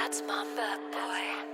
That's Mamba boy.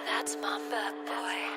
That's Mamba boy.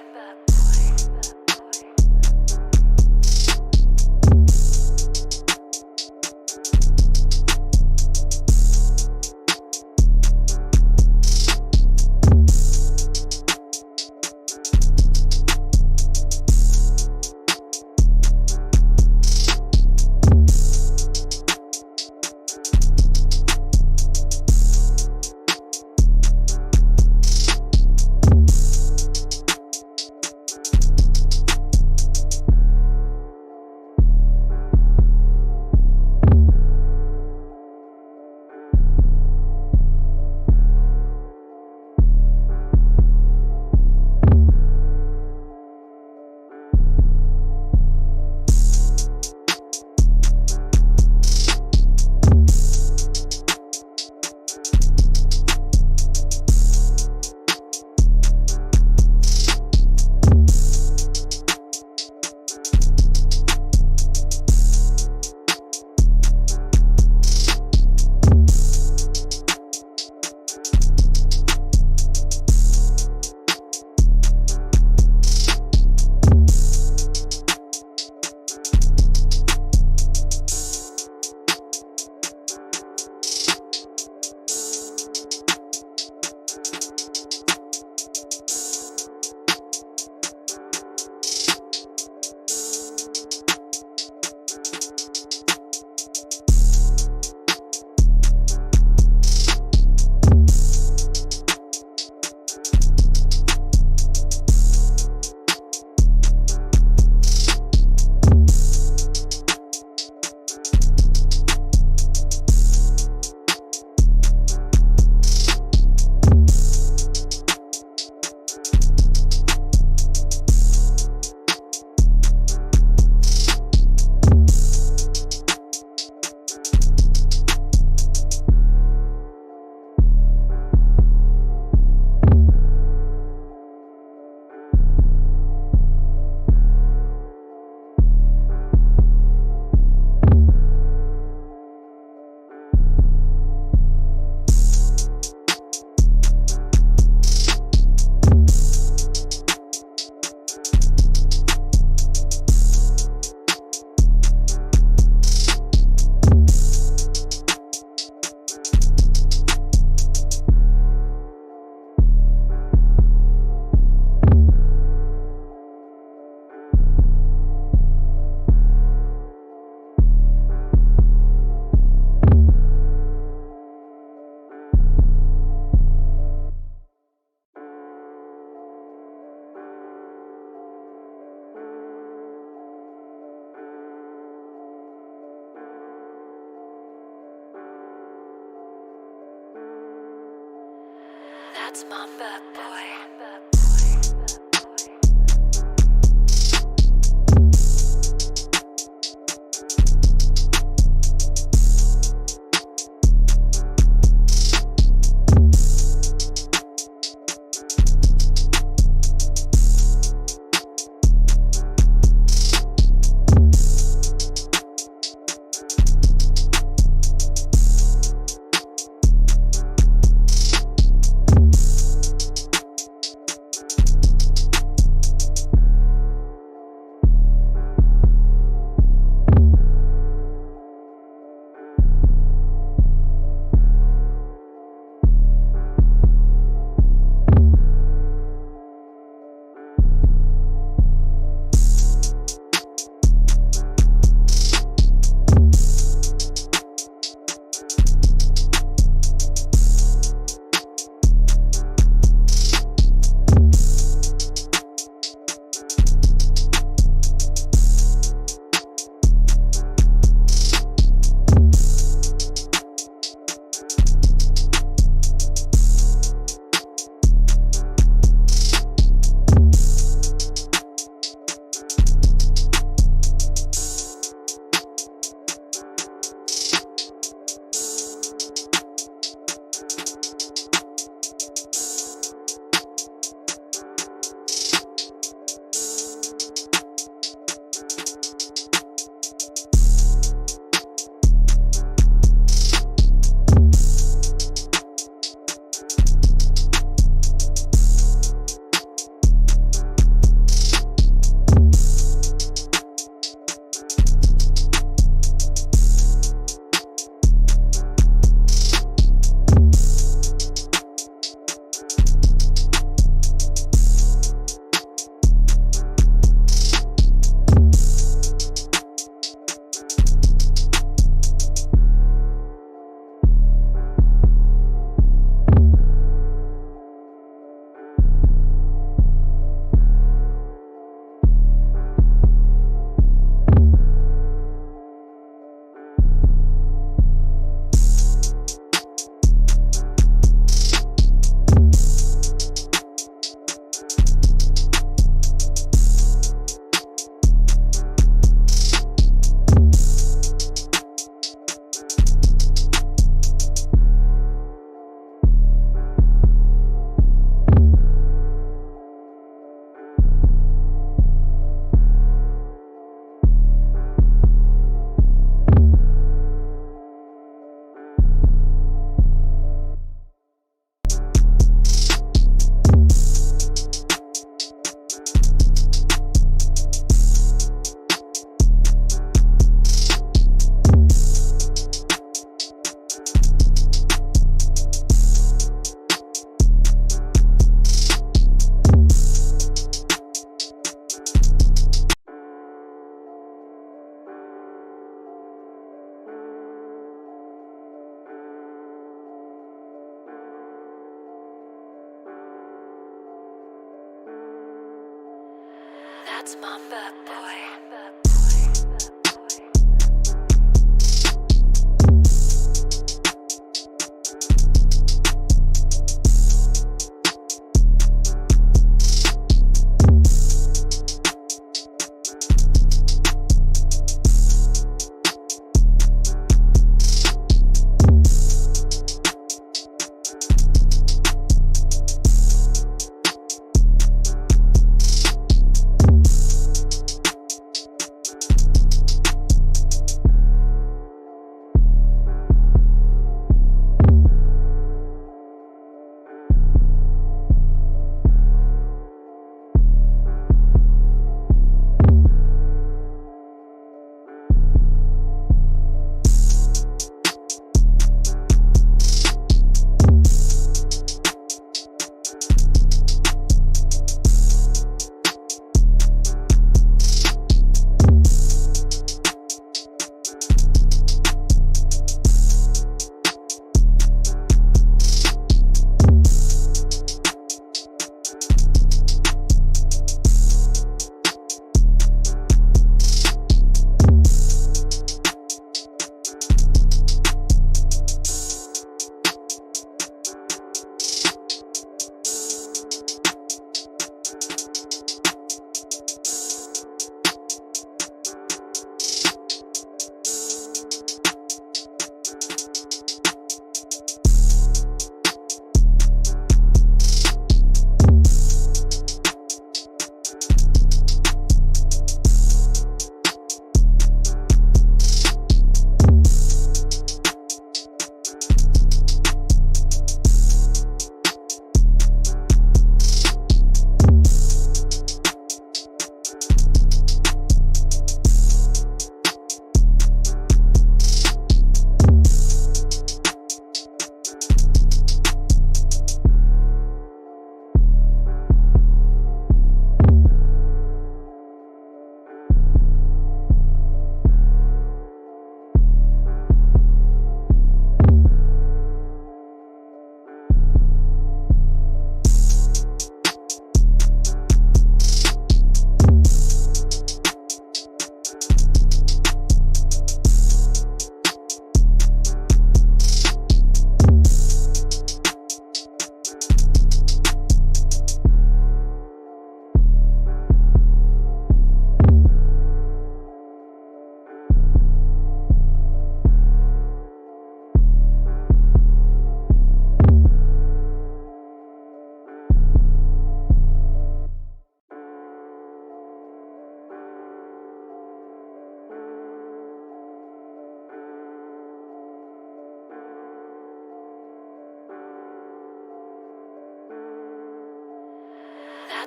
That's Mamba Boy. That's Mamba Boy.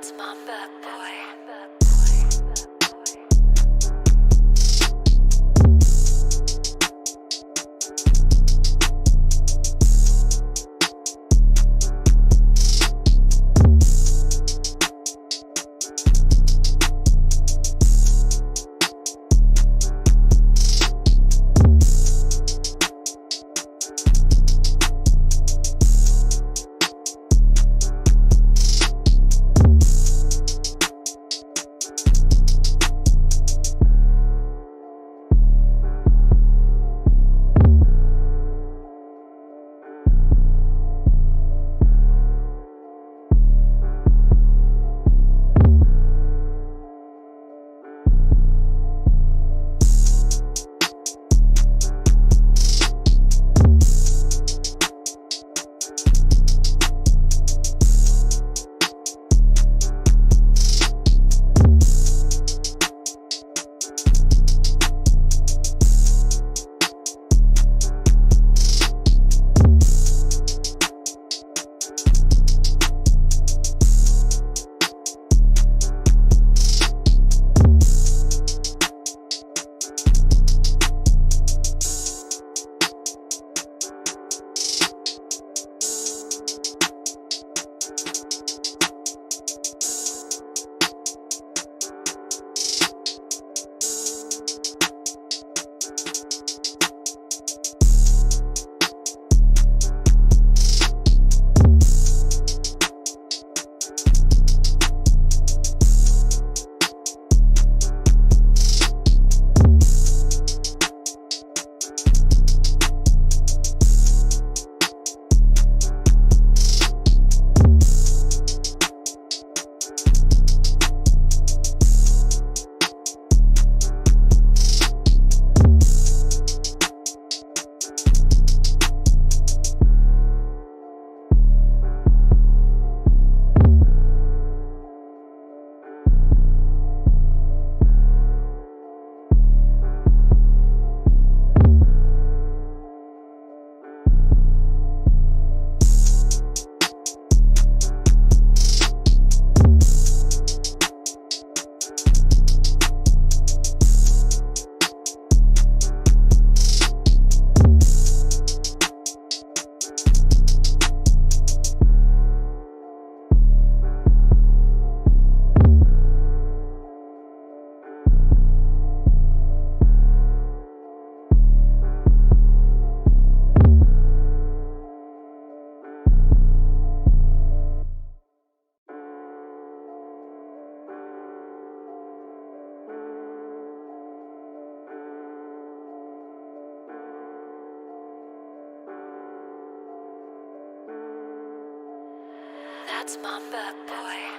That's Mamba boy. That's Mamba boy.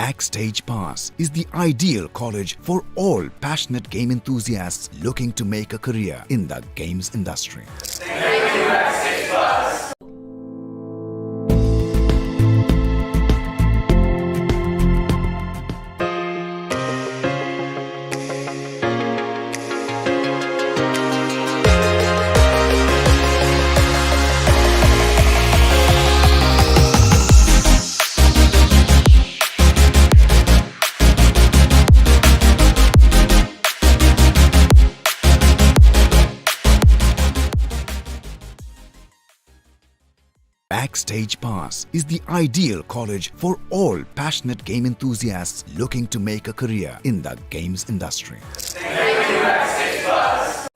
Backstage Pass is the ideal college for all passionate game enthusiasts looking to make a career in the games industry. Thank you, Backstage Pass. Backstage Pass is the ideal college for all passionate game enthusiasts looking to make a career in the games industry. Thank you, Backstage Pass.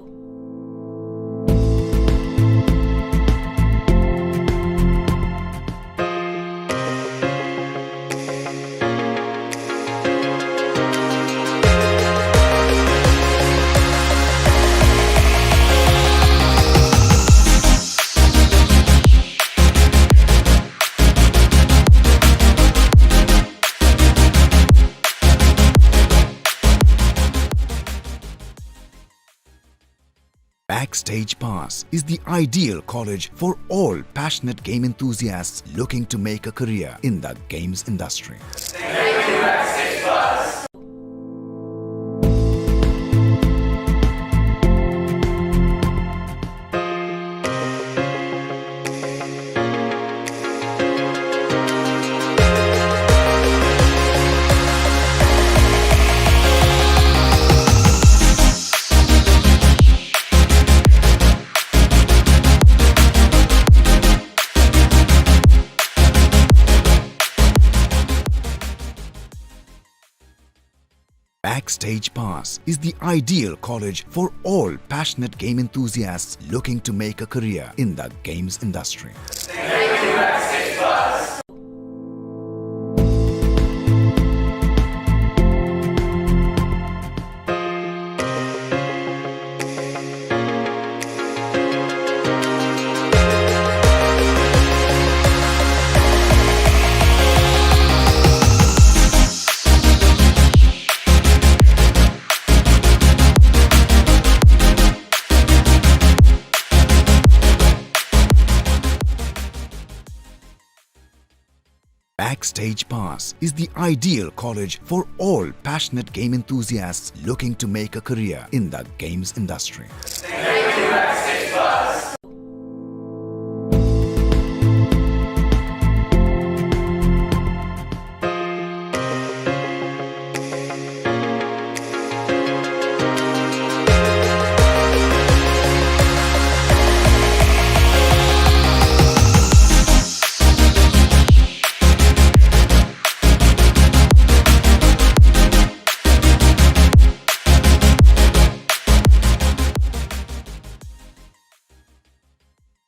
Backstage Pass is the ideal college for all passionate game enthusiasts looking to make a career in the games industry. Thank you, Backstage Pass. Backstage Pass is the ideal college for all passionate game enthusiasts looking to make a career in the games industry. Thank you, Backstage Pass. Backstage Pass is the ideal college for all passionate game enthusiasts looking to make a career in the games industry. Thank you, Backstage Pass.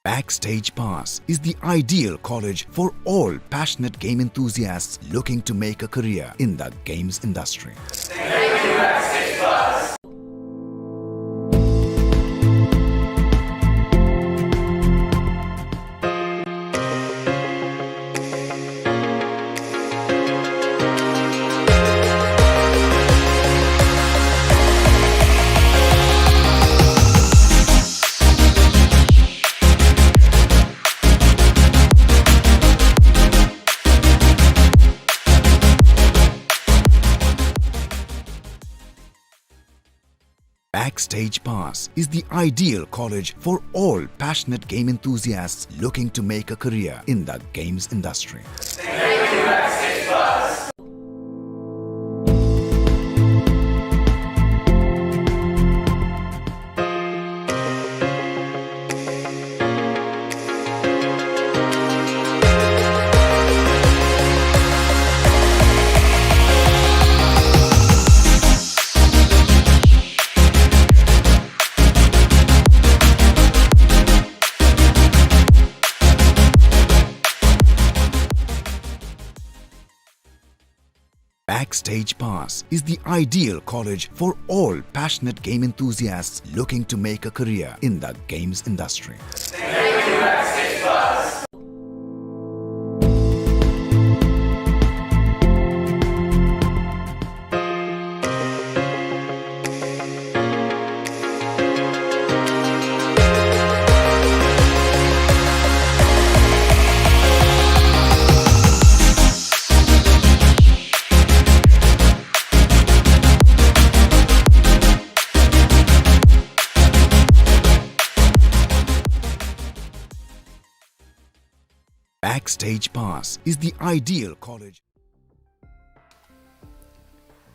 Backstage Pass is the ideal college for all passionate game enthusiasts looking to make a career in the games industry. Thank you, Backstage Pass. Backstage Pass is the ideal college for all passionate game enthusiasts looking to make a career in the games industry. Thank you, Backstage Pass. Backstage Pass is the ideal college for all passionate game enthusiasts looking to make a career in the games industry. Thank you, Backstage Pass. Backstage Pass is the ideal college.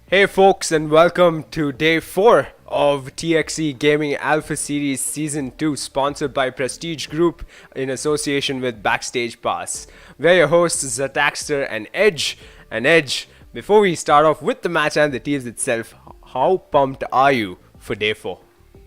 Hey folks, and welcome to day 4 of TXC Gaming Alpha Series Season 2, sponsored by Prestige Group in association with Backstage Pass. We're your hosts, Zataxter and Edge. And Edge, before we start off with the match and the teams itself, how pumped are you for day 4?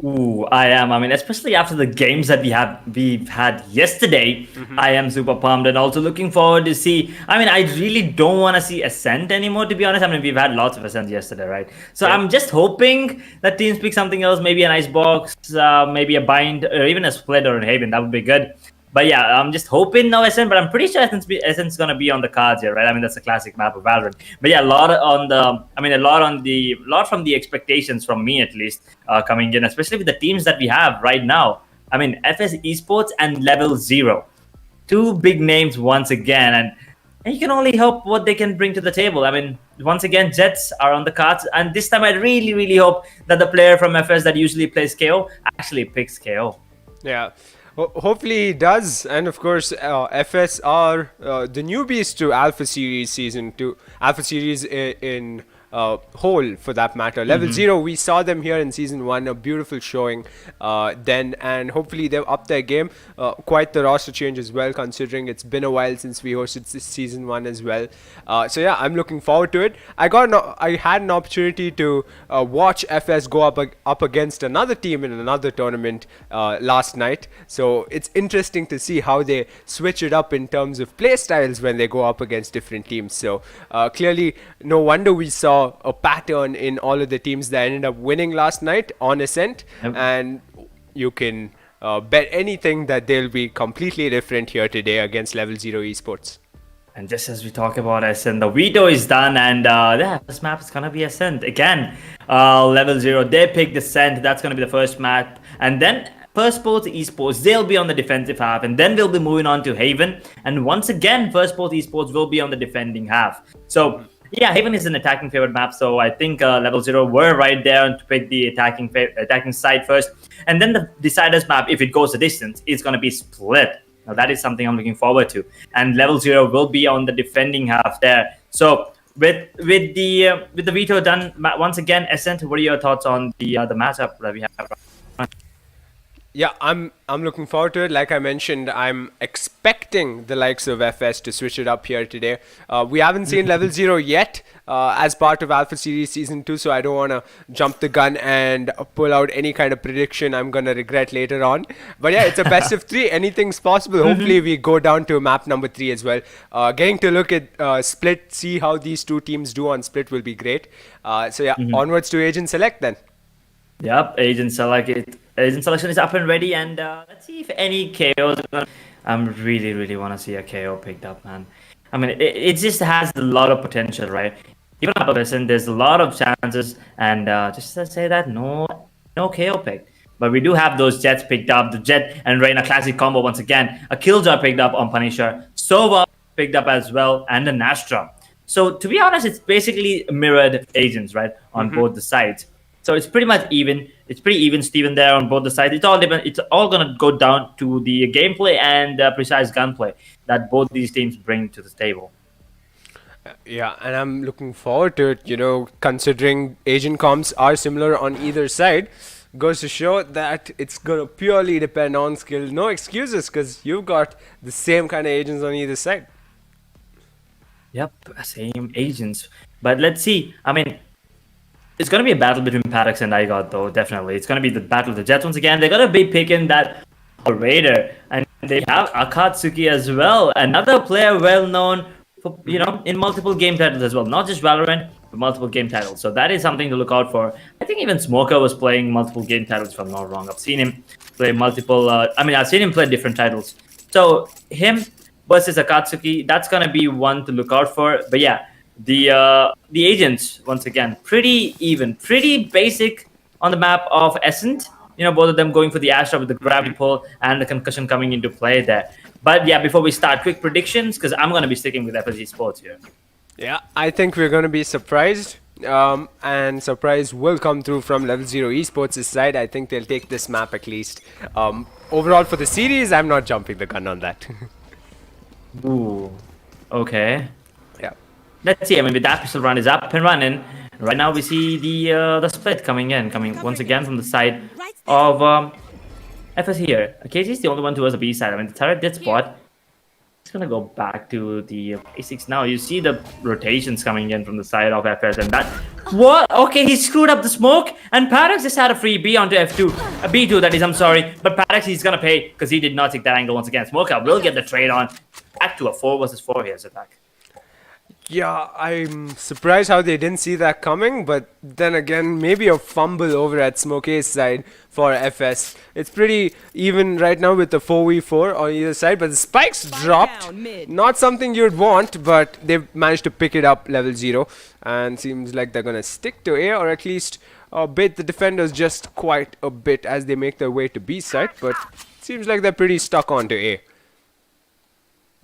Ooh, I am. I mean, especially after the games that we've had yesterday, I am super pumped and also looking forward to see. I mean, I really don't want to see Ascent anymore, to be honest. I mean, we've had lots of Ascent yesterday, right? So Yeah. I'm just hoping that teams pick something else, maybe an Icebox, maybe a Bind, or even a Split or a Haven. That would be good. But yeah, I'm just hoping no Ascent, but I'm pretty sure Ascent's gonna be on the cards here, right? I mean, that's a classic map of Valorant. But yeah, a lot from the expectations from me at least coming in, especially with the teams that we have right now. I mean, FS Esports and Level 0, two big names once again, and you can only hope what they can bring to the table. I mean, once again, Jets are on the cards, and this time I really, really hope that the player from FS that usually plays KO actually picks KO. Yeah. Hopefully he does, and of course FS are the newbies to Alpha Series Season 2, Alpha Series in whole for that matter. Level 0, we saw them here in Season 1, a beautiful showing then, and hopefully they've upped their game. Quite the roster change as well, considering it's been a while since we hosted this Season 1 as well. So yeah, I'm looking forward to it. I had an opportunity to watch FS go up against another team in another tournament last night. So it's interesting to see how they switch it up in terms of play styles when they go up against different teams. So clearly, no wonder we saw a pattern in all of the teams that ended up winning last night on Ascent. Yep. And you can bet anything that they'll be completely different here today against Level 0 Esports. And just as we talk about Ascent, the veto is done, and yeah, this map is gonna be Ascent again. Level 0, they picked Ascent. That's gonna be the first map, and then First Sports Esports, they'll be on the defensive half, and then we'll be moving on to Haven. And once again, First Sports Esports will be on the defending half. So yeah, Haven is an attacking favorite map, so I think Level 0 were right there to pick the attacking side first. And then the Deciders map, if it goes the distance, is going to be Split. Now that is something I'm looking forward to. And Level 0 will be on the defending half there. So with the veto done, once again, Ascent, what are your thoughts on the matchup that we have? Yeah, I'm looking forward to it. Like I mentioned, I'm expecting the likes of FS to switch it up here today. We haven't seen Level 0 yet as part of Alpha Series Season 2, so I don't want to jump the gun and pull out any kind of prediction I'm going to regret later on. But yeah, it's a best of 3. Anything's possible. Hopefully we go down to map number 3 as well. Getting to look at Split, see how these two teams do on Split will be great. So yeah, onwards to Agent Select then. Yep, Agent selection is up and ready, and let's see if any KOs. I'm really want to see a KO picked up, man. I mean, it just has a lot of potential, right? Even up Ascent, there's a lot of chances, and just to say that, no KO pick. But we do have those Jets picked up, the Jet and Reyna classic combo once again. A Killjoy picked up on Punisher, Sova picked up as well, and an Astra. So to be honest, it's basically mirrored agents, right, on both the sides. So it's pretty much even. It's pretty even, Steven, there on both the sides. It's all gonna go down to the gameplay and precise gunplay that both these teams bring to the table. Yeah, and I'm looking forward to it. You know, considering agent comps are similar on either side, goes to show that it's gonna purely depend on skill. No excuses, because you've got the same kind of agents on either side. Yep, same agents. But let's see. I mean, it's going to be a battle between Paradox and IGOT, though, definitely. It's going to be the battle of the Jets once again. They're going to be picking that Raider. And they have Akatsuki as well. Another player well-known for, in multiple game titles as well. Not just Valorant, but multiple game titles. So that is something to look out for. I think even Smoker was playing multiple game titles, if I'm not wrong. I've seen him play multiple... I've seen him play different titles. So him versus Akatsuki, that's going to be one to look out for. But yeah, the agents, once again, pretty even, pretty basic on the map of Ascent. Both of them going for the Astra with the gravity pull and the concussion coming into play there. But yeah, before we start, quick predictions, because I'm going to be sticking with FSG Sports here. Yeah, I think we're going to be surprised. And surprise will come through from Level 0 Esports' side. I think they'll take this map at least. Overall for the series, I'm not jumping the gun on that. Ooh. Okay. Yeah. Let's see. I mean, with that pistol round is up and running. Right now, we see the split coming once again from the side of FS here. KG is the only one towards the B side. I mean, the turret did spot. It's gonna go back to the basics now. You see the rotations coming in from the side of FS, and that what? Okay, he screwed up the smoke, and Paradox just had a free B onto F2, B2. That is, I'm sorry, but Paradox he's gonna pay because he did not take that angle once again. Smoker will get the trade on. Back to a 4 versus 4 here, Zatak. Yeah, I'm surprised how they didn't see that coming, but then again, maybe a fumble over at Smokey's side for FS. It's pretty even right now with the 4v4 on either side, but the spikes dropped. down mid. Not something you'd want, but they've managed to pick it up level 0, and seems like they're gonna stick to A, or at least bait the defenders just quite a bit as they make their way to B side, but seems like they're pretty stuck onto A.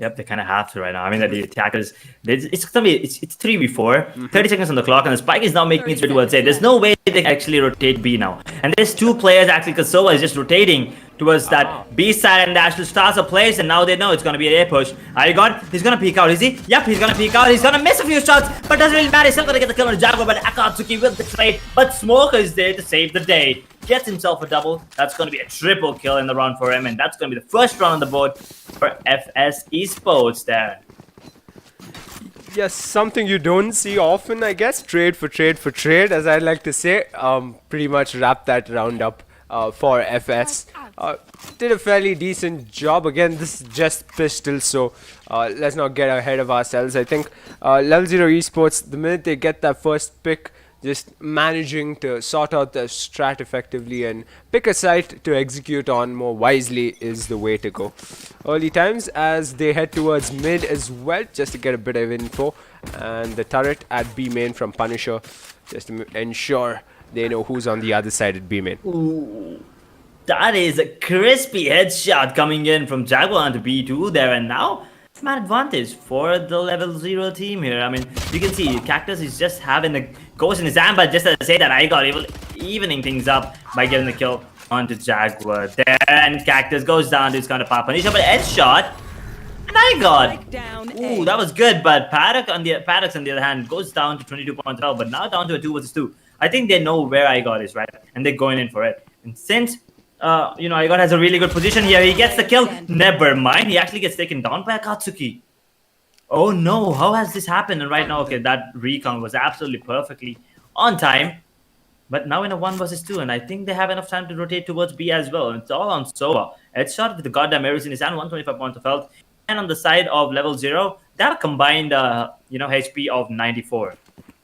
Yep, they kind of have to right now. I mean, the attackers, it's 3v4, 30 seconds on the clock, and the spike is now making its way towards A. There's no way they can actually rotate B now. And there's 2 players actually, because Sova is just rotating towards that B side, and actually starts a place, and now they know it's going to be an A push. He's going to peek out, is he? Yep, he's going to peek out. He's going to miss a few shots, but doesn't really matter. He's still going to get the kill on Jaguar, but Akatsuki with the trade. But Smoker is there to save the day. Gets himself a double. That's going to be a triple kill in the round for him, and that's going to be the first round on the board for FS Esports there. Yes, something you don't see often, I guess. Trade for trade, as I like to say. Pretty much wrap that round up for FS. Did a fairly decent job. Again, this is just pistol, so let's not get ahead of ourselves. I think Level 0 Esports, the minute they get that first pick, just managing to sort out the strat effectively and pick a site to execute on more wisely is the way to go. Early times as they head towards mid as well, just to get a bit of info, and the turret at B main from Punisher, just to ensure they know who's on the other side at B main. Ooh, that is a crispy headshot coming in from Jaguar onto B2 there, and now it's an advantage for the level 0 team here. I mean, you can see Cactus is just having the ghost in his hand, but just to say that I got evening things up by getting the kill onto Jaguar there, and Cactus goes down to his kind of Punisher, but headshot. And I got. Down Ooh, A. that was good, but Paradox on the other hand goes down to 22 points, but now down to a 2 versus 2. I think they know where I got is, right? And they're going in for it. And since Igot has a really good position here, he gets the kill. Never mind, he actually gets taken down by Akatsuki. Oh no, how has this happened? And right now, okay, that recon was absolutely perfectly on time. But now in a 1 versus 2, and I think they have enough time to rotate towards B as well. And it's all on Sova. Headshot with the goddamn arrows in his hand, 125 points of health. And on the side of level 0, they have a combined, HP of 94.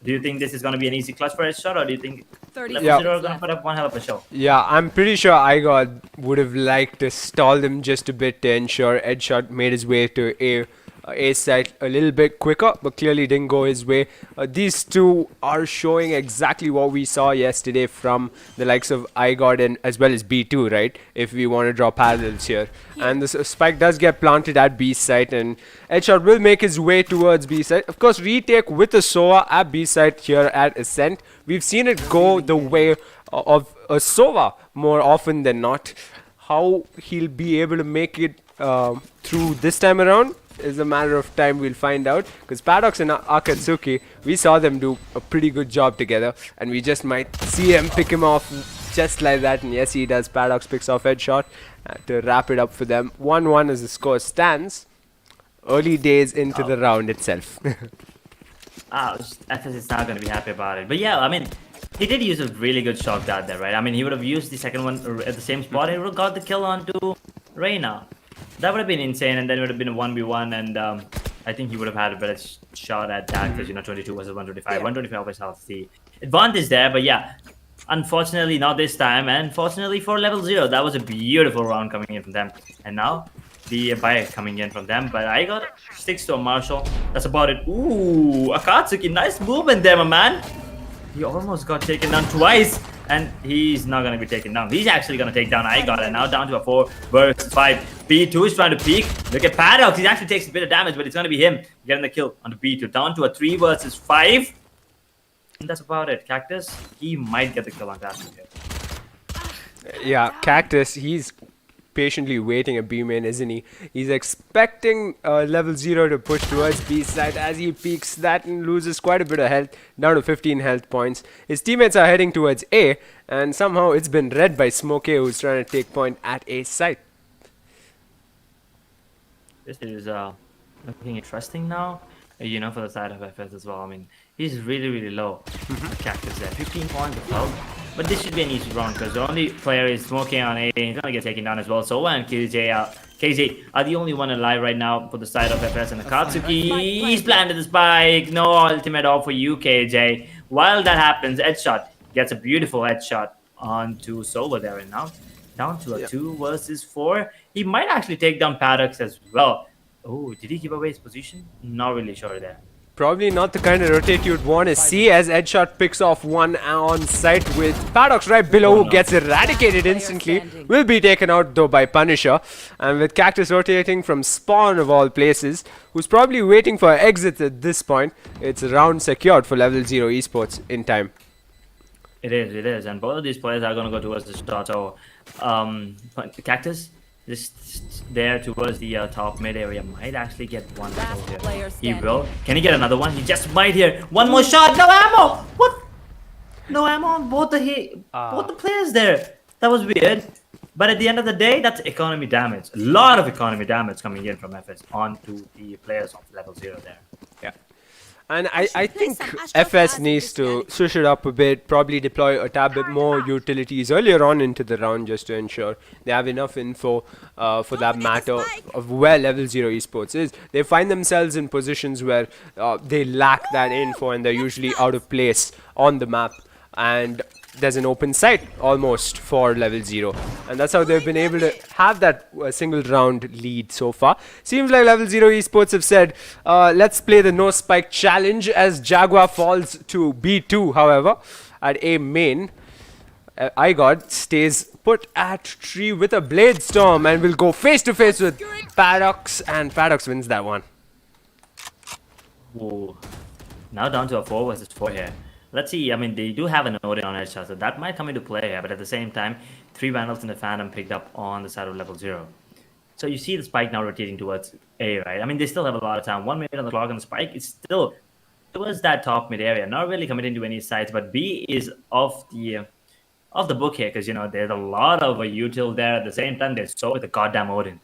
Do you think this is going to be an easy clutch for Headshot, or do you think 30 level 0 are going to put up one hell of a show? Yeah, I'm pretty sure Igor would have liked to stall them just a bit to ensure Headshot made his way to A side a little bit quicker, but clearly didn't go his way. These two are showing exactly what we saw yesterday from the likes of Igor and as well as B2, right? If we want to draw parallels here. And the spike does get planted at B side, and Headshot will make his way towards B side. Of course, retake with a Sova at B side here at Ascent. We've seen it go the way of a Sova more often than not. How he'll be able to make it through this time around is a matter of time. We'll find out, because Paradox and Akatsuki, we saw them do a pretty good job together, and we just might see him pick him off just like that. And yes, he does. Paradox picks off Headshot to wrap it up for them. 1-1 as the score stands. Early days into the round itself. FS is not going to be happy about it. But yeah, I mean, he did use a really good shot dart there, right? I mean, he would have used the second one at the same spot, and he would have got the kill onto Reyna. That would have been insane, and then it would have been a 1v1, and I think he would have had a better shot at that, because 22 versus 125. 125 always has the advantage there, but yeah, unfortunately not this time, and fortunately for level 0, that was a beautiful round coming in from them. And now the buy coming in from them, but I got sticks to a Marshall. That's about it. Ooh, Akatsuki, nice movement there, my man. He almost got taken down twice, and he's not going to be taken down. He's actually going to take down Igor, and now down to a 4 versus 5. B2 is trying to peek. Look at Paradox. He actually takes a bit of damage, but it's going to be him getting the kill on the B2. Down to a 3 versus 5. And that's about it. Cactus, he might get the kill on that. Yeah, Cactus, he's patiently waiting at B main, isn't he? He's expecting level 0 to push towards B side as he peeks that and loses quite a bit of health, down to 15 health points. His teammates are heading towards A, and somehow it's been read by Smokey, who's trying to take point at A side. This is looking interesting now. For the side of FS as well. I mean, he's really low. Cactus there, 15 points of health. But this should be an easy round because the only player is smoking on A. He's gonna get taken down as well. So and KJ are the only one alive right now for the side of FS, and Akatsuki. He's planted the spike. No ultimate off for you, KJ. While that happens, headshot gets a beautiful headshot onto Sova there, and now down to a 2 versus 4. He might actually take down Paradox as well. Oh, did he give away his position? Not really sure there. Probably not the kind of rotate you'd want to see as Edshot picks off one on site with Paradox right below, who gets eradicated instantly. Will be taken out though by Punisher. And with Cactus rotating from spawn of all places, who's probably waiting for exits at this point, it's a round secured for level 0 esports in time. It is. And both of these players are going to go towards the start. So, Cactus, just there towards the top mid area, might actually get one. He will. Can he get another one? He just might here. One more shot. No ammo. What? No ammo on both the players there. That was weird. But at the end of the day, that's economy damage. A lot of economy damage coming in from FS onto the players of level 0 there. Yeah. And I think FS needs to switch it up a bit, probably deploy a tad bit more utilities earlier on into the round just to ensure they have enough info for that matter of where level 0 esports is. They find themselves in positions where they lack that info and they're usually out of place on the map, and there's an open site almost for level 0, and that's how they've been able to have that single round lead so far. Seems like level 0 esports have said let's play the no spike challenge as Jaguar falls to B2. However, at A main, iGod stays put at tree with a blade storm and will go face to face with Paradox, and Paradox wins that one. Ooh. Now down to a 4 versus 4 here. Let's see. I mean, they do have an Odin on headshot, so that might come into play here. But at the same time, 3 Vandals in the Phantom picked up on the side of level 0. So you see the spike now rotating towards A, right? I mean, they still have a lot of time. 1 minute on the clock, and the spike is still towards that top mid area. Not really committing to any sides, but B is off the book here because, there's a lot of a util there. At the same time, they're so with the goddamn Odin.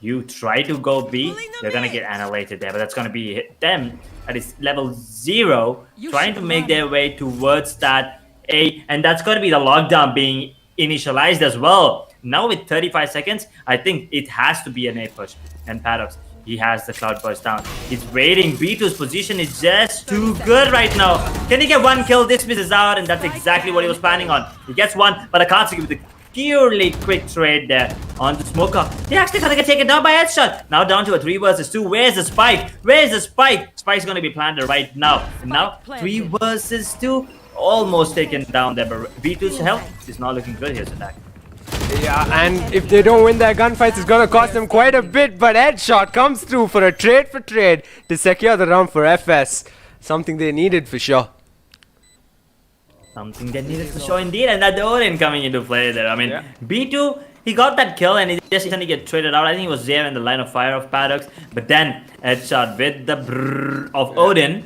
You try to go B, they're going to get annihilated there, but that's going to be them at its level 0, trying to make their way towards that A, and that's going to be the lockdown being initialized as well. Now with 35 seconds, I think it has to be an A push. And Paradox, he has the cloud burst down. He's waiting. B2's position is just too good right now. Can he get one kill? This misses out, and that's exactly what he was planning on. He gets one, but Akatsuki with the purely quick trade there onto Smoker. He actually gonna get taken down by headshot. Now down to a 3 versus 2. Where's the spike? Where's the spike? Spike's gonna be planted right now. And now 3 versus 2. Almost taken down there, but B2's health is not looking good. Here's attack. Yeah, and if they don't win their gunfights, it's gonna cost them quite a bit. But headshot comes through for a trade for trade to secure the round for FS. Something they needed for sure. Something that needed for sure indeed, and that Odin coming into play there. I mean, B2, he got that kill and he just suddenly get traded out. I think he was there in the line of fire of Paradox, but then headshot with the brrr of Odin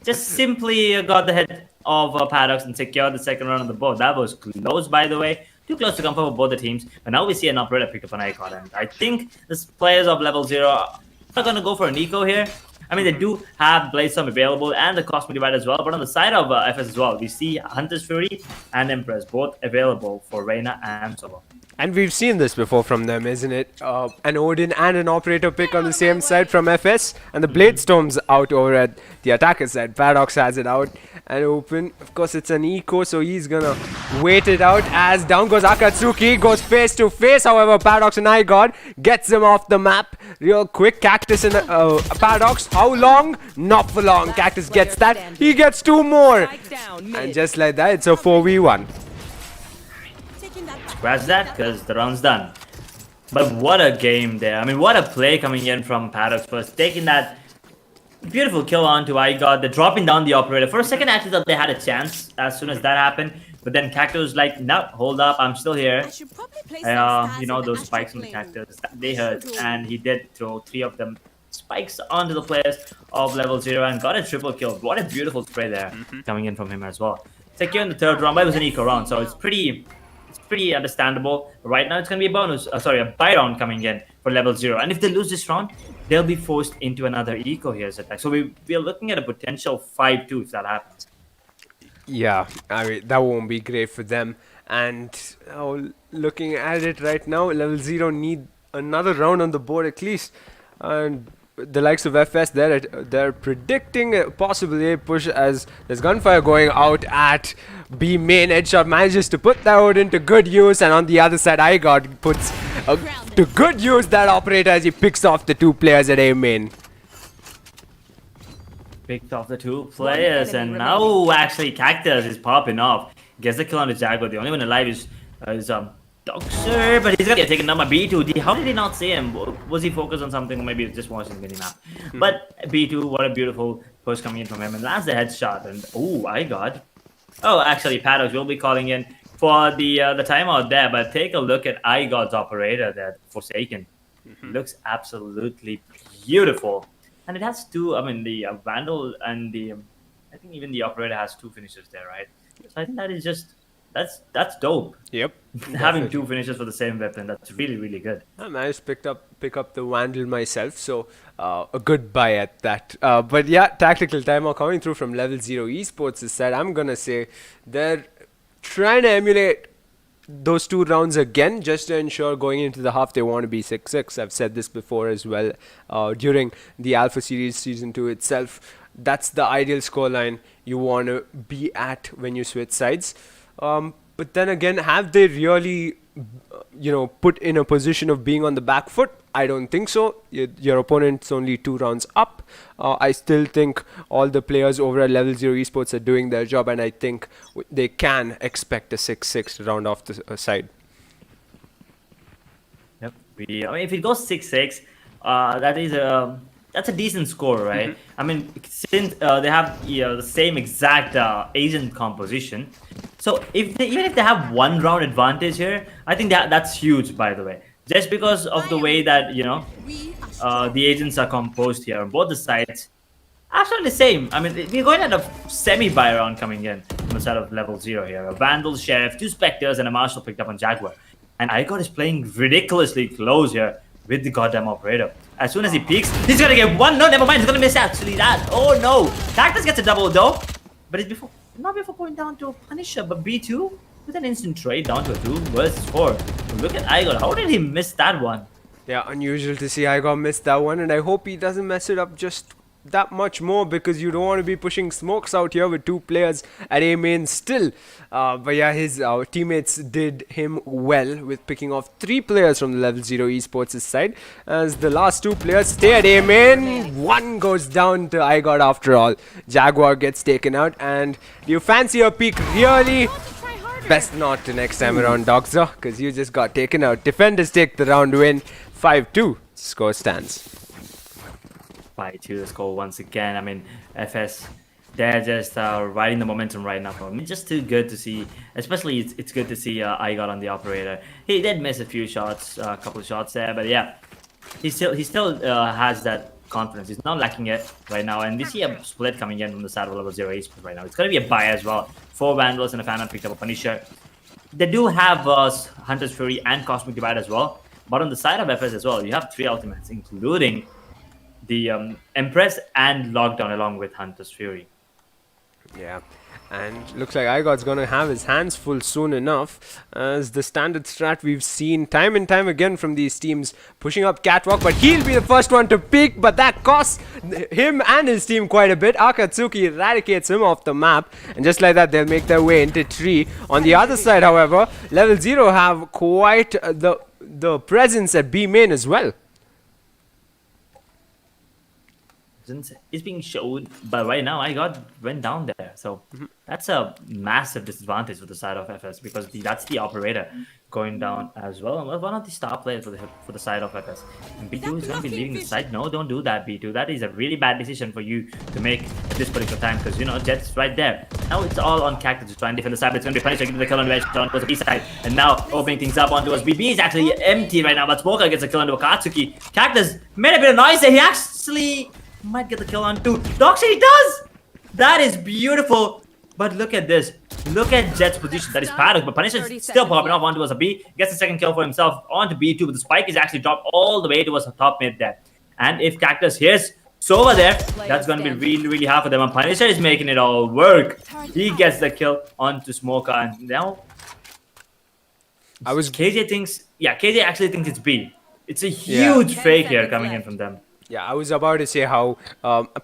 just simply got the head of Paradox and secured the second round on the board. That was close, by the way. Too close to comfort for both the teams, but now we see an operator pick up an icon, and I think the players of level 0 are going to go for an eco here. I mean, they do have Bladestorm available and the Cosmic Divide as well, but on the side of FS as well, we see Hunter's Fury and Empress both available for Reyna and Solo. And we've seen this before from them, isn't it? An Odin and an operator pick on the same side from FS, and the Bladestorm's out over at the attacker side. Paradox has it out and open. Of course, it's an eco, so he's gonna wait it out as down goes Akatsuki, goes face to face. However, Paradox and iGod gets him off the map real quick. Cactus and Paradox, how long? Not for long. Cactus gets that. He gets 2 more. And just like that, it's a 4v1. Scratch that, because the round's done. But what a game there. I mean, what a play coming in from Paradox first. Taking that beautiful kill onto iGod. They're dropping down the operator. For a second, I actually thought they had a chance as soon as that happened. But then Cactus like, no, hold up, I'm still here. I should probably place some stars You know, in the those spikes from the astral plane. Cactus, they hurt. And he did throw 3 of them spikes onto the players of level 0 and got a triple kill. What a beautiful spray there coming in from him as well. Secure in the 3rd round, but it was an eco round, so it's pretty understandable. Right now, it's going to be a bonus, a buy round coming in for level 0. And if they lose this round, they'll be forced into another eco here, Zetek. So we are looking at a potential 5-2 if that happens. Yeah, I mean, that won't be great for them. And looking at it right now, level 0 need another round on the board at least. And the likes of FS, they're predicting a possible A push as there's gunfire going out at B main. Headshot manages to put that out into good use, and on the other side, iGod puts to good use that operator as he picks off the 2 players at A main. Picked off the 2 players, and now actually Cactus is popping off. Gets the kill on the Jaguar. The only one alive is Doxer, but he's gonna get taken down by B2. How did he not see him? Was he focused on something, or maybe just watching the minimap? But B2, what a beautiful push coming in from him, and that's the headshot. And actually, Paradox will be calling in for the timeout there. But take a look at iGod's operator there, Forsaken. Looks absolutely beautiful, and it has 2. I mean, the Vandal and the I think even the operator has 2 finishes there, right? So I think that is just. That's dope. Yep. Having 2 finishes for the same weapon, that's really good. I managed to pick up the Vandal myself, so a good buy at that. But yeah, tactical timeout coming through from level 0 Esports' side. I'm gonna say they're trying to emulate those 2 rounds again, just to ensure going into the half they want to be 6-6. I've said this before as well during the Alpha Series Season 2 itself. That's the ideal scoreline you want to be at when you switch sides. But then again, have they really, put in a position of being on the back foot? I don't think so. Your opponent's only 2 rounds up. I still think all the players over at level 0 Esports are doing their job, and I think they can expect a 6-6 to round off the side. Yep. If it goes 6-6, that's a decent score, right? I mean, since they have the same exact agent composition, so even if they have 1 round advantage here, I think that's huge. By the way, just because of the way that the agents are composed here on both the sides, actually the same. I mean, we're going at a semi-buy round coming in on the side of level 0 here. A Vandal, Sheriff, 2 Spectres, and a Marshal picked up on Jaguar, and iGod is playing ridiculously close here with the goddamn operator. As soon as he peeks, he's gonna get 1. No, never mind. He's gonna miss actually that. Oh no! Cactus gets a double though, but it's not before going down to a Punisher. But B2 with an instant trade down to a 2 versus 4. Look at iGod. How did he miss that one? Yeah, unusual to see iGod miss that one, and I hope he doesn't mess it up just that much more, because you don't want to be pushing smokes out here with 2 players at A main still. But yeah, his teammates did him well with picking off 3 players from the level 0 Esports' side, as the last 2 players stay at A main. 1 goes down to iGod after all. Jaguar gets taken out, and do you fancy a peek really? Best not to next time around, Doxer, because you just got taken out. Defenders take the round win. 5-2 score stands. 5-2 the score once again. I mean, FS, they're just riding the momentum right now. I mean, just too good to see. Especially, it's good to see iGod on the operator. He did miss a few shots, a couple of shots there, but yeah, he still has that confidence. He's not lacking it right now, and we see a split coming in from the side of level 0 Esports right now. It's going to be a buy as well. 4 Vandals and a fan picked up a Punisher. They do have Hunter's Fury and Cosmic Divide as well, but on the side of FS as well, you have 3 ultimates, including the Empress and Lockdown along with Hunter's Fury. Yeah, and looks like iGod's gonna have his hands full soon enough, as the standard strat we've seen time and time again from these teams, pushing up Catwalk, but he'll be the first one to peek, but that costs him and his team quite a bit. Akatsuki eradicates him off the map, and just like that, they'll make their way into tree. On the other side, however, level 0 have quite the presence at B main as well. Is being shown, but right now iGod went down there, so that's a massive disadvantage for the side of FS, because that's the operator going down as well. And one of the star players for the side of FS. And B2 is going to be leaving the side. No, don't do that, B2. That is a really bad decision for you to make at this particular time, because Jet's right there. Now it's all on Cactus to try and defend the side, but it's going to be Punisher getting the kill on the edge towards the B side. And now opening things up onto us. BB is actually empty right now, but Smoker gets a kill onto Akatsuki. Cactus made a bit of noise there. He actually might get the kill onto Doxy. He does! That is beautiful. But look at this. Look at Jet's position. That is Paddock, but Punisher is still popping off onto us a B. Gets the second kill for himself onto B2, but the spike is actually dropped all the way towards the top mid there. And if Cactus hears Sova there, that's going to be really, really hard for them. And Punisher is making it all work. He gets the kill onto Smoker, and now KJ thinks, KJ actually thinks it's B. It's a huge fake here coming in from them. Yeah, I was about to say how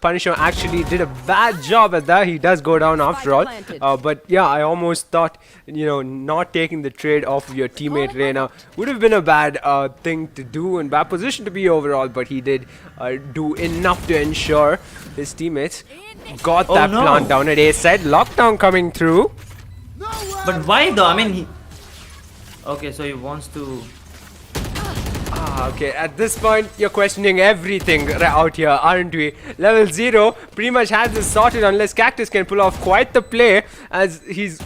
Punisher actually did a bad job at that. He does go down after all. But yeah, I almost thought, not taking the trade off of your teammate Reina would have been a bad thing to do and bad position to be overall. But he did do enough to ensure his teammates got that plant down at A side. Lockdown coming through. But why though? I mean, okay, so he wants to... Okay, at this point, you're questioning everything out here, aren't we? Level 0 pretty much has this sorted unless Cactus can pull off quite the play as he's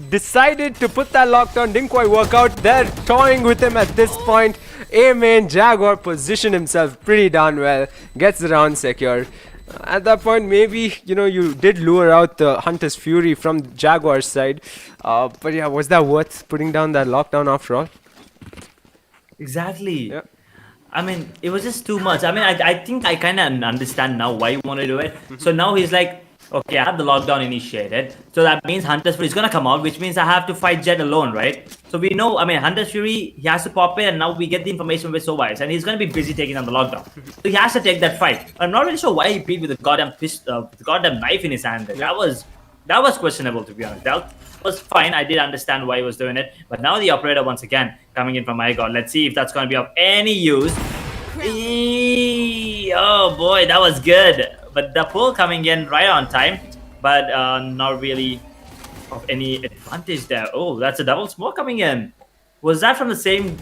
decided to put that lockdown. Didn't quite work out. They're toying with him at this point. A-main Jaguar positioned himself pretty darn well. Gets the round secured. At that point, maybe, you did lure out the Hunter's Fury from Jaguar's side. But yeah, was that worth putting down that lockdown after all? Exactly. Yeah. I mean, it was just too much. I mean, I think I kind of understand now why you want to do it. So now he's like, okay, I have the lockdown initiated. So that means Hunter's Fury is going to come out, which means I have to fight Jet alone, right? So we know, I mean, Hunter's Fury, he has to pop in, and now we get the information with Sovais, and he's going to be busy taking on the lockdown. So he has to take that fight. I'm not really sure why he beat with the goddamn knife in his hand. That was questionable, to be honest. That was fine. I did understand why he was doing it. But now the operator once again coming in from my god. Let's see if that's going to be of any use. Oh boy, that was good. But the pull coming in right on time. But not really of any advantage there. Oh, that's a double smoke coming in. Was that from the same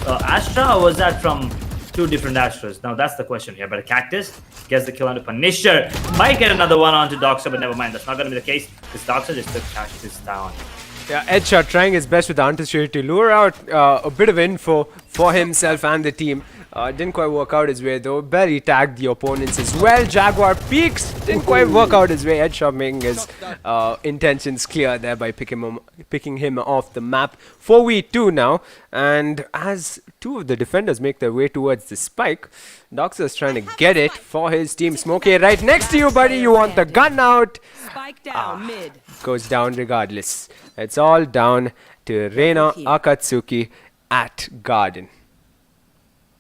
Astra or was that from two different Astras? Now that's the question here. But a Cactus gets the kill onto Punisher. Might get another one onto Doxer, but never mind. That's not going to be the case because Doxer just took Cactus down. Yeah, Edshot trying his best with the Hunter's Fury to lure out a bit of info for himself and the team. Didn't quite work out his way though. Barely tagged the opponents as well. Jaguar peeks. Didn't quite work out his way. Edshot making his intentions clear there by picking him off the map. 4v2 now. And as two of the defenders make their way towards the spike, Doxer's trying to get it for his team. Smokey right next to you, buddy. You want the gun out. Spike down mid. Goes down regardless. It's all down to Reina Akatsuki at Garden.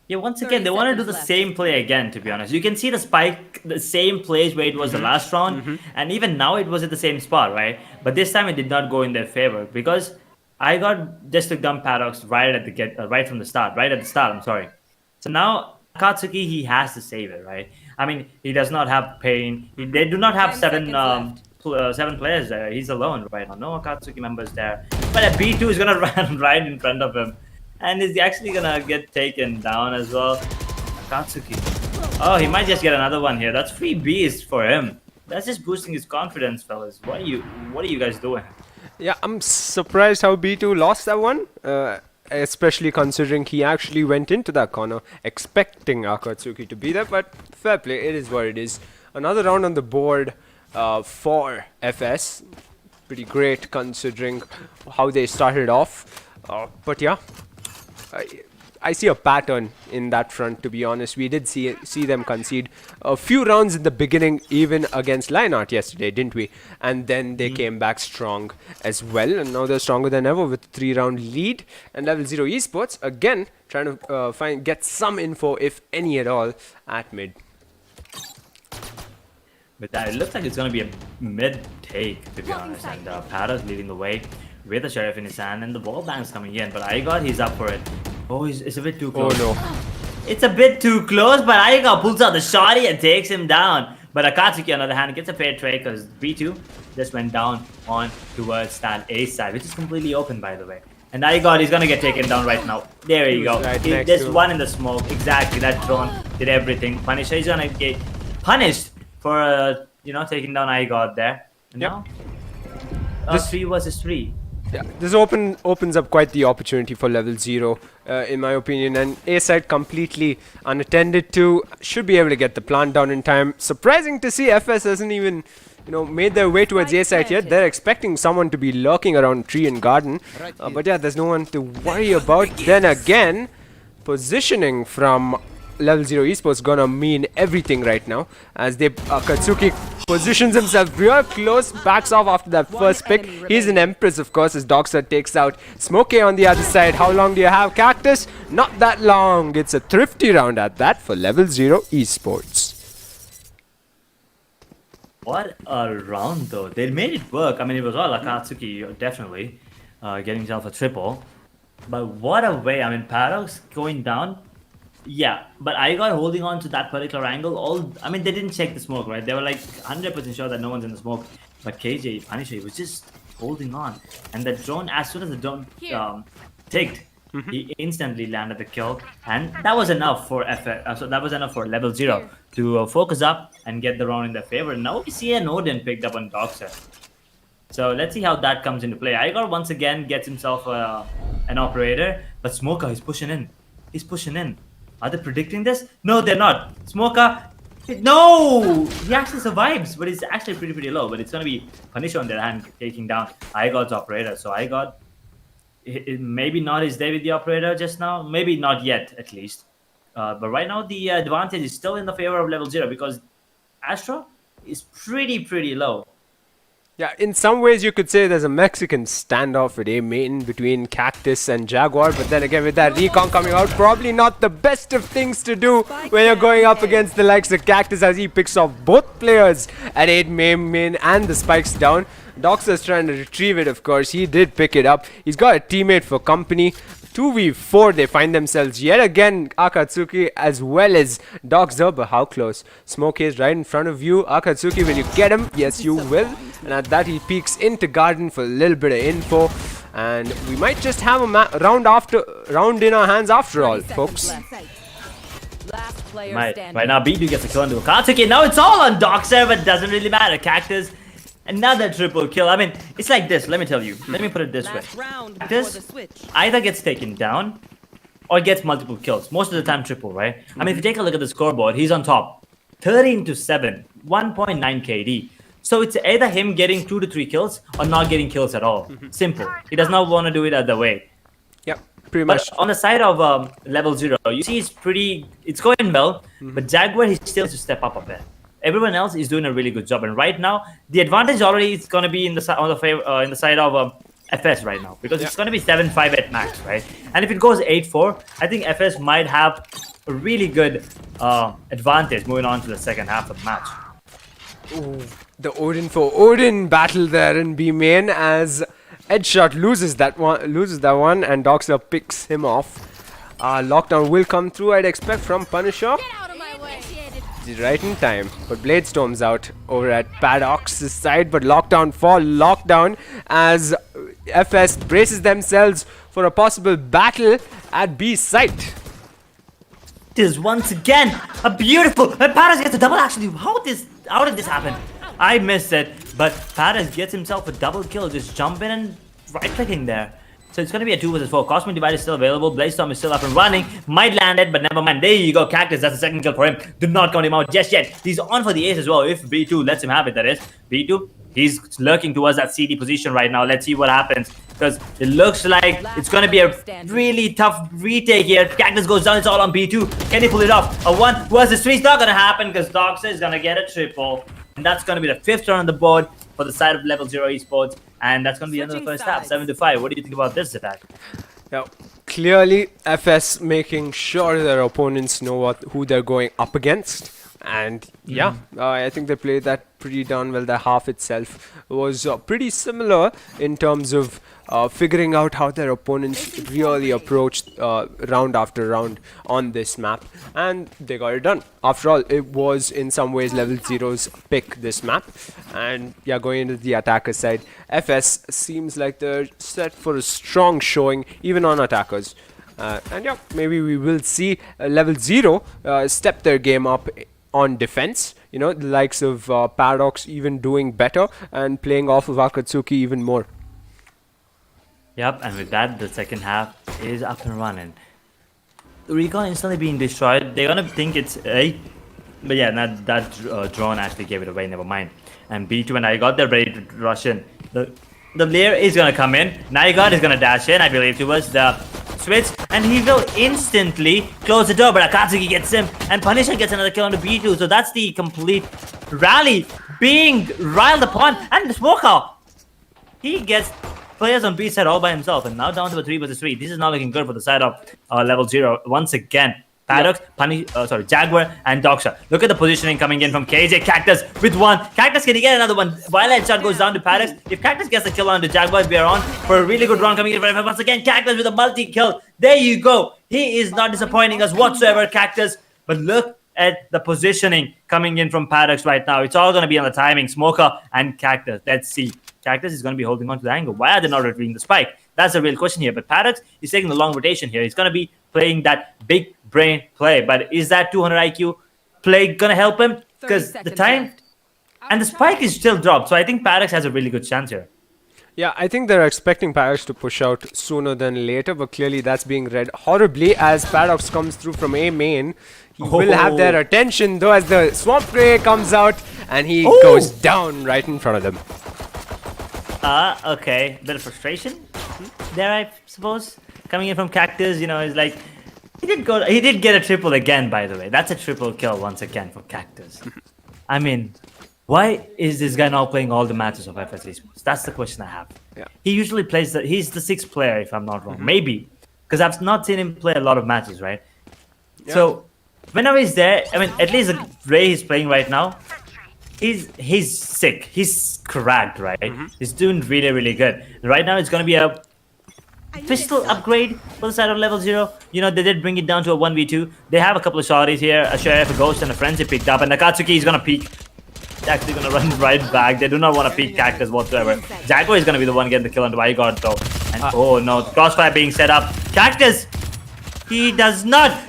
Yeah, once again, they want to do the same play again, to be honest. You can see the spike, the same place where it was the last round, and even now it was at the same spot, right? But this time it did not go in their favor because I got just took down Paradox right at the right from the start, I'm sorry. So now Akatsuki, he has to save it, right? I mean, he does not have Pain. They do not have seven players there. He's alone right now. No Akatsuki members there. But a B2 is gonna run right in front of him. And he's actually gonna get taken down as well. Akatsuki. Oh, he might just get another one here. That's free Bs for him. That's just boosting his confidence, fellas. What are you guys doing? Yeah, I'm surprised how B2 lost that one. Especially considering he actually went into that corner expecting Akatsuki to be there. But fair play, it is what it is. Another round on the board for FS. Pretty great considering how they started off. But yeah. I see a pattern in that front, to be honest. We did see them concede a few rounds in the beginning, even against Lionheart yesterday, didn't we? And then they came back strong as well. And now they're stronger than ever with a 3-round lead. And Level 0 Esports, again, trying to get some info, if any at all, at mid. But it looks like it's going to be a mid take, to be honest. And Para's leading the way with the Sheriff in his hand, and the wall bang's coming in. But Igor, he's up for it. Oh, it's a bit too close. Oh no. It's a bit too close, but Igor pulls out the shotty and takes him down. But Akatsuki, on the other hand, gets a fair trade because B2 just went down on towards that A side, which is completely open, by the way. And Igor, he's gonna get taken down right now. There you go. Right There's one in the smoke. Exactly, that drone did everything. Punisher is gonna get punished for taking down Igor there. Now, This- 3 versus 3. Yeah, this opens up quite the opportunity for level 0, in my opinion, and A side completely unattended to, should be able to get the plant down in time. Surprising to see FS hasn't even, made their way towards A side yet. They're expecting someone to be lurking around tree and garden, but yeah, there's no one to worry about. Then again, positioning from level 0 esports gonna mean everything right now, as they Katsuki positions himself real close, backs off after that first pick. He's an Empress, of course, as Doxer takes out Smokey on the other side. How long do you have, Cactus? Not that long. It's a thrifty round at that for level 0 esports. What a round, though. They made it work. I mean, it was all Akatsuki, definitely, getting himself a triple. But what a way. I mean, Paradox going down. Yeah, but I got holding on to that particular angle. I mean, they didn't check the smoke, right? They were like 100% sure that no one's in the smoke. But KJ, Punisher, was just holding on. And the drone, as soon as the drone ticked, he instantly landed the kill. And that was enough for so that was enough for level 0 to focus up and get the round in their favor. Now we see an Odin picked up on Doxer. So let's see how that comes into play. Igor once again gets himself an operator, but Smoker is pushing in. He's pushing in. Are they predicting this? No, they're not. Smoker, no! He actually survives, but it's actually pretty low. But it's going to be Punisher on their hand taking down Igor's operator. So Igor, maybe not his day with the operator just now. Maybe not yet, at least. But right now, the advantage is still in the favor of level 0 because Astro is pretty low. Yeah, in some ways you could say there's a Mexican standoff with A main between Cactus and Jaguar, but then again with that recon coming out, probably not the best of things to do when you're going up against the likes of Cactus, as he picks off both players at 8 main and the spikes down. Doxer's trying to retrieve it, of course. He did pick it up. He's got a teammate for company. 2v4, they find themselves yet again, Akatsuki as well as Doxer, but how close? Smokey is right in front of you. Akatsuki, will you get him? Yes, you will. And at that, he peeks into Garden for a little bit of info. And we might just have a round in our hands after all, folks. Right now, B2 gets a kill onto Akatsuki. Now it's all on Doxer, but it doesn't really matter. Cactus, another triple kill. I mean, it's like this, let me tell you. Let me put it this way. This either gets taken down or gets multiple kills. Most of the time triple, right? I mean, if you take a look at the scoreboard, he's on top. 13-7, 1.9 KD. So it's either him getting 2 to 3 kills or not getting kills at all. Simple. He does not want to do it other way. Yep, pretty much. But on the side of level 0, you see it's going well, but Jaguar, he still has to step up a bit. Everyone else is doing a really good job, and right now the advantage already is going to be in the side of FS right now, because it's going to be 7-5 at max, right? And if it goes 8-4, I think FS might have a really good advantage moving on to the second half of the match. Ooh, the Odin for Odin battle there in B main, as Headshot loses that one, and Doxer picks him off. Lockdown will come through, I'd expect, from Punisher. Right in time, but Bladestorm's out over at Paradox's side, but Lockdown as FS braces themselves for a possible battle at B site. It is once again a beautiful, and Paradox gets a double. Actually, how did this happen? I missed it, but Paradox gets himself a double kill, just jumping and right clicking there. So it's going to be a 2 vs 4. Cosmic Divide is still available. Bladestorm is still up and running. Might land it, but never mind. There you go. Cactus, that's the second kill for him. Do not count him out just yet. He's on for the ace as well. If B2 lets him have it, that is. B2, he's lurking towards that CD position right now. Let's see what happens, because it looks like it's going to be a really tough retake here. Cactus goes down. It's all on B2. Can he pull it off? A 1 vs 3 is not going to happen, because Doxer is going to get a triple. And that's going to be the 5th round on the board for the side of level 0 esports. And that's going to be the end of the first half, 7-5. What do you think about this attack? Now, clearly, FS making sure their opponents know who they're going up against. And yeah, I think they played that pretty darn well. The half itself was pretty similar in terms of figuring out how their opponents really approached round after round on this map, and they got it done. After all, it was in some ways level 0's pick, this map. And yeah, going into the attacker side, FS seems like they're set for a strong showing even on attackers. And yeah, maybe we will see level 0 step their game up on defense. the likes of Paradox even doing better and playing off of Akatsuki even more. Yep, and with that, the second half is up and running. Recon instantly being destroyed. They're gonna think it's A, but yeah, that drone actually gave it away. Never mind. And B2 and IGOT, they're ready to rush in. The layer is gonna come in. IGOT is gonna dash in, I believe, towards the switch, and he will instantly close the door. But Akatsuki gets him, and Punisher gets another kill on the B2. So that's the complete rally being riled upon. And the Smoker, he gets players on B side all by himself, and now down to a 3 versus 3. This is not looking good for the side of level 0. Once again, Paradox, Jaguar, and Doxa. Look at the positioning coming in from KJ. Cactus with one. Cactus, can he get another one? While headshot goes down to Paradox. If Cactus gets the kill on the Jaguar, we are on for a really good run coming in from FF. Once again, Cactus with a multi-kill. There you go. He is not disappointing us whatsoever, Cactus. But look at the positioning coming in from Paradox right now. It's all going to be on the timing. Smoker and Cactus. Let's see. Cactus is going to be holding on to the angle. Why are they not retrieving the spike? That's the real question here. But Paradox is taking the long rotation here. He's going to be playing that big brain play. But is that 200 IQ play going to help him? Because the time and the spike is still dropped. So I think Paradox has a really good chance here. Yeah, I think they're expecting Paradox to push out sooner than later, but clearly that's being read horribly as Paradox comes through from A main. He will have their attention though as the Swamp Ray comes out and he goes down right in front of them. Okay. Bit of frustration there, I suppose. Coming in from Cactus, is like he did get a triple again, by the way. That's a triple kill once again for Cactus. I mean, why is this guy now playing all the matches of FS Esports? That's the question I have. Yeah. He usually plays he's the 6th player, if I'm not wrong. Maybe. Because I've not seen him play a lot of matches, right? Yeah. So whenever he's there, I mean, at least the Ray he's playing right now, he's sick. He's cracked, right? He's doing really, really good. Right now, it's going to be a pistol upgrade for the side of level 0. They did bring it down to a 1v2. They have a couple of shotties here. A Sheriff, a Ghost, and a Frenzy picked up. And Nakatsuki is going to peek. Actually going to run right back. They do not want to peek Cactus whatsoever. Jaguar is going to be the one getting the kill on the Vigord, though. And oh no, crossfire being set up. Cactus! He does not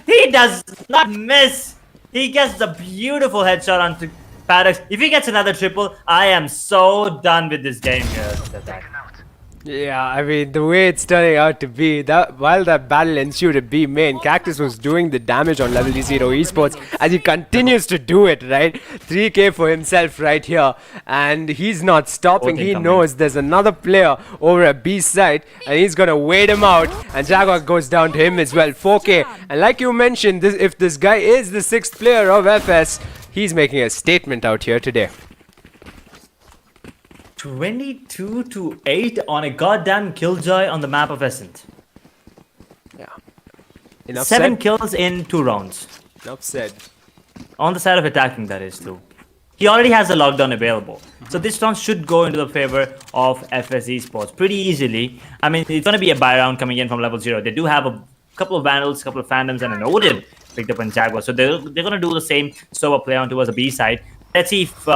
miss. He gets the beautiful headshot onto Paradox. If he gets another triple, I am so done with this game here. Yeah, I mean, the way it's turning out to be, that while that battle ensued at B main, Cactus was doing the damage on level 0 Esports as he continues to do it, right? 3k for himself right here, and he's not stopping. He knows there's another player over at B side, and he's gonna wait him out, and Jaguar goes down to him as well. 4k, and like you mentioned, if this guy is the 6th player of FS, he's making a statement out here today. 22-8 on a goddamn killjoy on the map of Ascent. Yeah. Enough 7 said. kills in 2 rounds. Enough said. On the side of attacking, that is too. He already has the lockdown available. So this round should go into the favor of FS Esports pretty easily. I mean, it's going to be a buy round coming in from level 0. They do have a couple of Vandals, a couple of Phantoms, and an Odin picked up on Jaguar. So they're going to do the same solo play on towards the B side. Let's see if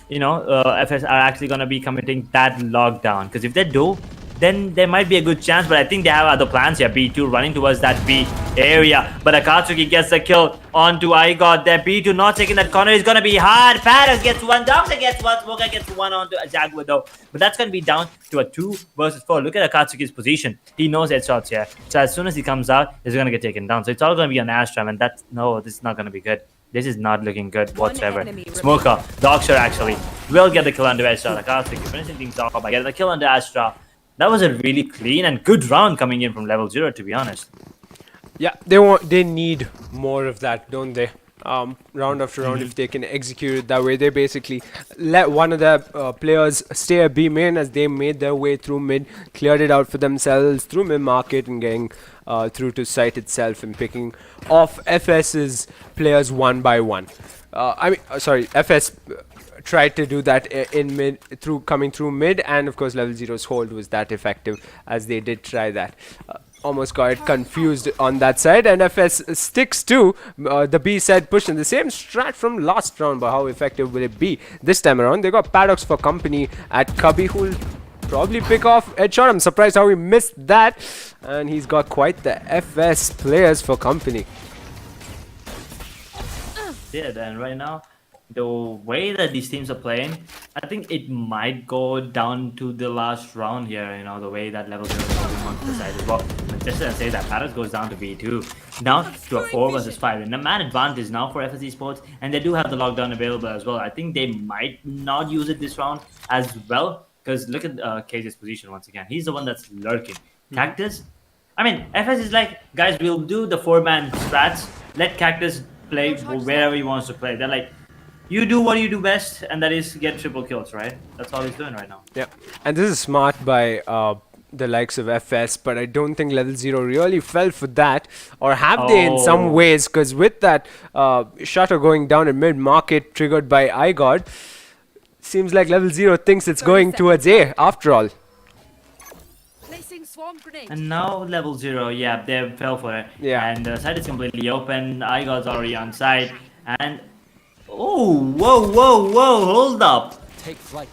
FS are actually going to be committing that lockdown. Because if they do, then there might be a good chance. But I think they have other plans here. B2 running towards that B area. But Akatsuki gets the kill onto IGOT there. B2 not taking that corner is going to be hard. Paris gets one. Doxa gets one. Smoker gets one onto Jaguar though. But that's going to be down to a 2 versus 4. Look at Akatsuki's position. He knows headshots here. So as soon as he comes out, he's going to get taken down. So it's all going to be on Astra. And this is not going to be good. This is not looking good whatsoever. Smoker, Doxer actually will get the kill under Astra. Akatsuki finishing things off by getting the kill under Astra. That was a really clean and good round coming in from level 0, to be honest. Yeah, they need more of that, don't they? Round after round, if they can execute it that way, they basically let one of their players stay at B main as they made their way through mid, cleared it out for themselves through mid market and getting through to site itself and picking off FS's players one by one. FS tried to do that in mid coming through mid, and of course level 0's hold was that effective as they did try that. Almost got it confused on that side, and FS sticks to the B side push in the same strat from last round. But how effective will it be this time around? They got Paradox for company at Cubby, who'll probably pick off headshot. I'm surprised how he missed that, and he's got quite the FS players for company. Yeah, then right now the way that these teams are playing, I think it might go down to the last round here. The way that level 0 is moving on to the side as well. But just to say that Paris goes down to B2, down to a 4 versus 5, and a man advantage now for FS Esports, and they do have the lockdown available as well. I think they might not use it this round as well, because look at KJ's position once again. He's the one that's lurking. Cactus, I mean, FS is like, guys, we'll do the 4-man strats. Let Cactus play wherever he wants to play. They're like, you do what you do best, and that is get triple kills, right? That's all he's doing right now. Yeah, and this is smart by the likes of FS, but I don't think level 0 really fell for that, or have they in some ways? Because with that shutter going down in mid market triggered by iGod, seems like level 0 thinks it's going towards A after all. Placing swarm grenade. And now level 0, yeah, they fell for it. Yeah. And the side is completely open. iGod's already on side, and whoa, hold up. Take flight.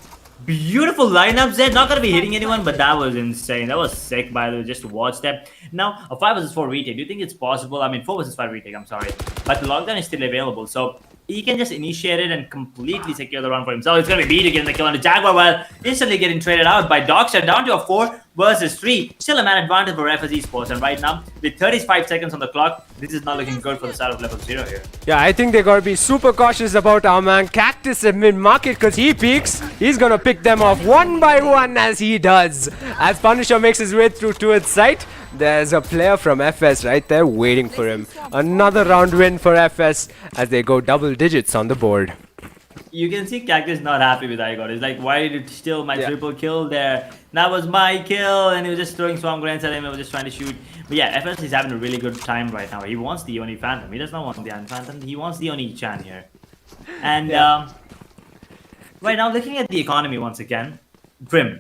Beautiful lineups there. Not gonna be hitting anyone, but that was insane. That was sick, by the way, just to watch that. Now, a 5 versus 4 retake. Do you think it's possible? I mean, 4 versus 5 retake, I'm sorry. But the lockdown is still available, so he can just initiate it and completely secure the round for himself. It's gonna be B to get the kill on the Jaguar while instantly getting traded out by Dogstar down to a 4 versus 3. Still a man advantage for FS Esports, and right now, with 35 seconds on the clock, this is not looking good for the start of level 0 here. Yeah, I think they gotta be super cautious about our man Cactus at mid-market, because he peeks. He's gonna pick them off one by one as he does. As Punisher makes his way through towards site, there's a player from FS right there waiting for him. Another round win for FS as they go double digits on the board. You can see Cactus not happy with iGod. He's like, why did you steal my triple kill there? That was my kill, and he was just throwing swarm grenades at him. He was just trying to shoot. But yeah, FS is having a really good time right now. He wants the Oni Phantom. He does not want the Oni Phantom. He wants the Oni Chan here. And right now, looking at the economy once again, grim.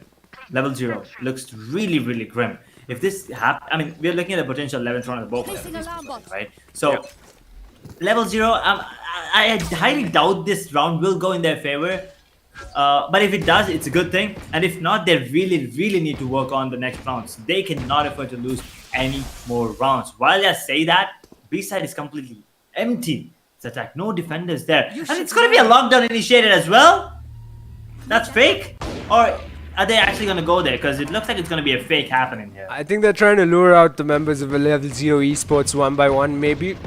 Level 0 looks really, really grim. If this happens, I mean, we're looking at a potential 11th round of the board, right? So, level 0, I highly doubt this round will go in their favor. But if it does, it's a good thing. And if not, they really, really need to work on the next rounds. They cannot afford to lose any more rounds. While I say that, B side is completely empty. It's attack, no defenders there. And it's going to be a lockdown initiated as well. That's fake? Or are they actually going to go there? Because it looks like it's going to be a fake happening here. I think they're trying to lure out the members of a level 0 esports one by one, maybe,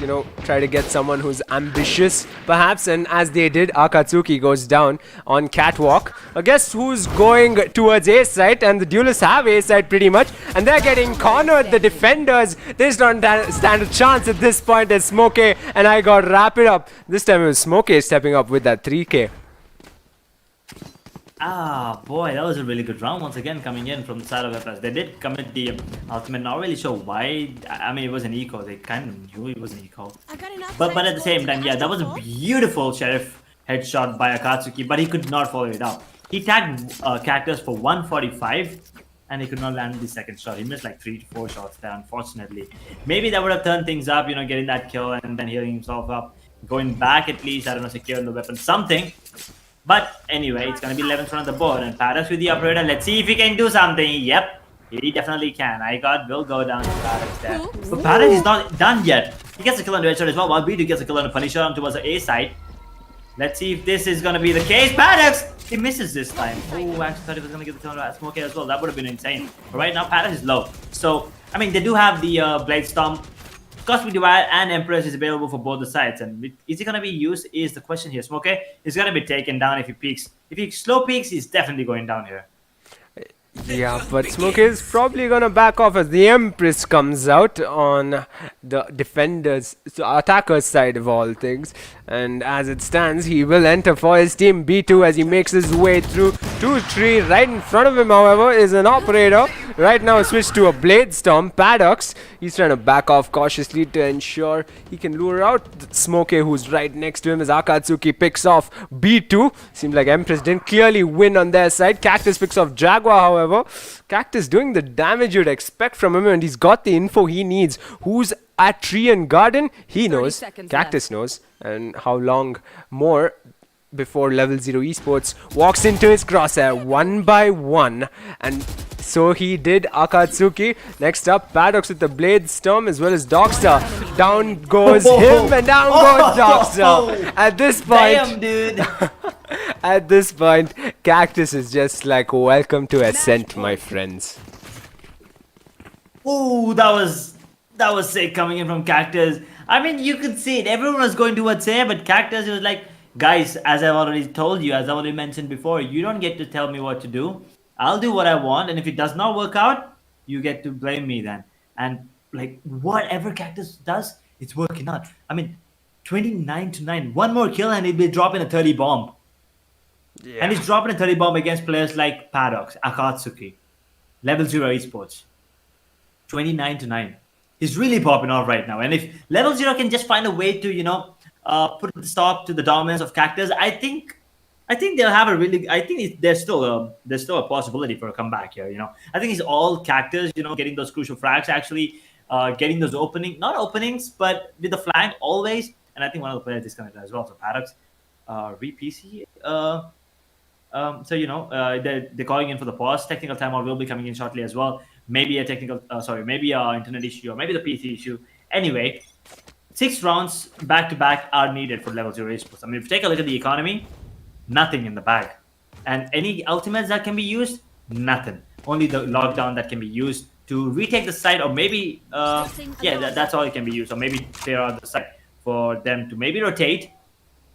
try to get someone who's ambitious, perhaps. And as they did, Akatsuki goes down on catwalk. Guess who's going towards A site, and the duelists have A site pretty much, and they're getting cornered. The defenders, they don't stand a chance at this point as Smokey and I got wrap it up. This time it was Smokey stepping up with that 3K. Ah, boy, that was a really good round once again coming in from the side of FS. They did commit the ultimate, not really sure why. I mean, it was an eco. They kind of knew it was an eco. But at the same time, yeah, that was a beautiful Sheriff headshot by Akatsuki, but he could not follow it up. He tagged Cactus for 145, and he could not land the second shot. He missed like 3 to 4 shots there, unfortunately. Maybe that would have turned things up, getting that kill and then healing himself up. Going back at least, I don't know, securing the weapon, something. But anyway, it's going to be 11th round on the board, and Paradox with the operator. Let's see if he can do something. Yep, he definitely can. iGod will go down to Paradox there. But Paradox is not done yet. He gets a kill on the headshot as well, while B2 gets a kill on the Punisher on towards the A side. Let's see if this is going to be the case. Paradox! He misses this time. Oh, I actually thought he was going to get the kill on Smokey as well. That would have been insane. But right now, Paradox is low. So, I mean, they do have the Blade Storm. Cosmic Divide and Empress is available for both the sides, and is it going to be used is the question here. Smokey is going to be taken down if he peeks. If he slow peeks, he's definitely going down here. Yeah, but Smokey is probably gonna back off as the Empress comes out on the defenders, so attacker's side of all things. And as it stands, he will enter for his team B2 as he makes his way through 2-3. Right in front of him, however, is an operator. Right now, switched to a Blade Storm. Paradox, he's trying to back off cautiously to ensure he can lure out Smokey, who's right next to him as Akatsuki picks off B2. Seems like Empress didn't clearly win on their side. Cactus picks off Jaguar, however. Cactus doing the damage you'd expect from him, and he's got the info he needs. Who's at Tree and Garden? He knows. Cactus knows. And how long more before Level 0 Esports walks into his crosshair one by one, and so he did Akatsuki. Next up, Paradox with the Blade Storm as well as Dogstar. Down goes him and down goes Dogstar. At this point, Damn, dude. at this point, Cactus is just like, welcome to Ascent, my friends. Ooh, that was sick coming in from Cactus. I mean, you could see it. Everyone was going towards A, but Cactus was like, guys, as I've already told you, as I've already mentioned before, you don't get to tell me what to do. I'll do what I want, and if it does not work out, you get to blame me then. And like whatever Cactus does, it's working out. I mean, 29-9. One more kill and he'll be dropping a 30 bomb. Yeah. And he's dropping a 30 bomb against players like Paradox, Akatsuki, Level 0 Esports. 29-9. He's really popping off right now. And if Level 0 can just find a way to, put a stop to the dominance of Cactus, I think they'll have a really. I think there's still a possibility for a comeback here. I think it's all Cactus. Getting those crucial frags, actually, getting those not openings, but with the flank always. And I think one of the players disconnected as well. So Paradox, re-PC. They're calling in for the pause. Technical timeout will be coming in shortly as well. Maybe maybe a internet issue or maybe the PC issue. Anyway, 6 rounds back to back are needed for Level 0 Esports. I mean, if you take a look at the economy, nothing in the bag. And any ultimates that can be used, nothing. Only the lockdown that can be used to retake the site, or maybe, that's all it can be used. Or maybe clear out the site for them to maybe rotate.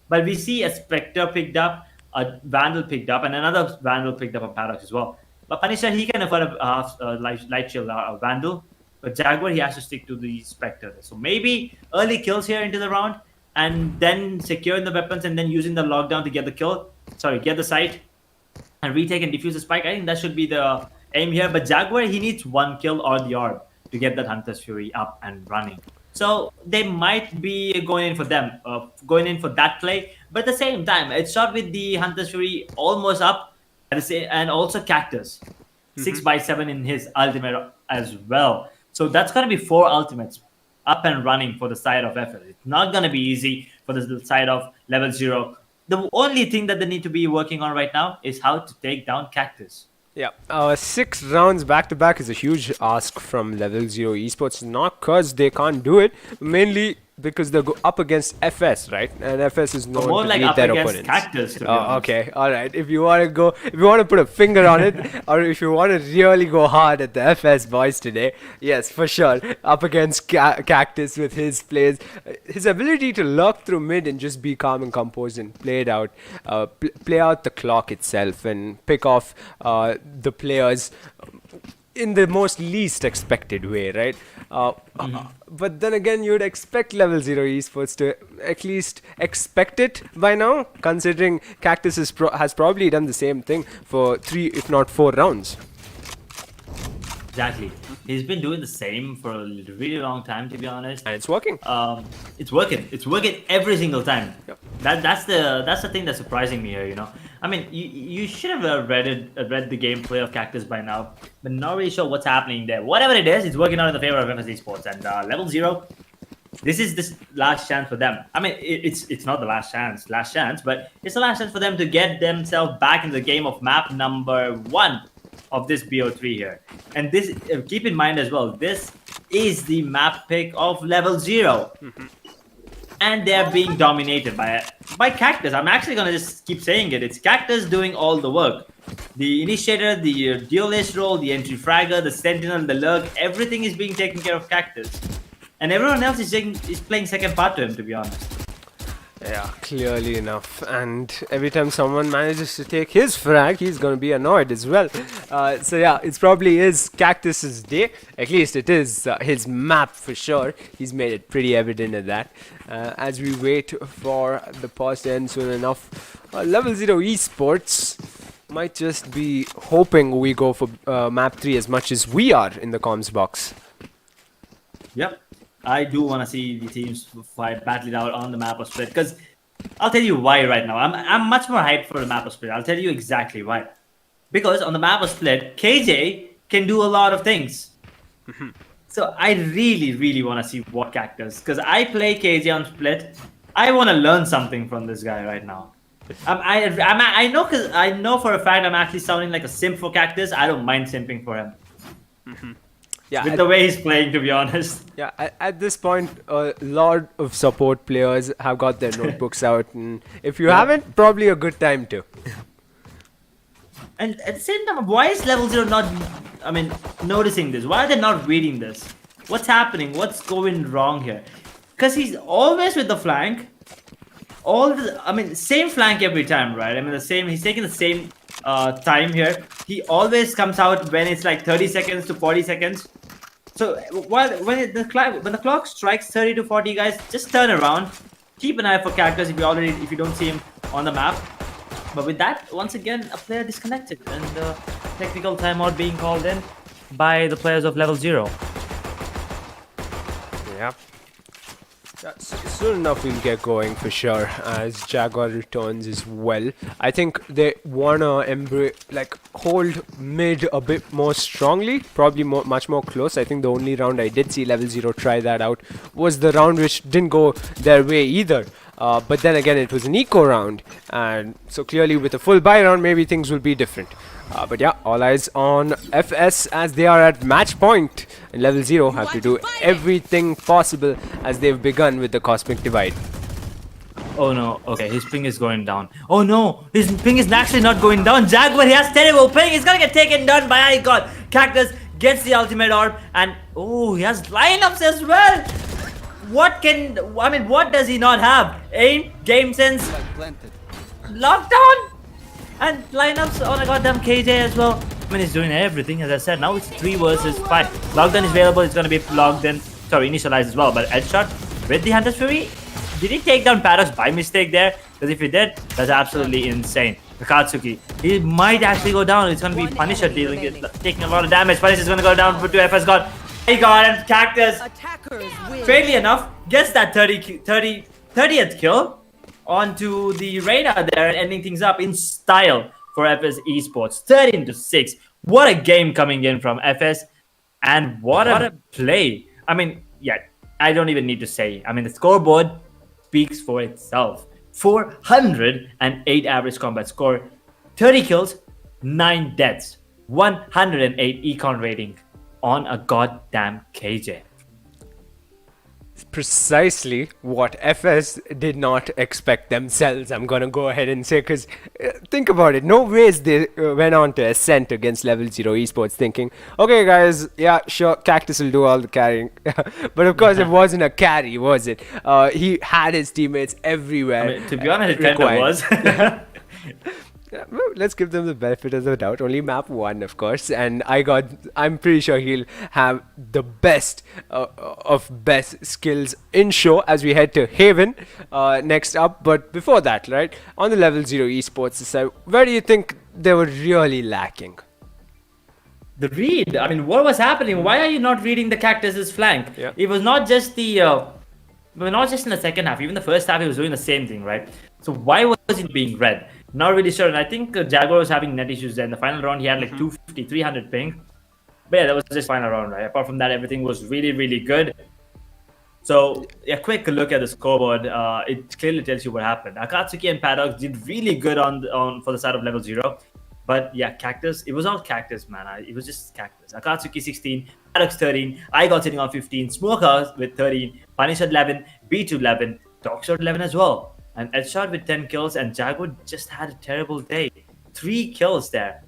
But we see a Spectre picked up, a Vandal picked up, and another Vandal picked up a Paradox as well. But Punisher, he can afford a light shield, a Vandal. But Jaguar, he has to stick to the Spectre. So maybe early kills here into the round, and then securing the weapons and then using the lockdown to get the site and retake and defuse the spike. I think that should be the aim here. But Jaguar, he needs 1 kill or the orb to get that Hunter's Fury up and running. So they might be going in for that play. But at the same time, it's shot with the Hunter's Fury almost up, and also Cactus. 6x7 in his ultimate as well. So that's going to be 4 ultimates up and running for the side of FS. It's not going to be easy for the side of Level 0. The only thing that they need to be working on right now is how to take down Cactus. Yeah, 6 rounds back to back is a huge ask from Level 0 Esports. Not because they can't do it, mainly because they go up against FS, right? And FS is known more to like beat up their against opponents. Cactus, to be honest. Okay, all right. If you want to put a finger on it, or if you want to really go hard at the FS boys today, yes, for sure. Up against Cactus with his plays, his ability to lurk through mid and just be calm and composed and play it out, play out the clock itself and pick off the players in the most least expected way, right? But then again, you'd expect Level 0 Esports to at least expect it by now, considering Cactus has probably done the same thing for 3, if not 4 rounds. Exactly. He's been doing the same for a really long time, to be honest. And it's working. It's working. It's working every single time. Yep. That's the thing that's surprising me here. I mean, you should have read the gameplay of Cactus by now, but not really sure what's happening there. Whatever it is, it's working out in the favor of FS Esports. And Level 0, this is this last chance for them. I mean, it's not the last chance, but it's the last chance for them to get themselves back in the game of map number 1 of this BO3 here. And this, keep in mind as well, this is the map pick of Level 0. And they're being dominated by Cactus. I'm actually going to just keep saying it. It's Cactus doing all the work. The Initiator, the Duelist role, the Entry Fragger, the Sentinel, the Lurk, everything is being taken care of Cactus. And everyone else is playing second part to him, to be honest. Yeah, clearly enough. And every time someone manages to take his frag, he's going to be annoyed as well. So yeah, it probably is Cactus's day. At least it is his map for sure. He's made it pretty evident at that. As we wait for the pause to end soon enough, Level 0 Esports might just be hoping we go for map 3 as much as we are in the comms box. Yep. I do want to see the teams fight, battle it out on the map of Split, because I'll tell you why right now. I'm much more hyped for the map of Split. I'll tell you exactly why. Because on the map of Split, KJ can do a lot of things. So I really, really want to see what Cactus, because I play KJ on Split. I want to learn something from this guy right now. I know, because I know for a fact I'm actually sounding like a simp for Cactus. I don't mind simping for him. Yeah, With the way he's playing, to be honest. yeah. At this point, a lot of support players have got their notebooks out, and if you haven't, probably a good time to. And at the same time, why is level 0 not, noticing this? Why are they not reading this? What's happening? What's going wrong here? Because he's always with the flank. Same flank every time, right? He's taking the same time here. He always comes out when it's like 30 seconds to 40 seconds. So when the clock strikes 30 to 40, guys, just turn around. Keep an eye for Cactus if you don't see him on the map. But with that, once again, a player disconnected and technical timeout being called in by the players of level 0. Yeah. Soon enough we'll get going for sure as Jaguar returns as well. I think they wanna hold mid a bit more strongly, probably much more close. I think the only round I did see level 0 try that out was the round which didn't go their way either. But then again, it was an eco round, and so clearly with a full buy round, maybe things will be different. But yeah, all eyes on FS as they are at match point, and level 0 have to do everything possible as they've begun with the Cosmic Divide. Oh no, okay, his ping is going down. Oh no, his ping is actually not going down. Jaguar, he has terrible ping. He's gonna get taken down by God. Cactus gets the ultimate orb, and oh, he has lineups as well. What does he not have? Aim, game sense, lockdown, and lineups on a goddamn KJ as well. He's doing everything, as I said. Now it's 3 versus 5. Lockdown is available. It's going to be logged in. Sorry, initialized as well. But headshot with the Hunter's Fury. Did he take down Paradox by mistake there? Because if he did, that's absolutely insane. Akatsuki, he might actually go down. It's going to be Punisher taking a lot of damage. Punisher is going to go down to FS God. He got and Cactus, fairly enough, gets that 30th kill onto the radar there and ending things up in style for FS Esports. 13-6. What a game coming in from FS, and what a play. I don't even need to say. The scoreboard speaks for itself. 408 average combat score, 30 kills, 9 deaths, 108 econ rating on a goddamn KJ. Precisely what FS did not expect themselves, I'm gonna go ahead and say, because think about it, no ways they went on to Ascent against level 0 Esports thinking, okay guys, yeah sure, Cactus will do all the carrying. But of course it wasn't a carry, was it? He had his teammates everywhere. To be honest, it kind of was. Yeah, well, let's give them the benefit of the doubt. Only map 1, of course, and I'm pretty sure he'll have the best of best skills in show as we head to Haven next up. But before that, right, on the level 0 Esports side, where do you think they were really lacking? The read. What was happening? Why are you not reading the Cactus's flank? Yeah. It was not just not just in the second half. Even the first half, he was doing the same thing, right? So why was it being read? Not really sure. And I think Jaguar was having net issues there. In the final round, he had like 250, 300 ping. But yeah, that was just final round, right? Apart from that, everything was really, really good. So a quick look at the scoreboard. It clearly tells you what happened. Akatsuki and Paradox did really good on for the side of level 0. But yeah, Cactus, it was all Cactus, man. It was just Cactus. Akatsuki 16, Paradox 13, I got sitting on 15, Smokehouse with 13, Punisher 11, B2 11, Dogshot 11 as well. And Headshot with 10 kills, and Jaguar just had a terrible day. 3 kills there.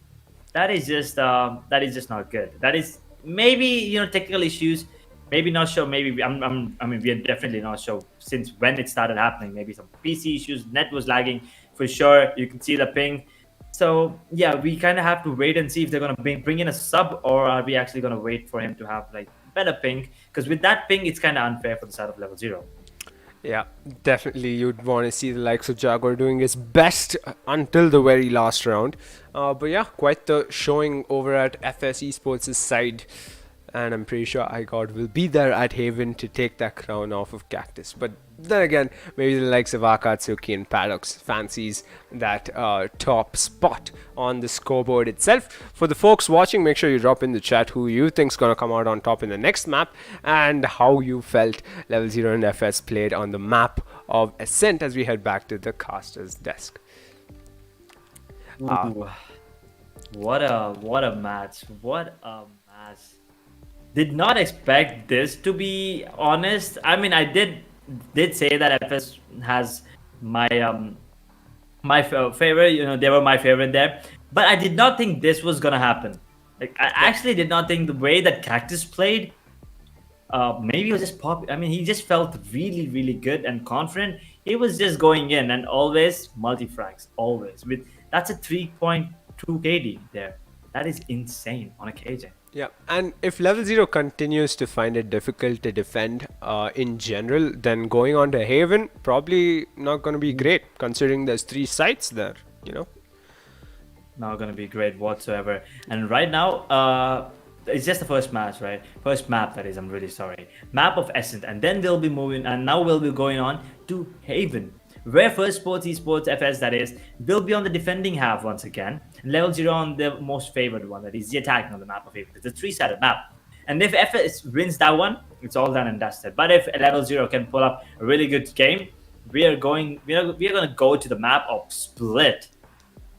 That is just not good. That is maybe technical issues. Maybe not sure. Maybe we are definitely not sure since when it started happening. Maybe some PC issues. Net was lagging for sure. You can see the ping. So yeah, we kind of have to wait and see if they're gonna bring in a sub, or are we actually gonna wait for him to have like better ping? Because with that ping, it's kind of unfair for the side of level 0. Yeah, definitely you'd want to see the likes of Jaguar doing his best until the very last round. But yeah, quite the showing over at FS Esports' side. And I'm pretty sure iGod will be there at Haven to take that crown off of Cactus. But then again, maybe the likes of Akatsuki and Paradox fancies that top spot on the scoreboard itself. For the folks watching, make sure you drop in the chat who you think's gonna come out on top in the next map, and how you felt Level 0 and FS played on the map of Ascent as we head back to the caster's desk. Ooh, what a match! What a match! Did not expect this, to be honest. I mean, I did say that FS has my favorite. You know, they were my favorite there, but I did not think this was gonna happen. Like, I actually did not think the way that Cactus played. Maybe it was just pop. I mean, he just felt really, really good and confident. He was just going in and always multi-frags, always. That's a 3.2 KD there. That is insane on a KJ. Yeah, and if level 0 continues to find it difficult to defend in general, then going on to Haven, probably not going to be great, considering there's 3 sites there, you know? Not gonna be great whatsoever. And right now, it's just the first match, right? First map, that is. I'm really sorry. Map of Ascent, and then we'll be moving. And now we'll be going on to Haven, where First Sports Esports FS, that is, will be on the defending half once again. Level 0 on the most favored one, that is the attacking on the map of Haven. It's a 3-sided map. And if FS wins that one, it's all done and dusted. But if Level 0 can pull up a really good game, we are going to go to the map of Split.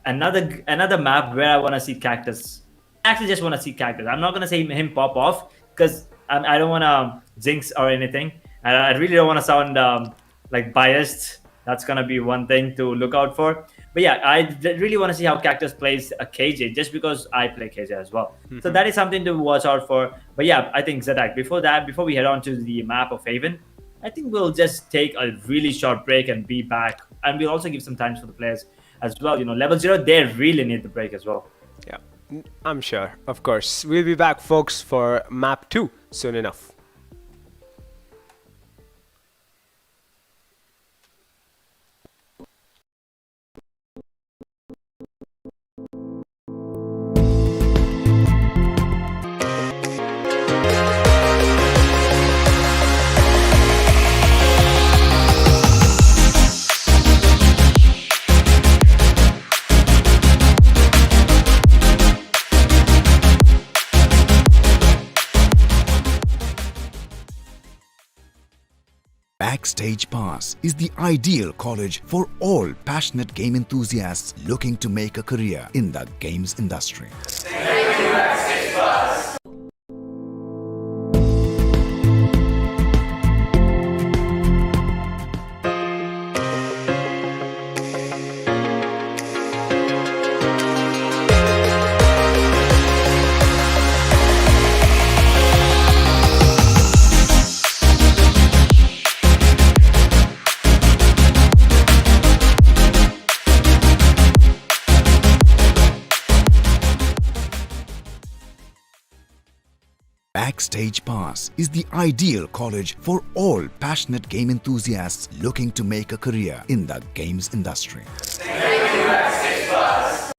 Another map where I want to see Cactus. I actually just want to see Cactus. I'm not going to say him pop off because I don't want to jinx or anything. I really don't want to sound like biased. That's going to be one thing to look out for. But yeah, I really want to see how Cactus plays a KJ, just because I play KJ as well. So that is something to watch out for. But yeah, I think Zedak, before we head on to the map of Haven, I think we'll just take a really short break and be back. And we'll also give some time for the players as well. You know, level 0, they really need the break as well. Yeah, I'm sure. Of course. We'll be back, folks, for map 2 soon enough. Backstage Pass is the ideal college for all passionate game enthusiasts looking to make a career in the games industry. Thank you, Backstage Pass. Backstage Pass is the ideal college for all passionate game enthusiasts looking to make a career in the games industry. Thank you, Backstage Pass.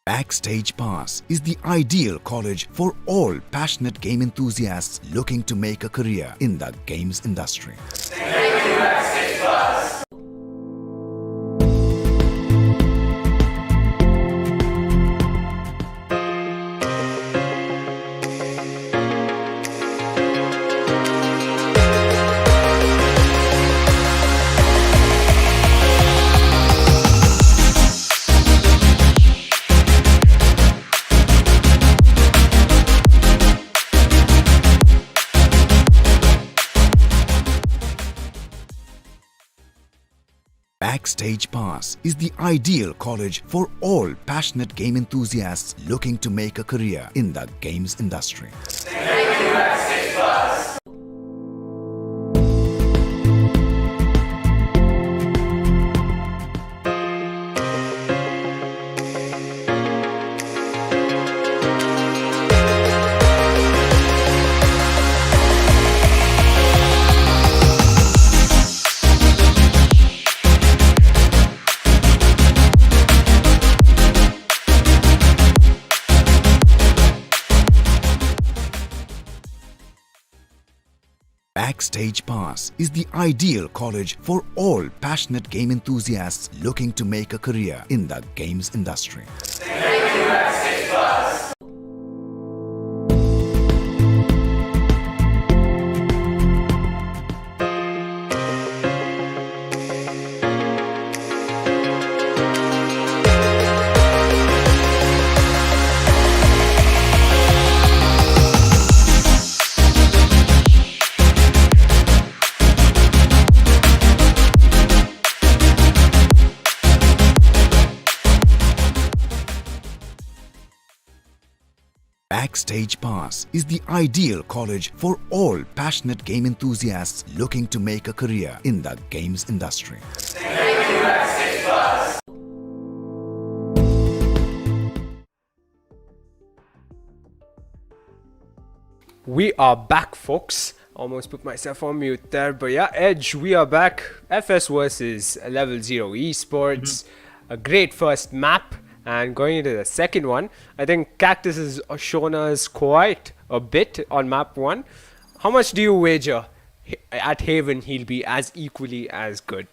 Backstage Pass is the ideal college for all passionate game enthusiasts looking to make a career in the games industry. Thank you, Backstage Pass. Backstage Pass is the ideal college for all passionate game enthusiasts looking to make a career in the games industry. Thank you, Backstage Pass. Backstage Pass is the ideal college for all passionate game enthusiasts looking to make a career in the games industry. Backstage Pass is the ideal college for all passionate game enthusiasts looking to make a career in the games industry. We are back, folks. Almost put myself on mute there, but yeah, Edge, we are back. FS versus Level 0 Esports. A great first map. And going into the second one, I think Cactus has shown us quite a bit on map 1. How much do you wager at Haven he'll be as equally as good?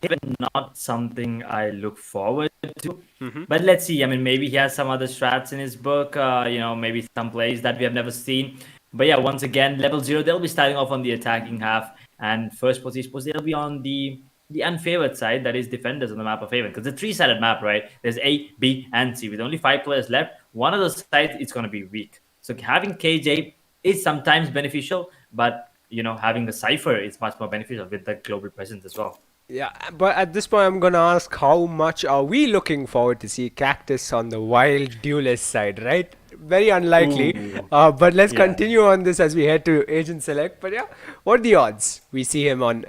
Even not something I look forward to. But let's see. I mean, maybe he has some other strats in his book, maybe some plays that we have never seen. But yeah, once again, Level 0, they'll be starting off on the attacking half. And first position, they'll be on the unfavored side, that is defenders on the map of Haven, because it's a 3-sided map, right? There's A, B, and C. With only 5 players left, one of those sides it's going to be weak. So having KJ is sometimes beneficial, but having the Cypher is much more beneficial with the global presence as well. Yeah, but at this point, I'm going to ask, how much are we looking forward to see Cactus on the wild duelist side, right? Very unlikely. But let's continue on this as we head to Agent Select. But yeah, what are the odds we see him on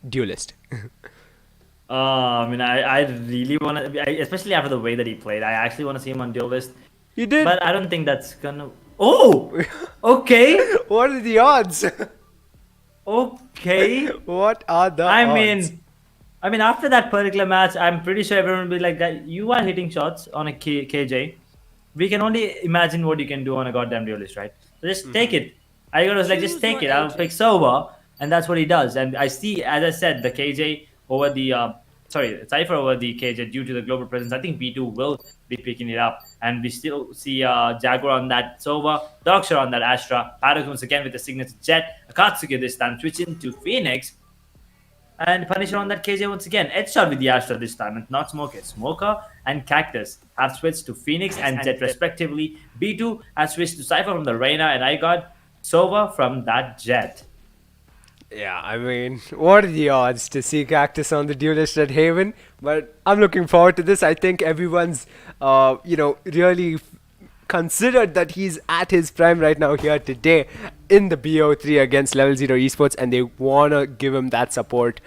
duelist? I really want to, especially after the way that he played, I actually want to see him on duelist. You did? But I don't think that's gonna... Oh! Okay! What are the odds? Okay. What are the odds? I mean, after that particular match, I'm pretty sure everyone will be like that. You are hitting shots on a KJ. We can only imagine what you can do on a goddamn duelist, right? So just take it. I was like, just take it. I'll pick Sova. And that's what he does. And I see, as I said, the KJ over the... Cypher over the KJ due to the global presence. I think B2 will be picking it up. And we still see Jaguar on that Sova, Dogsher on that Astra, Paradox once again with the signature Jet, Akatsuki this time switching to Phoenix, and Punisher on that KJ once again. Headshot with the Astra this time, and not Smoker. Smoker and Cactus have switched to Phoenix and Jet respectively. B2 has switched to Cypher from the Reyna, and I got Sova from that Jet. Yeah, I mean, what are the odds to see Cactus on the duelist at Haven? But I'm looking forward to this. I think everyone's, really considered that he's at his prime right now here today in the BO3 against Level 0 Esports, and they want to give him that support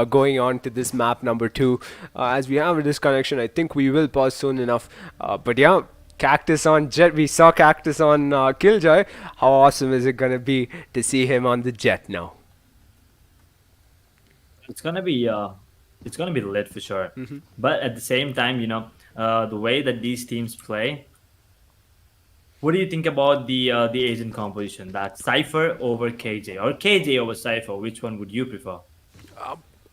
going on to this map number 2. As we have a disconnection, I think we will pause soon enough. But yeah, Cactus on Jet. We saw Cactus on Killjoy. How awesome is it going to be to see him on the Jet now? It's gonna be lit for sure. But at the same time, the way that these teams play. What do you think about the agent composition? That Cypher over KJ or KJ over Cypher? Which one would you prefer?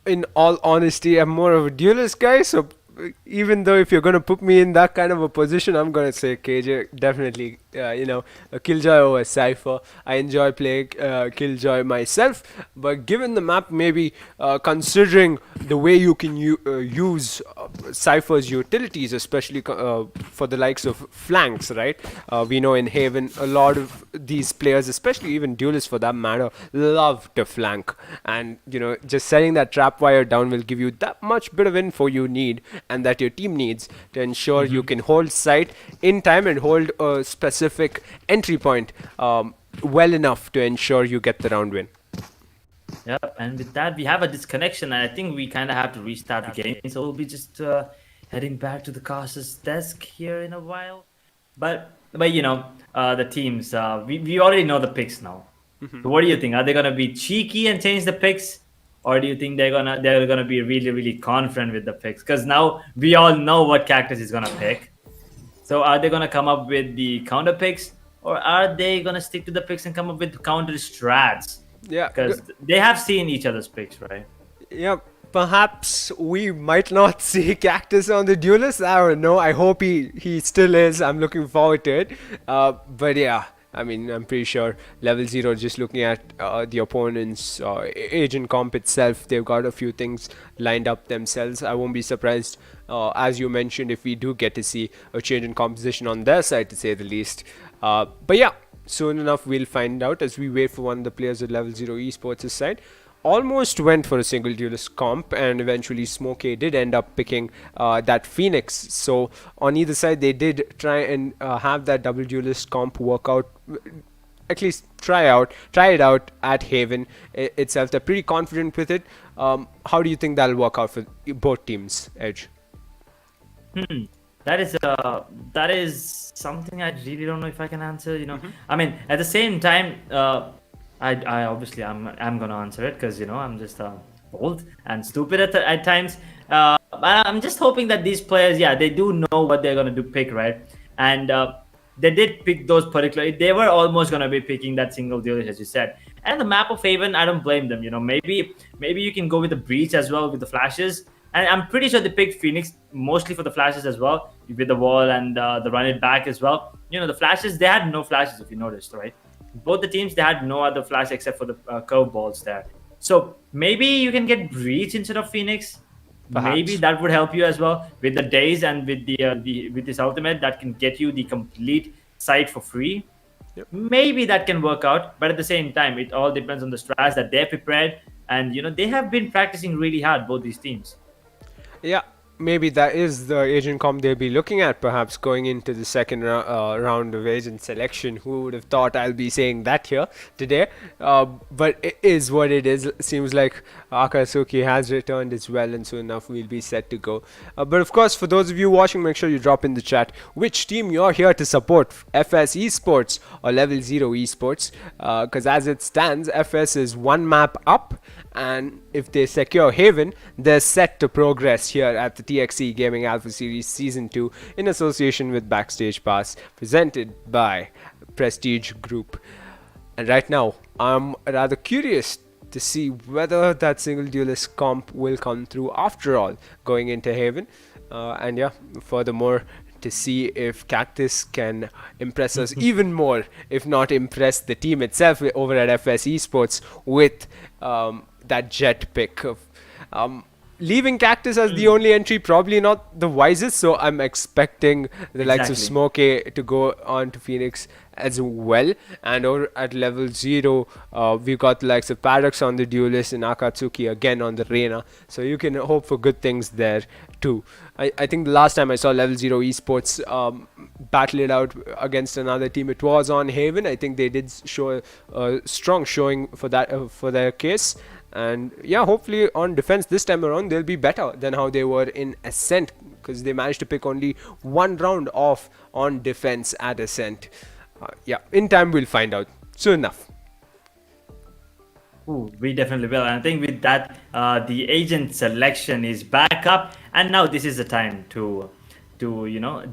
In all honesty, I'm more of a duelist guy, so even though if you're going to put me in that kind of a position, I'm going to say KJ. Definitely, a Killjoy over Cypher. I enjoy playing Killjoy myself, but given the map, maybe considering the way you can use Cypher's utilities, especially for the likes of flanks, right? We know in Haven, a lot of these players, especially even duelists for that matter, love to flank. And, just setting that trap wire down will give you that much bit of info you need and that your team needs to ensure you can hold sight in time and hold a specific entry point well enough to ensure you get the round win. Yep, and with that we have a disconnection, and I think we kind of have to restart the game. So we'll be just heading back to the caster's desk here in a while. But the teams, we already know the picks now. So what do you think? Are they gonna be cheeky and change the picks? Or do you think they're gonna be really, really confident with the picks? Because now we all know what Cactus is gonna pick. So are they gonna come up with the counter picks, or are they gonna stick to the picks and come up with counter strats? Yeah, Because they have seen each other's picks, right? yeah. Perhaps we might not see Cactus on the Duelist. I don't know. I hope he still is. I'm looking forward to it. But yeah, I mean, I'm pretty sure Level 0, just looking at the opponent's agent comp itself, they've got a few things lined up themselves. I won't be surprised, as you mentioned, if we do get to see a change in composition on their side, to say the least. But yeah, soon enough we'll find out as we wait for one of the players at Level 0 Esports' side. Almost went for a single duelist comp, and eventually Smokey did end up picking that Phoenix. So on either side they did try and have that double duelist comp work out, at least try it out at Haven itself. They're pretty confident with it. How do you think that'll work out for both teams, Edge? That is something I really don't know if I can answer. I mean, at the same time, I obviously I'm gonna answer it because I'm just old and stupid at times. But I'm just hoping that these players, they do know what they're gonna do pick, right? And they did pick those particular. They were almost gonna be picking that single duelist, as you said. And the map of Haven, I don't blame them. Maybe you can go with the breach as well with the flashes. And I'm pretty sure they picked Phoenix mostly for the flashes as well, with the wall and the run it back as well. The flashes, they had no flashes, if you noticed, right? Both the teams, they had no other flash except for the curve balls there. So maybe you can get breach instead of Phoenix. Perhaps. Maybe that would help you as well with the days and with the with this ultimate that can get you the complete site for free. Yep. Maybe that can work out, but at the same time, it all depends on the strats that they're prepared, and they have been practicing really hard, both these teams. Yeah, maybe that is the agent comp they'll be looking at, perhaps going into the second round of agent selection. Who would have thought I'll be saying that here today? But it is what it is. Seems like Akatsuki has returned as well, and soon enough we'll be set to go. But of course, for those of you watching, make sure you drop in the chat which team you're here to support, FS Esports or Level 0 Esports, because as it stands, FS is one map up, and if they secure Haven, they're set to progress here at the TXC Gaming Alpha Series Season 2 in association with Backstage Pass, presented by Prestige Group. And right now, I'm rather curious to see whether that single duelist comp will come through after all, going into Haven. And yeah, furthermore, to see if Cactus can impress us even more, if not impress the team itself over at FS Esports with that jet pick of leaving Cactus as the only entry, probably not the wisest. So I'm expecting the likes of Smokey to go on to Phoenix as well. And over at Level 0, we've got the likes of Paradox on the Duelist and Akatsuki again on the Reina. So you can hope for good things there too. I think the last time I saw Level 0 Esports battle it out against another team, it was on Haven. I think they did show a strong showing for that for their case. And yeah, hopefully on defense this time around they'll be better than how they were in Ascent, because they managed to pick only one round off on defense at Ascent. Yeah, in time we'll find out soon enough. Ooh, we definitely will. And I think with that, the agent selection is back up, and now this is the time to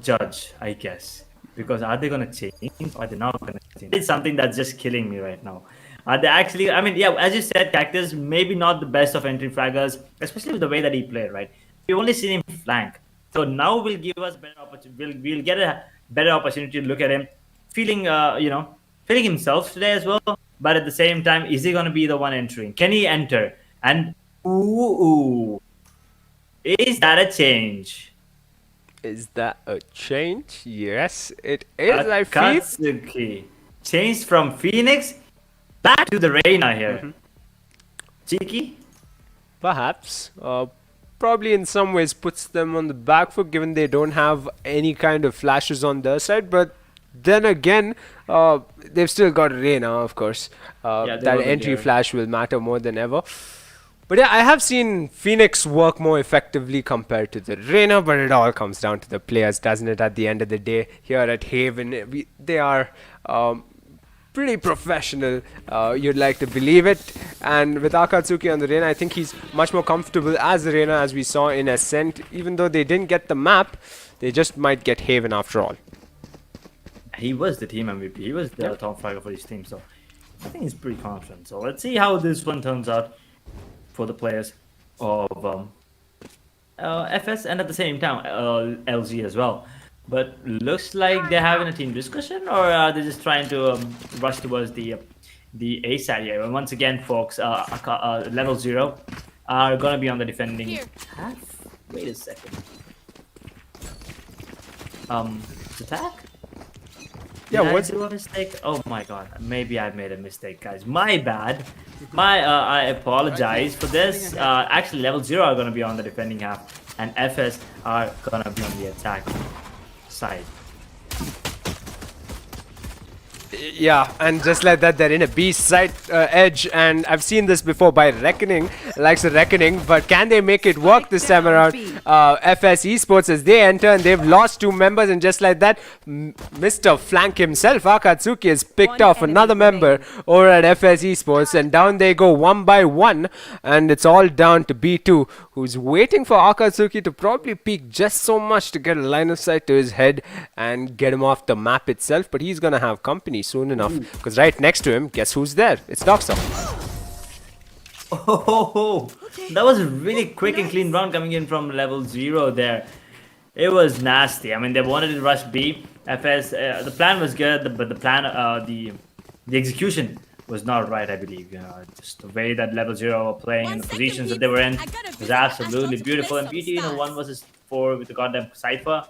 judge, I guess. Because are they gonna change or are they not gonna change? It's something that's just killing me right now. They actually, I mean, yeah, as you said, Cactus maybe not the best of entry fraggers, especially with the way that he played, right? We've only seen him flank, so now will give us better opportunity. We'll get a better opportunity to look at him, feeling himself today as well. But at the same time, is he going to be the one entering? Can he enter? And is that a change? Is that a change? Yes, it is. I feel Akatsuki changed from Phoenix back to the Reina here. Cheeky? perhaps. Probably in some ways puts them on the back foot, given they don't have any kind of flashes on their side. But then again, they've still got Reina, of course. That entry flash will matter more than ever. But yeah, I have seen Phoenix work more effectively compared to the Reina, but it all comes down to the players, doesn't it? At the end of the day, here at Haven, they are pretty professional, you'd like to believe it. And with Akatsuki on the Reina, I think he's much more comfortable as the Reina, as we saw in Ascent. Even though they didn't get the map, they just might get Haven after all. he was the team MVP. He was the top fragger for his team, so I think he's pretty confident. So let's see how this one turns out for the players of FS and at the same time LG as well. But looks like they're having a team discussion, or they're just trying to rush towards the A side here. And once again, folks, level 0 are gonna be on the defending Here. half. Wait a second. Attack? Yeah, Did I what's do a mistake? Oh my god, maybe I made a mistake, guys. My bad. I apologize for this. Actually, level 0 are gonna be on the defending half, and FS are gonna be on the attack side. Yeah, and just like that, they're in a B side edge, and I've seen this before by Reckoning, likes of Reckoning, but can they make it work this time around? FS Esports, as they enter, and they've lost 2 members, and just like that, Mr. Flank himself, Akatsuki, has picked off another member over at FS Esports, and down they go 1 by 1, and it's all down to B2, who's waiting for Akatsuki to probably peek just so much to get a line of sight to his head and get him off the map itself, but he's gonna have company soon enough, because right next to him, guess who's there? It's Doxa. Oh, that was a really quick and clean round coming in from level 0 there. It was nasty. I mean, they wanted to rush B. FS, the plan was good, but the plan, the execution was not right, I believe. Just the way that level 0 were playing and the positions that they were in was absolutely beautiful. And BT, 1 versus 4 with the goddamn Cypher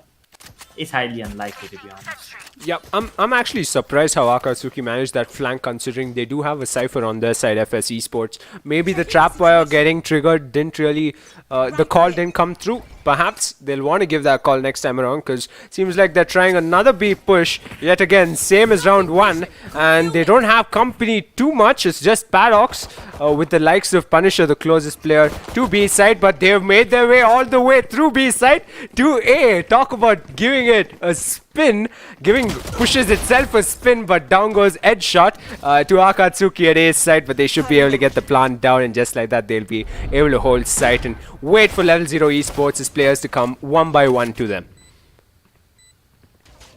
is highly unlikely, to be honest. Yeah, I'm actually surprised how Akatsuki managed that flank, considering they do have a Cypher on their side, FS Esports. Maybe the trap wire getting triggered didn't really, the call didn't come through. Perhaps they'll want to give that call next time around, because seems like they're trying another B push yet again, same as round 1, and they don't have company too much. It's just Paradox with the likes of Punisher, the closest player to B side, but they've made their way all the way through B side to A. Talk about giving it a spin, pushes itself a spin, but down goes edge shot to Akatsuki at A's side, but they should be able to get the plant down, and just like that they'll be able to hold sight and wait for level 0 Esports' players to come 1 by 1 to them.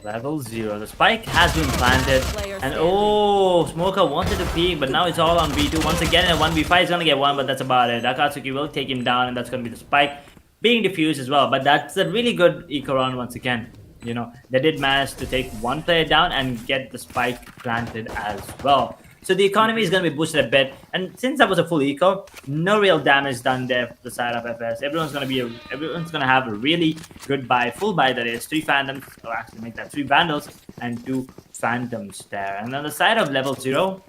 Level 0, the spike has been planted, and oh, Smoker wanted to peek, but now it's all on B2. Once again in a 1v5, he's gonna get 1, but that's about it. Akatsuki will take him down, and that's gonna be the spike being diffused as well, but that's a really good eco round once again. You know, they did manage to take 1 player down and get the spike planted as well. So the economy is going to be boosted a bit, and since that was a full eco, no real damage done there for the side of FS. Everyone's going to have a really good buy, full buy, that is 3 Phantoms, or actually make that 3 Vandals and 2 Phantoms there. And on the side of level 0,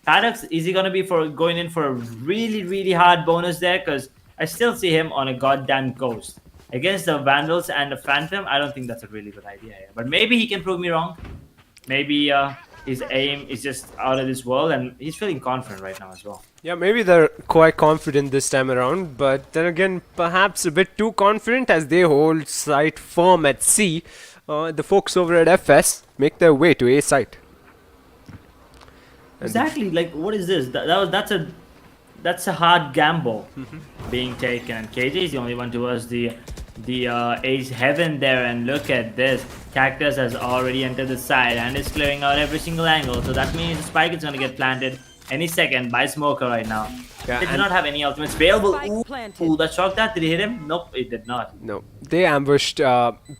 Paradox, is he going to be going in for a really hard bonus there? Because I still see him on a goddamn Ghost. Against the Vandals and the Phantom, I don't think that's a really good idea here. But maybe he can prove me wrong. Maybe his aim is just out of this world, and he's feeling confident right now as well. Yeah, maybe they're quite confident this time around, but then again, perhaps a bit too confident as they hold sight firm at C. The folks over at FS make their way to A site. Exactly, like, what is this? That's a hard gamble being taken, and KJ is the only one towards the Ace Heaven there, and look at this. Cactus has already entered the side and is clearing out every single angle, so that means the spike is going to get planted any second by Smoker right now. Yeah, they do not have any ultimates available. Spike Ooh, that shocked that. Did he hit him? Nope, it did not. No, they ambushed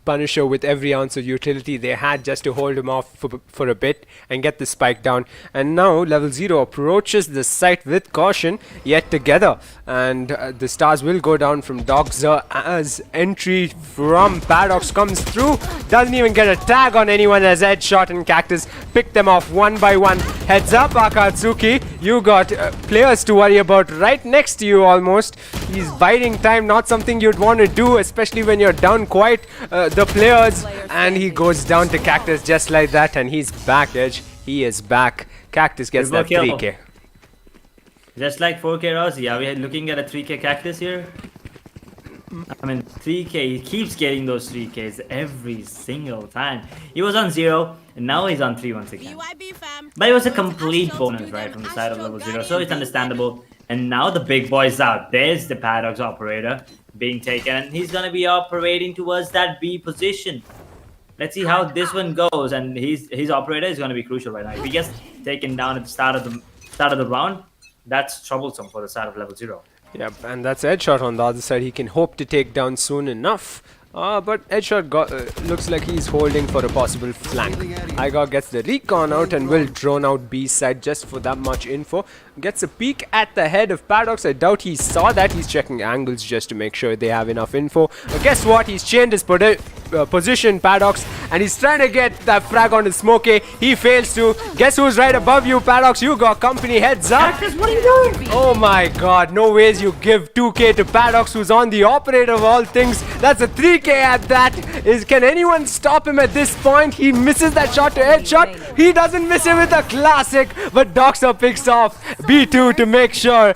Punisher with every ounce of utility they had just to hold him off for a bit and get the spike down. And now level 0 approaches the site with caution yet together, and the stars will go down from Doxa as entry from Paradox comes through. Doesn't even get a tag on anyone as headshot, and Cactus picked them off 1 by 1. Heads up, Akatsuki, you got players to worry about right next to you almost. He's biding time, not something you'd want to do, especially when you're down quite the players. And he goes down to Cactus just like that, and he's back, Edge. He is back. Cactus gets that 3k. Just like 4k Rossi, are we looking at a 3k Cactus here? I mean, 3k, he keeps getting those 3ks every single time. He was on 0, and now he's on 3 once again. But it was a complete bonus, right, from the side of level 0, so it's understandable. And now the big boy's out. There's the Paradox operator being taken, and he's going to be operating towards that B position. let's see how this one goes. And his operator is going to be crucial right now. If he gets taken down at the start of the round, that's troublesome for the start of level 0. Yep, and that's Headshot on the other side. He can hope to take down soon enough. But Headshot looks like he's holding for a possible flank. Igor gets the recon out and will drone out B side just for that much info. Gets a peek at the head of Paradox. I doubt he saw that. He's checking angles just to make sure they have enough info. But guess what? He's changed his position, Paradox, and he's trying to get that frag on his Smokey. He fails to. Guess who's right above you, Paradox? You got company. Heads up. Cactus, what are you doing? Oh my god, no ways you give 2k to Paradox, who's on the operator of all things. That's a 3k at that. Can anyone stop him at this point? He misses that shot to Headshot. He doesn't miss it with a classic, but Doxer picks off B2 to make sure.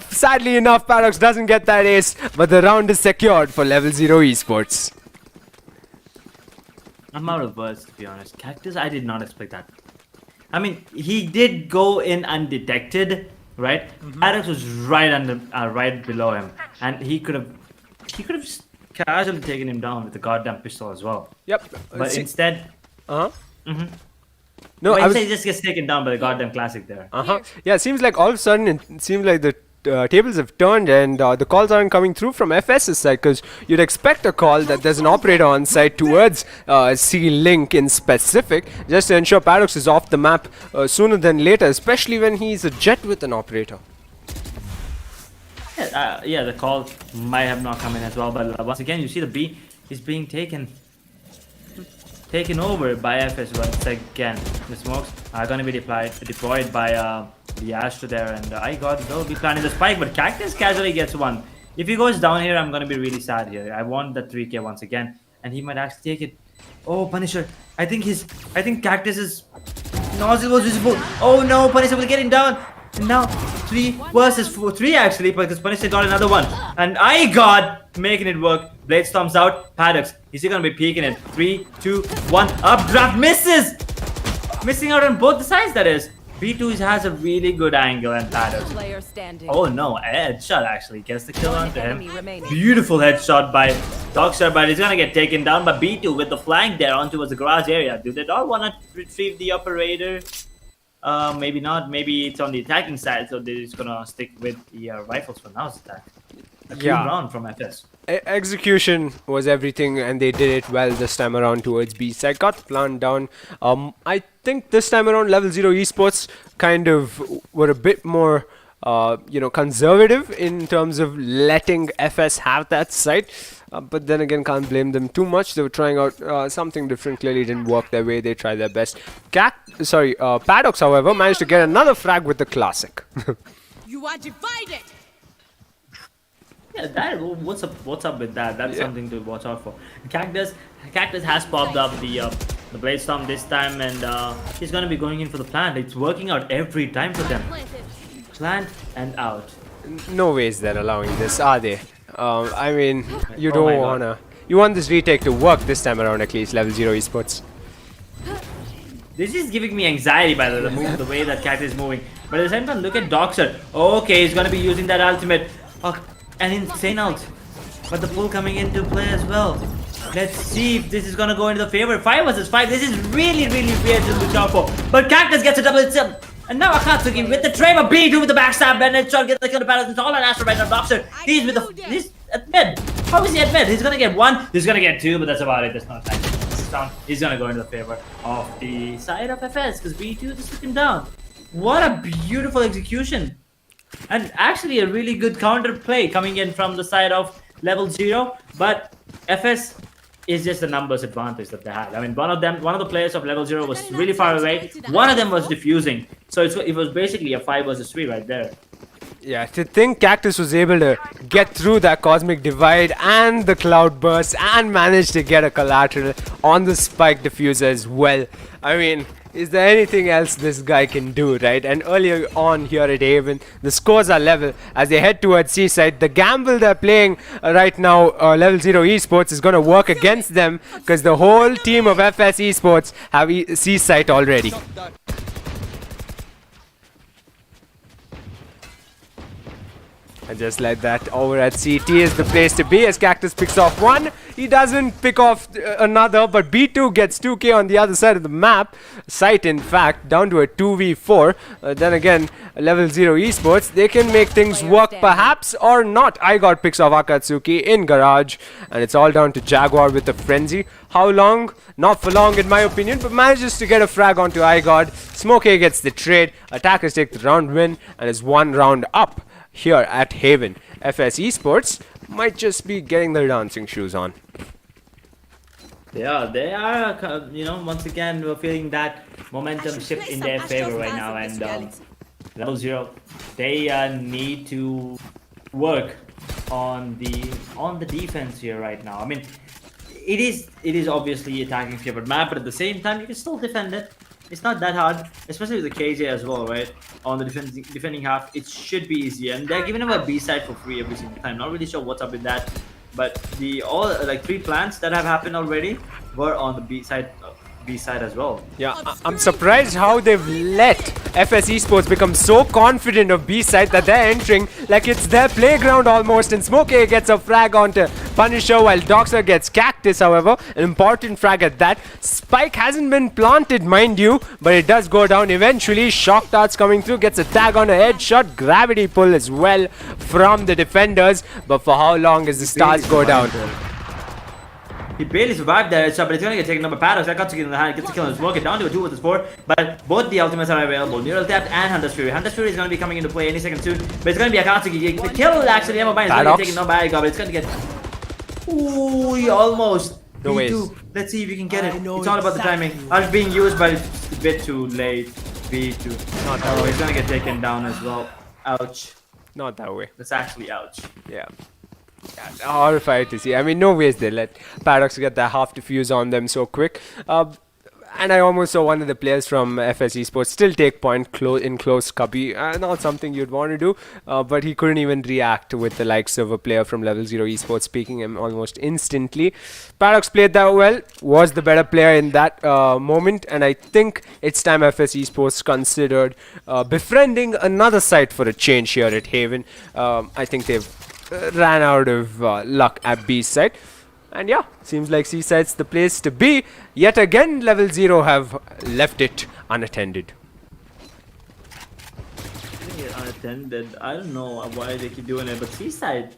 Sadly enough, Paradox doesn't get that ace, but the round is secured for level 0 Esports. I'm out of words, to be honest. Cactus, I did not expect that. I mean, he did go in undetected, right? Paradox was right below him, and he could have just casually taken him down with the goddamn pistol as well. Yep. But instead, No, he just gets taken down by the goddamn classic there. Yeah, it seems like all of a sudden it seems like the tables have turned and the calls aren't coming through from FS's side, because you'd expect a call that there's an operator on site towards C-Link in specific, just to ensure Paradox is off the map sooner than later, especially when he's a jet with an operator. Yeah, the call might have not come in as well, but once again, you see the B is being taken over by FS once again. The smokes are going to be deployed by the Astro there, and will be planning the spike, but Cactus casually gets one. If he goes down here, I'm going to be really sad here. I want the 3k once again, and he might actually take it. Oh, Punisher. I think Cactus's nozzle was visible. Oh no, Punisher will get him down. And now 3 versus 3 actually, because Punisher got another one. And making it work. Blade Storm's out. Paradox. Is he gonna be peeking it? 3, 2, 1. Updraft misses! Missing out on both the sides, that is. B2 has a really good angle, and Paradox. Player standing. Oh no, a headshot actually gets the kill onto him. Enemy remaining. Beautiful headshot by Doxer, but he's gonna get taken down by B2 with the flank there on towards the garage area. Do they not wanna retrieve the operator? Maybe not. Maybe it's on the attacking side, so they're just gonna stick with the rifles for now's attack. A clean round from FS. Execution was everything, and they did it well this time around towards B side. Got planned down. I think this time around level 0 Esports kind of were a bit more conservative in terms of letting FS have that site. But then again, can't blame them too much. They were trying out something different. Clearly didn't work their way. They tried their best. Paradox, however, managed to get another frag with the classic. You are divided. Yeah, what's up with that? That's something to watch out for. Cactus has popped up the Blade Storm this time, and he's gonna be going in for the plant. It's working out every time for them. Plant and out. No ways they're allowing this, are they? I mean, you don't wanna. You want this retake to work this time around, at least level 0 Esports. This is giving me anxiety by the way that Cactus is moving. But at the same time, look at Doxer. Okay, he's gonna be using that ultimate. An insane ult. But the pull coming into play as well. Let's see if this is gonna go into the favor. 5 versus 5. This is really, really weird to look out for. But Cactus gets a double itself. And now Akatsuki with the Trevor B2 with the backstab, and it's trying to get the kill to balance. It's all on Astro right now. Doxer. He's at mid. How is he at mid? He's gonna get 1. He's gonna get 2, but that's about it. That's not time. He's gonna go into the favor of the side of FS, because B2 just took him down. What a beautiful execution. And actually a really good counter play coming in from the side of level 0, but FS is just a numbers advantage that they had. I mean, one of the players of level 0 was really far away. One of them was defusing, so it was basically a 5 versus 3 right there. Yeah, to think Cactus was able to get through that cosmic divide and the cloud burst and manage to get a collateral on the spike diffuser as well. I mean, is there anything else this guy can do, right? And earlier on here at Haven, the scores are level as they head towards Seaside. The gamble they're playing right now, level 0 Esports, is going to work against them, because the whole team of FS Esports have Seaside already. And just like that, over at CT is the place to be as Cactus picks off one. He doesn't pick off another, but B2 gets 2K on the other side of the map. Sight, in fact, down to a 2v4. Then again, level 0 esports, they can make things work perhaps or not. iGod picks off Akatsuki in Garage, and it's all down to Jaguar with the frenzy. How long? Not for long in my opinion, but manages to get a frag onto iGod. Smokey gets the trade, attackers take the round win, and is 1 round up here at Haven. FS Esports might just be getting their dancing shoes on. Yeah, they are, once again, we're feeling that momentum shift in their favor right now. And level 0, they need to work on the defense here right now. I mean, it is obviously attacking favored map, but at the same time, you can still defend it. It's not that hard, especially with the KJ as well, right? On the defending half, it should be easy, and they're giving him a B side for free every single time. Not really sure what's up with that, but the all 3 plants that have happened already were on the B side as well. Yeah, I'm surprised how they've let FS Esports become so confident of B side that they're entering like it's their playground almost. And Smokey gets a frag onto Punisher while Doxer gets Cactus, however. An important frag at that. Spike hasn't been planted, mind you, but it does go down eventually. Shock darts coming through, gets a tag on a headshot. Gravity pull as well from the defenders. But for how long as the stars go down? He barely survived that headshot, but he's gonna get taken up by Paradox. That got to get in the hand, gets a kill on his smoke, get down to a 2 with the 4. But both the ultimates are available. Neural Tapped and Hunter's Fury. Hunter's Fury is gonna be coming into play any second soon, but it's gonna be Akatsuki. The kill actually, Emma Bine is gonna get taken up by Iga, but it's gonna get. Ooh, he almost. No ways. Let's see if we can get it. It's all about the timing. It's being used, but it's a bit too late. B2. Not that way. He's gonna get taken down as well. Ouch. Not that way. That's actually ouch. Yeah. Horrified to see. I mean, no ways they let Paradox get that half defuse on them so quick. And I almost saw one of the players from FS Esports still take point in close cubby. Not something you'd want to do, but he couldn't even react with the likes of a player from level 0 Esports peeking him almost instantly. Paradox played that well, was the better player in that moment, and I think it's time FS Esports considered befriending another site for a change here at Haven. I think they've ran out of luck at B side, and yeah, seems like C side's the place to be. Yet again, level 0 have left it unattended. Unattended. I don't know why they keep doing it, but C side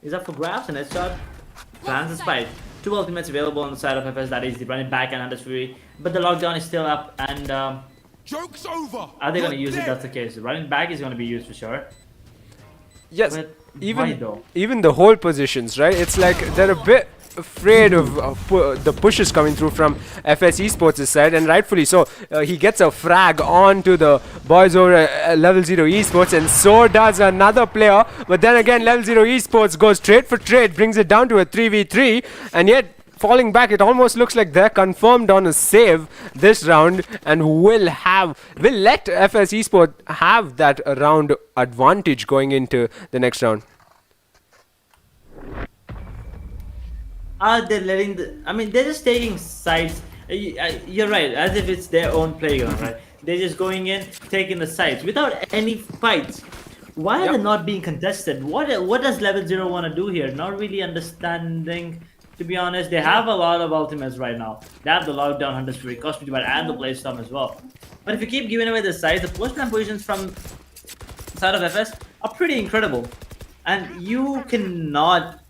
is up for grabs and headshot. Plans the spike. 2 ultimates available on the side of FS. That is the running back and Hunter's Fury, but the lockdown is still up. And joke's over. Are they going to use it? That's the case. The running back is going to be used for sure. Yes, But why though? even the whole positions, right? It's like they're a bit afraid of the pushes coming through from FS Esports' side, and rightfully so. He gets a frag onto the boys over level 0 Esports, and so does another player. But then again, level 0 Esports goes trade for trade, brings it down to a 3v3, and yet falling back, it almost looks like they're confirmed on a save this round and will let FS Esports have that round advantage going into the next round. Are they letting they're just taking sides. You're right, as if it's their own playground, right? They're just going in, taking the sides without any fights. Why are they not being contested? What does level 0 want to do here? Not really understanding. To be honest, they have a lot of ultimates right now. They have the lockdown, Hunter's Fury, Cosmic Divide, and the Blaze Storm as well. But if you keep giving away the sides, the post-plan positions from the side of FS are pretty incredible. And you cannot,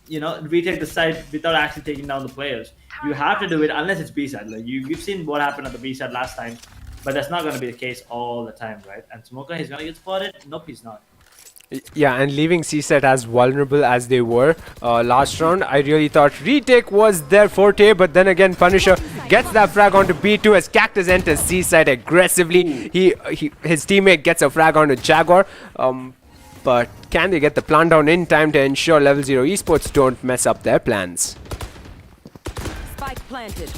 retake the side without actually taking down the players. You have to do it unless it's B-side. Like you've seen what happened at the B-side last time, but that's not going to be the case all the time, right? And Smoker, he's going to get spotted? Nope, he's not. Yeah, and leaving C-Set as vulnerable as they were last round, I really thought retake was their forte, but then again Punisher gets that frag onto B2 as Cactus enters C-Side aggressively. His teammate gets a frag onto Jaguar, but can they get the plant down in time to ensure level 0 Esports don't mess up their plans? Spike planted.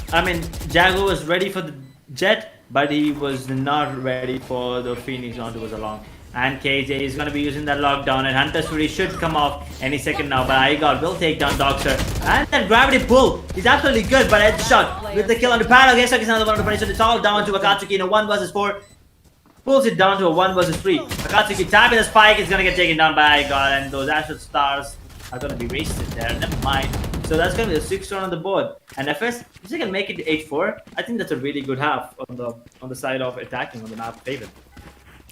Jaguar was ready for the Jet, but he was not ready for the Phoenix round who was along. And KJ is going to be using that lockdown, and Hunter's Fury should come off any second now, but iGod will take down Doxer. And that gravity pull is absolutely good, but headshot with the kill on the Paradox. Yes, another one on the Punisher. It's all down to Akatsuki in a 1 versus 4. pulls it down to a 1 versus 3. Akatsuki tapping the spike is gonna get taken down by God, and those Asher stars are gonna be wasted there. Never mind. So that's gonna be the 6th round on the board. And FS, if they can make it 8-4, I think that's a really good half on the side of attacking on the map favored.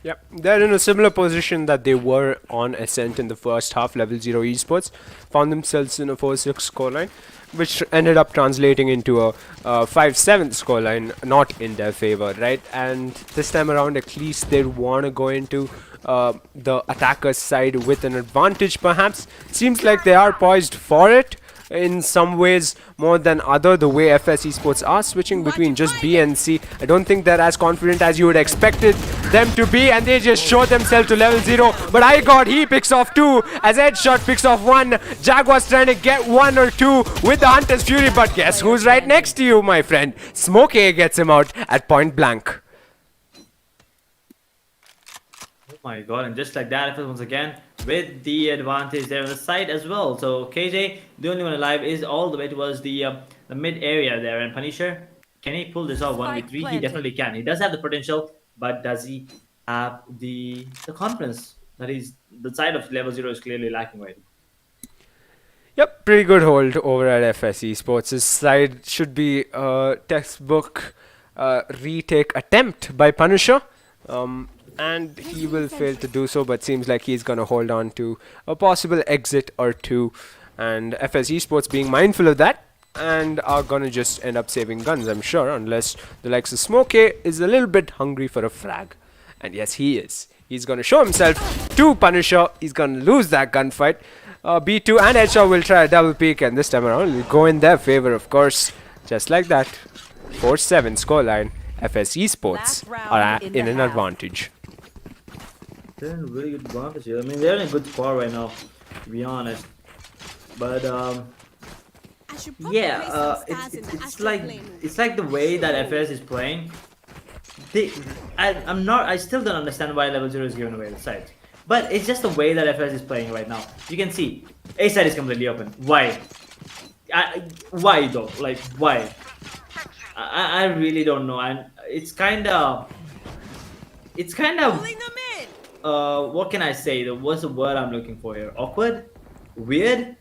Yep, they're in a similar position that they were on Ascent in the first half. Level 0 Esports found themselves in a 4-6 scoreline, which ended up translating into a 5-7 scoreline, not in their favor, right? And this time around, at least they want to go into the attacker's side with an advantage, perhaps. Seems like they are poised for it in some ways more than other, the way FS Esports are switching between just B and C. I don't think they're as confident as you would expected them to be, and they just show themselves to level 0. But he picks off 2 as Headshot picks off 1. Jaguar's trying to get 1 or 2 with the Hunter's Fury, but guess who's right next to you, my friend? Smokey gets him out at point blank. Oh my God, and just like that, FS once again with the advantage there on the side as well. So KJ, the only one alive, is all the way towards the mid area there. And Punisher, can he pull this off 1v3? He definitely can. He does have the potential, but does he have the confidence? That is, the side of level 0 is clearly lacking right now. Yep, pretty good hold over at FS Esports. His side should be a textbook retake attempt by Punisher. And he will fail to do so, but seems like he's going to hold on to a possible exit or 2. And FS Esports being mindful of that and are going to just end up saving guns, I'm sure, unless the likes of Smokey is a little bit hungry for a frag. And yes, he is. He's going to show himself to Punisher. He's going to lose that gunfight. B2 and Headshot will try a double peek, and this time around will go in their favor, of course. Just like that. 4-7 scoreline. FS Esports are in an advantage. They're in really good advantage here. I mean, they're in a good spot right now, to be honest. But yeah, it's like the way that FS is playing. I still don't understand why level 0 is giving away the site. But it's just the way that FS is playing right now. You can see A side is completely open. Why? Why though? Like why? I really don't know. And it's kind of what can I say? What's the word I'm looking for here? Awkward? Weird?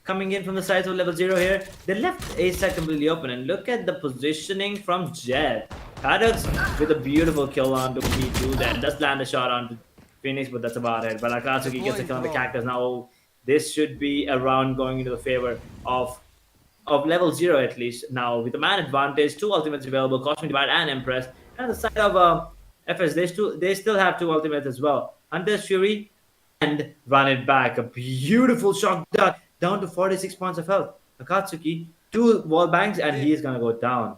Coming in from the sides of level 0 here. They left A side completely open, and look at the positioning from Jet. Paradox with a beautiful kill on to B2 there. Does land a shot on Phoenix, but that's about it. But Akatsuki gets a kill on the Cactus. Now this should be a round going into the favor of level 0 at least. Now with the man advantage, 2 ultimates available, Cosmic Divide and Empress. And the side of FS, they still have 2 ultimates as well. Hunter's Fury and run it back. A beautiful shot down to 46 points of health. Akatsuki, 2 wall bangs, and he is gonna go down.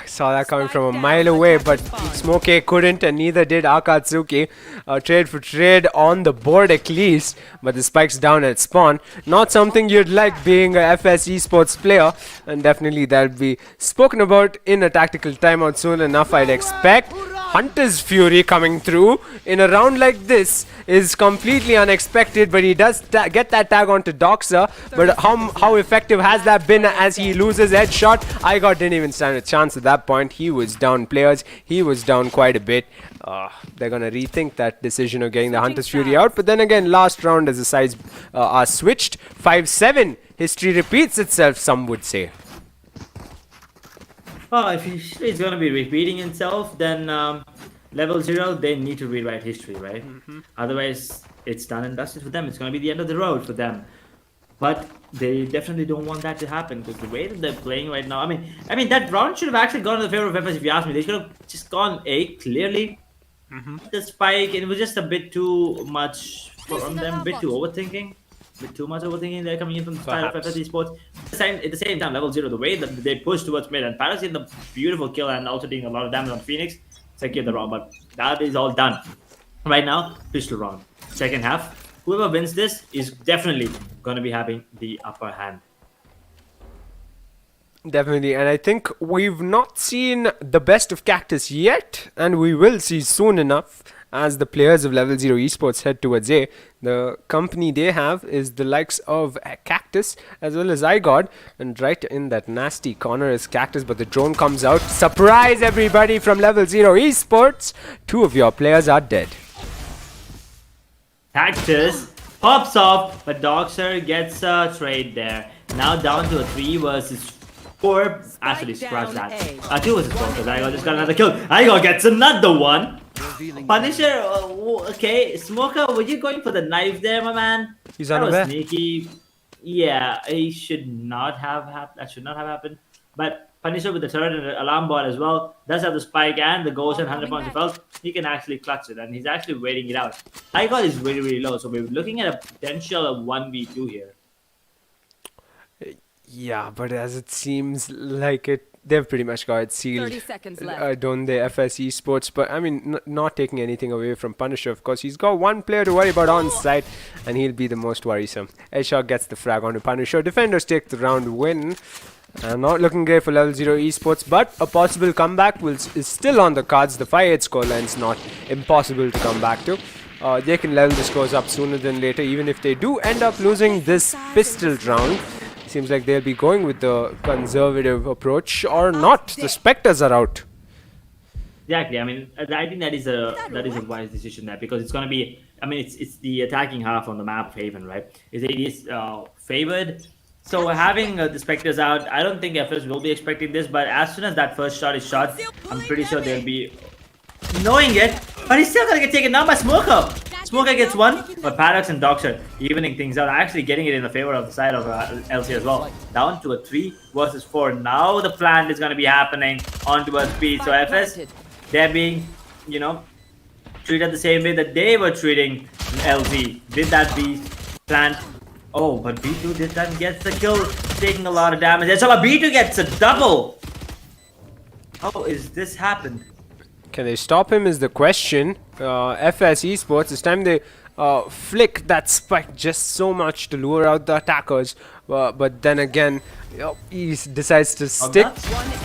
Saw that coming from a mile away, but Smokey couldn't, and neither did Akatsuki. Trade for trade on the board at least, but the spike's down at spawn. Not something you'd like being a FS Esports player, and definitely that'll be spoken about in a tactical timeout soon enough, I'd expect. Hunter's Fury coming through in a round like this is completely unexpected, but he does get that tag onto Doxa. But how effective has that been as he loses Headshot? Igor didn't even stand a chance at that point. He was down players. He was down quite a bit. They're going to rethink that decision of getting the Hunter's Fury out. But then again, last round as the sides are switched. 5-7. History repeats itself, some would say. Well, if history is going to be repeating itself, then level 0, they need to rewrite history, right? Otherwise, it's done and dusted for them. It's going to be the end of the road for them. But they definitely don't want that to happen, because the way that they're playing right now, I mean that round should have actually gone in the favor of FS if you ask me. They should have just gone A clearly. The spike, it was just a bit too much from them, a bit too overthinking. With too much overthinking, they're coming in from the side of FS Esports. At the same time, level 0, the way that they push towards mid, and Paris getting the beautiful kill and also doing a lot of damage on Phoenix. Second the round, but that is all done. Right now, pistol round. Second half, whoever wins this is definitely going to be having the upper hand. Definitely, and I think we've not seen the best of Cactus yet, and we will see soon enough as the players of Level 0 Esports head towards A. The company they have is the likes of Cactus as well as iGod, and right in that nasty corner is Cactus, but the drone comes out. Surprise everybody from Level 0 Esports! 2 of your players are dead. Cactus pops off, but Doxer gets a trade there. Now down to a 3 versus 4. Actually, scratch that. 2 versus 4 because iGod just got another kill. iGod gets another one. Punisher, okay. Smoker, were you going for the knife there, my man? He's that unaware. was sneaky. Yeah, he should not have happened. That should not have happened. But Punisher with the turret and the alarm bot as well does have the spike and the ghost and 100 points of health. He can actually clutch it, and he's actually waiting it out. iGod is really, really low, so we're looking at a potential of 1v2 here. Yeah, but as it seems like they've pretty much got it sealed. 30 seconds left. Don't they, FS Esports? But I mean, not taking anything away from Punisher, of course. He's got one player to worry about on site, and he'll be the most worrisome. Headshot gets the frag onto Punisher. Defenders take the round win. Not looking great for Level 0 Esports, but a possible comeback is still on the cards. The 5-8 scoreline's not impossible to come back to. They can level the scores up sooner than later, even if they do end up losing this pistol round. Seems like they'll be going with the conservative approach or not. The Spectres are out. Exactly. I mean, I think that is a wise decision there, because it's going to be. I mean, it's the attacking half on the map of Haven, right? It is favored. So having the Spectres out, I don't think FS will be expecting this. But as soon as that first shot is shot, I'm pretty sure they'll be knowing it. But he's still gonna get taken down by Smoker. Smoker gets one, but Paradox and Doxer evening things out, actually getting it in the favor of the side of LC as well. Down to a 3 versus 4. Now the plant is going to be happening onto a speed. So FS, they're being, treated the same way that they were treating LZ. Did that B plant? Oh, but B2 this time gets the kill, taking a lot of damage. And so B2 gets a double. Oh, is this happened? Can they stop him is the question. FS Esports, this time they flick that spike just so much to lure out the attackers. But then again, he decides to stick.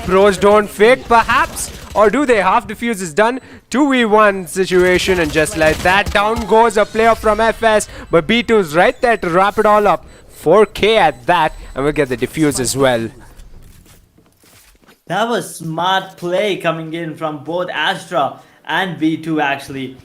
Pros don't fake perhaps? Or do they? Half defuse is done. 2v1 situation, and just like that, down goes a player from FS. But B2's right there to wrap it all up. 4k at that, and we'll get the defuse as well. That was smart play coming in from both Astra and B2 actually.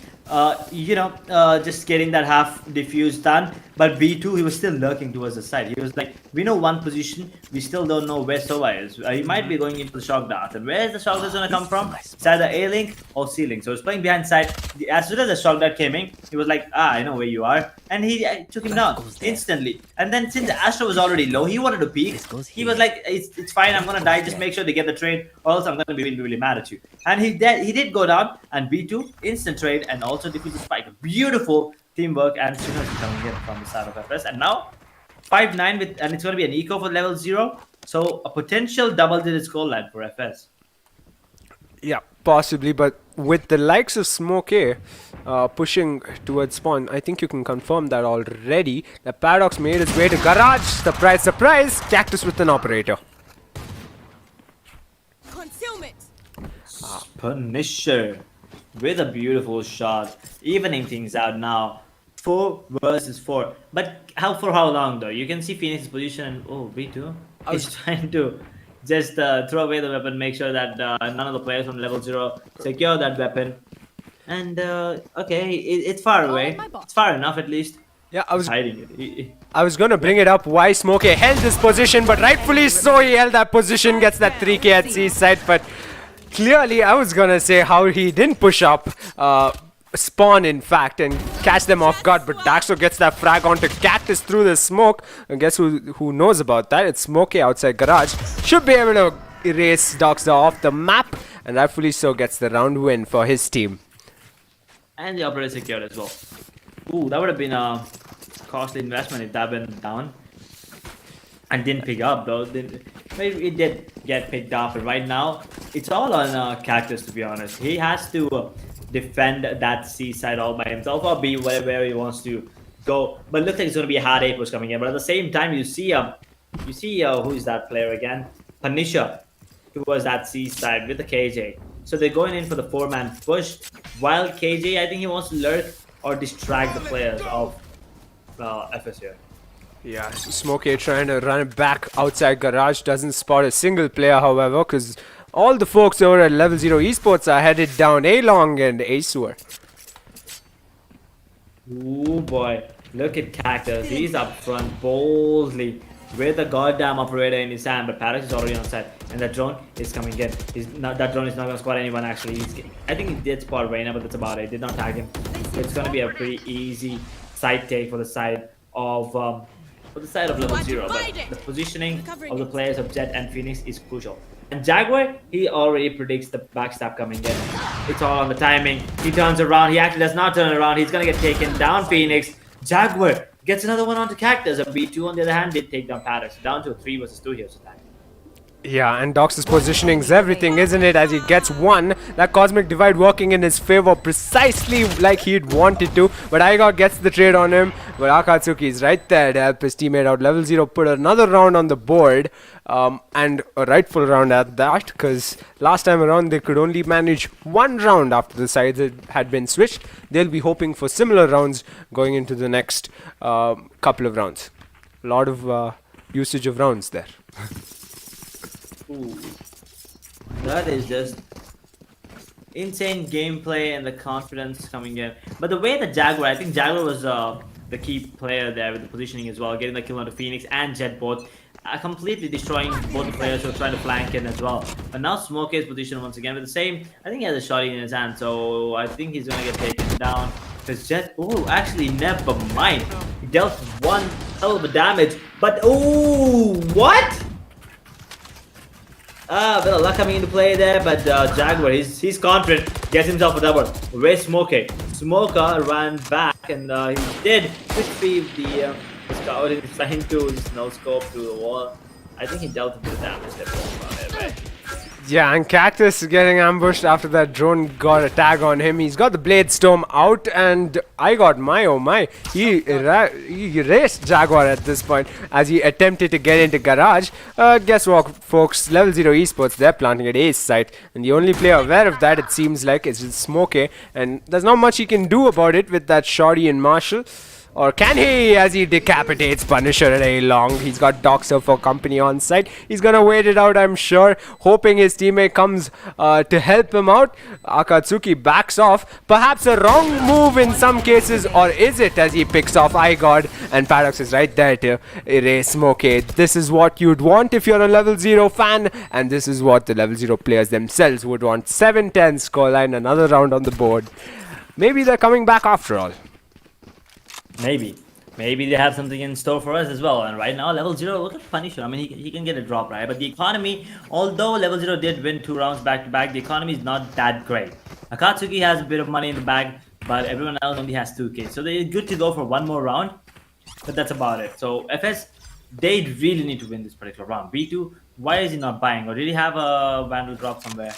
Just getting that half diffuse done. But B2, he was still lurking towards the side. He was like, we know one position, we still don't know where Sova is. He might be going into the shock dart. And where is the shock dart going to come from? It's either A-Link or C-Link. So he's playing behind side. As soon as the shock dart came in, he was like, I know where you are. And he took him down instantly. And then since Astra was already low, he wanted to peek. He was like, it's fine, I'm going to die. Just make sure they get the trade, or else I'm going to be really, really mad at you. And he did go down. And B2, instant trade, and also defeats the spike. Beautiful teamwork and synergy coming in from the side of FS. And now 5-9 with, and it's going to be an eco for Level 0. So a potential double-digit scoreline for FS. Yeah, possibly, but with the likes of Smoke pushing towards spawn, I think you can confirm that already. The Paradox made its way to garage. Surprise, surprise! Cactus with an operator. Concealment. Punisher with a beautiful shot, evening things out now. 4 versus 4. But for how long though? You can see Phoenix's position, and B2 is trying to just throw away the weapon, make sure that none of the players from Level 0 secure that weapon. And okay, it's far away. It's far enough at least. Yeah, hiding it. I was gonna bring it up why Smoke held this position, but rightfully so he held that position, gets that 3k at C side. But clearly I was gonna say how he didn't push up spawn in fact and catch them off guard, but Daxo gets that frag onto Cactus through the smoke. And guess who knows about that? It's Smokey outside garage. Should be able to erase Daxo off the map, and rightfully so gets the round win for his team. And the operator secured as well. Ooh, that would have been a costly investment if that went down. And didn't pick up though. Maybe it did get picked up, but right now it's all on Cactus, to be honest. He has to defend that C side all by himself, or be wherever he wants to go. But it looks like it's going to be a hard 8 push coming in. But at the same time, you see who is that player again? Punisher towards that C side with the KJ. So they're going in for the 4-man push. While KJ, I think he wants to lurk or distract the players of FS here. Yeah, Smokey trying to run it back outside garage. Doesn't spot a single player, however, because all the folks over at Level 0 Esports are headed down A-Long and A-Sewer. Ooh boy, look at Cactus. He's up front boldly with the goddamn operator in his hand, but Paradox is already on side, and that drone is coming in. That drone is not gonna spot anyone actually. I think he did spot Reyna, but that's about it. Did not tag him. It's gonna be a pretty easy side take for the side of Level 0, but the positioning of the players of Jet and Phoenix is crucial. And Jaguar, he already predicts the backstab coming in. It's all on the timing. He turns around. He actually does not turn around. He's gonna get taken down. Phoenix. Jaguar gets another one onto Cactus. A B2 on the other hand did take down Paradox. Down to a 3 versus 2 here. So that. Yeah, and Dox's positioning is everything, isn't it? As he gets one, that Cosmic Divide working in his favor precisely like he'd wanted to. But Igor gets the trade on him. But Akatsuki is right there to help his teammate out. Level 0 put another round on the board. And a rightful round at that, because last time around they could only manage one round after the sides had been switched. They'll be hoping for similar rounds going into the next couple of rounds. A lot of usage of rounds there. Ooh. That is just insane gameplay and the confidence coming in. But the way that Jaguar, I think Jaguar was the key player there with the positioning as well, getting the kill onto Phoenix and Jet both, completely destroying both the players who are trying to flank in as well. But now Smoke is positioned once again with the same, I think he has a shotty in his hand, so I think he's gonna get taken down. Because Jet, oh, actually never mind. He dealt one hell of a damage, but oh, what? A bit of luck coming into play there, but Jaguar, he's confident, gets himself a double. Where's Smokey? Smoker ran back and he did retrieve the scout in trying to just no scope through the wall. I think he dealt a bit of damage there, right? Yeah, and Cactus getting ambushed after that drone got a tag on him. He's got the Blade Storm out, and I got my oh my. He erased Jaguar at this point as he attempted to get into garage. Guess what, folks? Level 0 Esports, they're planting at Ace site, and the only player aware of that, it seems like, is Smokey, and there's not much he can do about it with that Shoddy and Marshall. Or can he, as he decapitates Punisher at A-Long? He's got Doxer for company on site. He's gonna wait it out, I'm sure, hoping his teammate comes to help him out. Akatsuki backs off. Perhaps a wrong move in some cases, or is it, as he picks off iGod, and Paradox is right there to erase Smokey. This is what you'd want if you're a Level 0 fan, and this is what the Level 0 players themselves would want. 7-10 scoreline, another round on the board. Maybe they're coming back after all. Maybe they have something in store for us as well. And right now, Level 0, look at Punisher. I mean, he can get a drop, right? But the economy, although Level 0 did win 2 rounds back-to-back, the economy is not that great. Akatsuki has a bit of money in the bag, but everyone else only has 2k. So they're good to go for one more round, but that's about it. So FS, they really need to win this particular round. B2, why is he not buying? Or did he have a Vandal drop somewhere?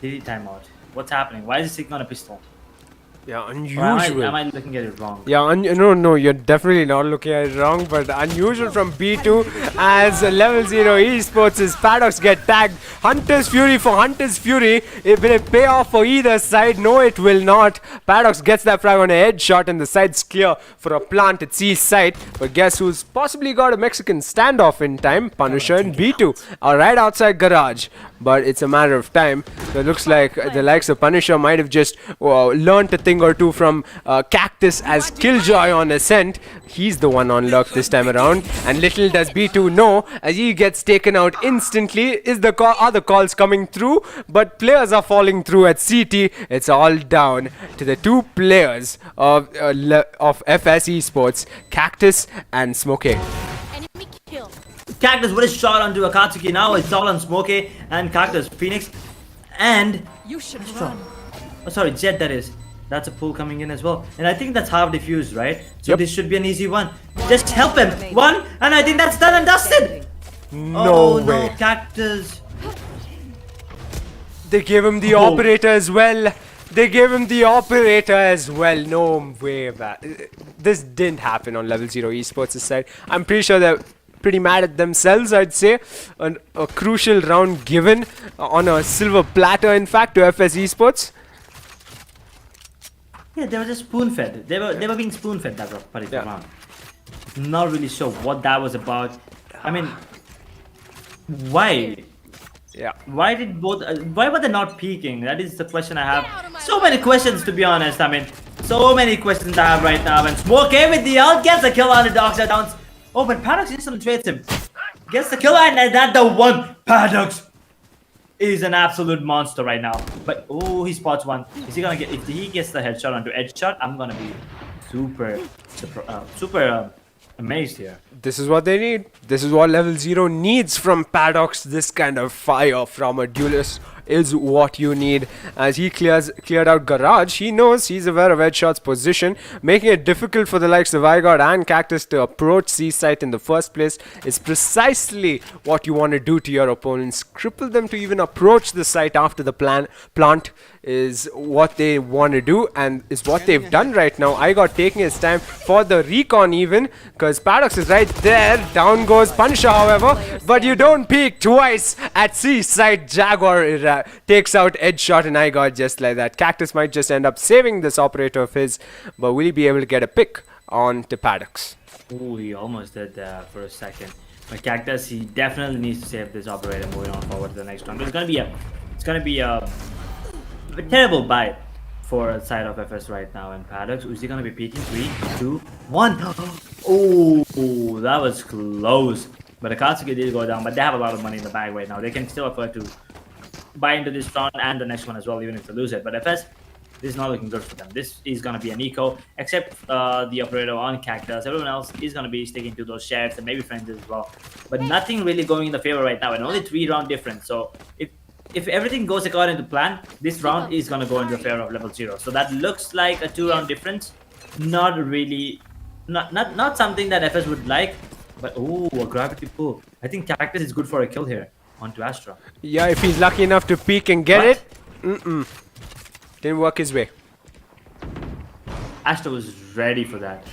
Did he time out? What's happening? Why is he sitting on a pistol? Yeah, Or unusual. am I looking at it wrong? Yeah, no, you're definitely not looking at it wrong, but unusual from B2 as Level 0 Esports' Paradox get tagged. Hunter's Fury for Hunter's Fury. Will it pay off for either side? No, it will not. Paradox gets that frag on a headshot and the side's clear for a plant at C side. But guess who's possibly got a Mexican standoff in time? Punisher and B2 are right outside garage. But it's a matter of time. So it looks like the likes of Punisher might have just learned a thing or two from Cactus as Killjoy on Ascent. He's the one on luck this time around. And little does B2 know, as he gets taken out instantly, is the other calls coming through. But players are falling through at CT. It's all down to the 2 players of FS Esports, Cactus and Smokey. Enemy kill. Cactus with a shot onto Akatsuki. Now it's all on Smokey and Cactus. Phoenix and You should run. oh, sorry, Jet, that is. That's a pull coming in as well. And I think that's half diffused, right? So this should be an easy one. Just help him. One, and I think that's done and dusted. No way. No, Cactus. They gave him the operator as well. They gave him the operator as well. No way, man. This didn't happen on Level 0 Esports' side. I'm pretty sure that pretty mad at themselves, I'd say. A crucial round given on a silver platter, in fact, to FS Esports. Yeah, they were just spoon-fed. They were being spoon-fed that particular round. Not really sure what that was about. I mean, why? Yeah. Why were they not peeking? That is the question I have. So many questions, to be honest. I mean, so many questions I have right now. And Smoke with the ult gets the kill on the Doxer downs. Oh, but Paradox instantly trades him. Gets the kill, and that's the one. Paradox is an absolute monster right now. But oh, he spots one. Is he gonna get? If he gets the headshot onto edge shot, I'm gonna be super amazed here. This is what they need. This is what level 0 needs from Paradox. This kind of fire from a duelist is what you need. As he cleared out Garage, he knows, he's aware of Headshot's position, making it difficult for the likes of iGod and Cactus to approach C site in the first place is precisely what you want to do to your opponents. Cripple them to even approach the site after the plant is what they want to do, and is what they've done right now. iGod taking his time for the recon even, because Paradox is right there. Down goes Punisher, however, but you don't peek twice at C site. Jaguar takes out Edge Shot and iGod just like that. Cactus might just end up saving this operator of his, but will he be able to get a pick on to Paradox? Oh, he almost did that for a second. But Cactus, he definitely needs to save this operator moving on forward to the next round. But it's gonna be a terrible bite for the side of FS right now. And Paradox, is he gonna be peeking? 3, 2, 1. Oh, that was close. But Akatsuki did go down, but they have a lot of money in the bag right now. They can still afford to buy into this round and the next one as well, even if they lose it. But FS, this is not looking good for them. This is going to be an eco, except the operator on Cactus. Everyone else is going to be sticking to those shares and maybe frenzies as well. But nothing really going in the favor right now, and only 3-round difference. So if everything goes according to plan, this round is going to go into the favor of level 0. So that looks like a 2-round difference. Not really, not something that FS would like. But oh, a gravity pull. I think Cactus is good for a kill here onto Astra. Yeah, if he's lucky enough to peek and get it. Didn't work his way. Astra was ready for that.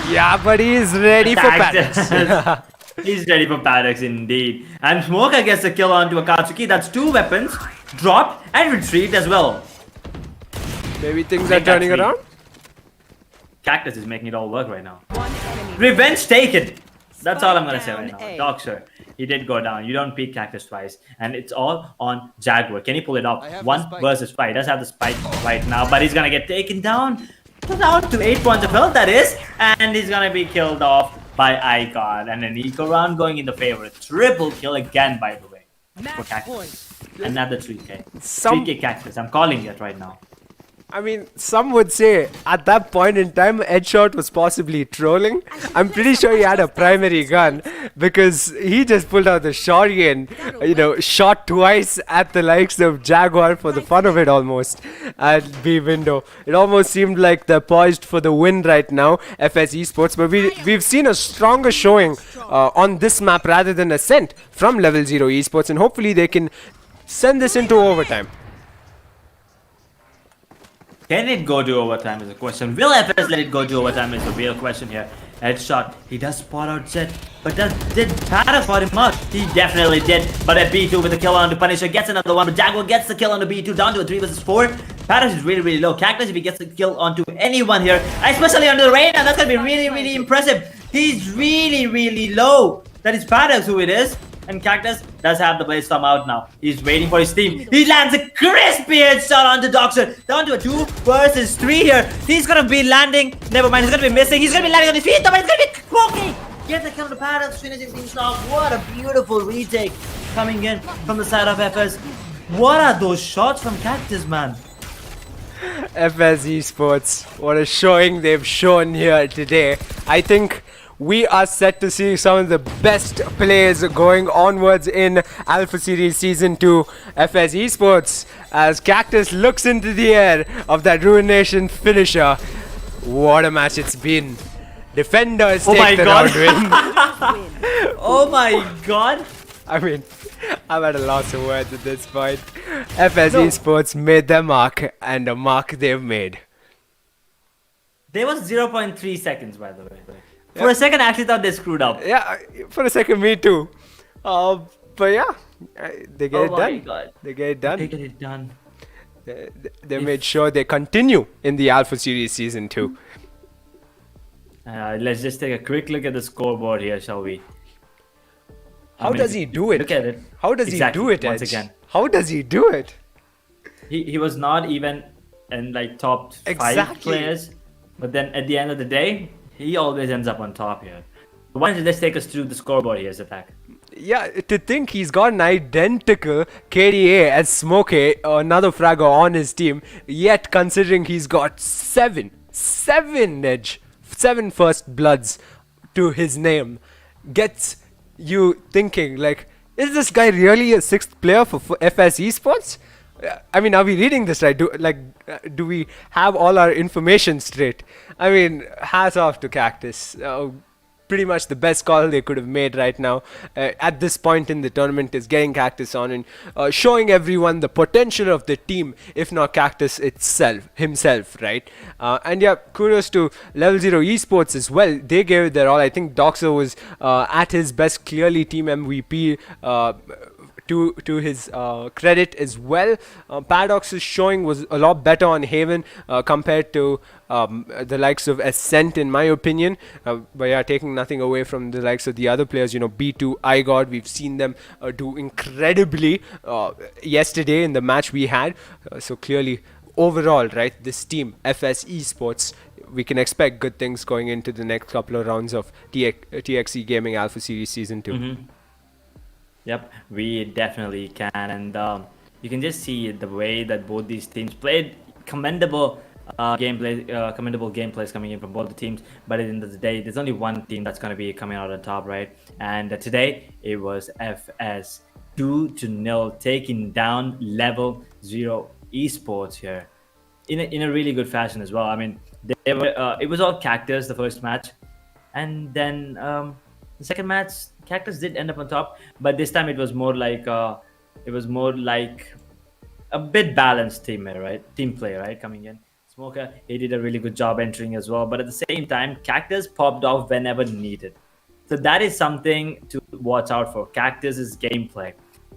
Yeah, but he's ready for Paradox. He's ready for Paradox indeed. And Smoker gets a kill onto Akatsuki. That's 2 weapons dropped and retrieved as well. Maybe things are turning around. Cactus is making it all work right now. Revenge taken. That's all I'm gonna say right now. Doxer, he did go down. You don't peek Cactus twice, and it's all on Jaguar. Can he pull it off? 1 versus 5. He does have the spike right now, but he's gonna get taken down to 8 points of health. That is, and he's gonna be killed off by Icon, and an eco round going in the favor. Triple kill again, by the way, for Cactus. Another 3K. 3K Cactus. I'm calling it right now. I mean, some would say at that point in time, Headshot was possibly trolling. I'm pretty sure he had a primary gun because he just pulled out the shotgun, shot twice at the likes of Jaguar for the fun of it almost at B window. It almost seemed like they're poised for the win right now, FS Esports, but we've seen a stronger showing on this map rather than Ascent from level 0 Esports, and hopefully they can send this into overtime. Can it go to overtime is the question. Will FS let it go to overtime is the real question here. Headshot. He does spot out Zed. But did Paradox spot him out? He definitely did. But at B2 with the kill on to Punisher gets another one. But Jaguar gets the kill on the B2 down to a 3 versus 4. Paradox is really, really low. Cactus, if he gets the kill onto anyone here, especially under the rain, and that's going to be really, really impressive. He's really, really low. That is Paradox who it is. And Cactus does have the Blaze Storm out now. He's waiting for his team. He lands a crispy headshot onto Doxer. Down to a 2 versus 3 here. He's gonna be landing. Never mind, he's gonna be missing. He's gonna be landing on his feet. But he's gonna be smoking. Get the kill to Paradox, finishing things off. What a beautiful retake coming in from the side of FS. What are those shots from Cactus, man? FS Esports, what a showing they've shown here today. I think we are set to see some of the best plays going onwards in Alpha Series Season 2 FS Esports as Cactus looks into the air of that Ruination finisher. What a match it's been. Defenders take the round win. Oh my god. I mean, I'm at a loss of words at this point. FS Esports made their mark, and a mark they've made. There was 0.3 seconds, by the way. For a second, I actually thought they screwed up. Yeah, for a second, me too. But yeah, they get it Oh my done. God. They get it They done. get it done. They made sure they continue in the Alpha Series Season 2. Let's just take a quick look at the scoreboard here, shall we? How does he do it? Look at it. How does Exactly, he do it, once Edge? again. How does he do it? He was not even in like top 5 Exactly. players, but then at the end of the day, he always ends up on top here. Why don't you just take us through the scoreboard here, Zatak? Yeah, to think he's got an identical KDA as Smokey, another fragger on his team, yet considering he's got seven first bloods to his name, gets you thinking like, is this guy really a 6th player for FS Esports? I mean, are we reading this right? Do we have all our information straight? I mean, hats off to Cactus. Pretty much the best call they could have made right now at this point in the tournament is getting Cactus on and showing everyone the potential of the team, if not Cactus himself, right? And yeah, kudos to Level 0 Esports as well. They gave it their all. I think Doxer was at his best, clearly team MVP. To his credit as well. Paradox's showing was a lot better on Haven compared to the likes of Ascent, in my opinion. But yeah, taking nothing away from the likes of the other players, B2, iGod, we've seen them do incredibly yesterday in the match we had. So clearly, overall, right, this team, FS Esports, we can expect good things going into the next couple of rounds of TXC Gaming Alpha Series Season 2. Mm-hmm. Yep, we definitely can, and you can just see the way that both these teams played. Commendable gameplays coming in from both the teams. But at the end of the day, there's only one team that's going to be coming out on top, right? And today it was FS 2-0 taking down Level 0 Esports here in a really good fashion as well. I mean, they were it was all Cactus the first match, and then the second match, Cactus did end up on top, but this time it was more like a bit balanced team play, right? Coming in, Smoker, he did a really good job entering as well, but at the same time, Cactus popped off whenever needed. So that is something to watch out for. Cactus's gameplay,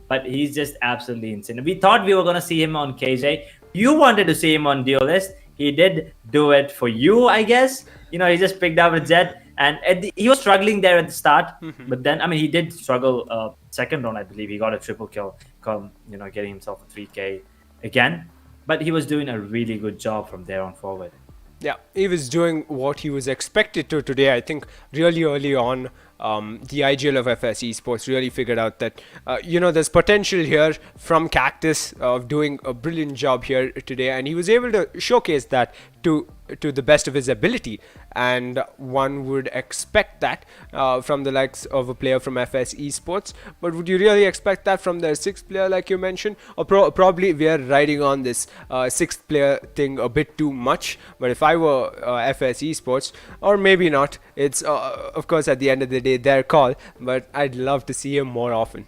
but he's just absolutely insane. We thought we were gonna see him on KJ. You wanted to see him on Duelist. He did do it for you, I guess. He just picked up a Jet. And he was struggling there at the start, but then, I mean, he did struggle second round, I believe. He got a triple kill, getting himself a 3K again. But he was doing a really good job from there on forward. Yeah, he was doing what he was expected to today. I think really early on, the IGL of FS Esports really figured out that, there's potential here from Cactus of doing a brilliant job here today. And he was able to showcase that to the best of his ability, and one would expect that from the likes of a player from FS Esports. But would you really expect that from their 6th player, like you mentioned? Or probably we are riding on this 6th player thing a bit too much. But if I were FS Esports, or maybe not, it's of course at the end of the day their call, but I'd love to see him more often.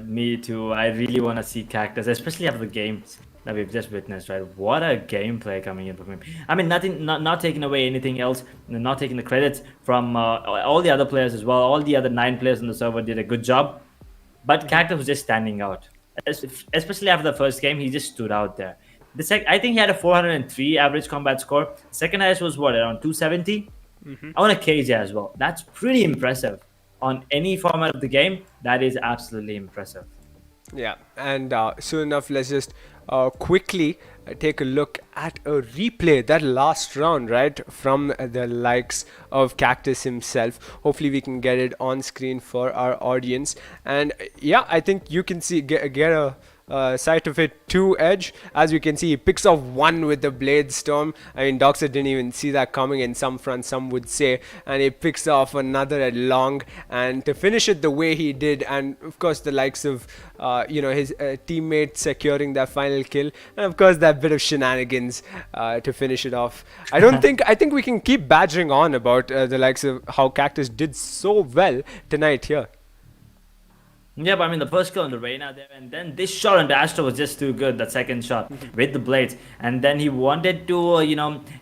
Me too. I really want to see Cactus, especially after the games that we've just witnessed, right? What a gameplay coming in from him. I mean, not taking away anything else, not taking the credits from all the other players as well. All the other 9 players on the server did a good job, but Cactus was just standing out. Especially after the first game, he just stood out there. I think he had a 403 average combat score. Second highest was around 270? I want a KJ as well. That's pretty impressive. On any format of the game, that is absolutely impressive. Yeah, and soon enough, let's just quickly take a look at a replay, that last round, right, from the likes of Cactus himself. Hopefully we can get it on screen for our audience. And yeah, I think you can see get a sight of it too, Edge. As you can see, he picks off one with the Blade Storm. I mean, Doxer didn't even see that coming in some fronts, some would say. And he picks off another at long. And to finish it the way he did, and of course the likes of his teammate securing that final kill, and of course that bit of shenanigans to finish it off. I think we can keep badgering on about the likes of how Cactus did so well tonight here. Yeah, but I mean, the first kill on the Reyna there, and then this shot on the Astro was just too good, that second shot with the blades. And then he wanted to,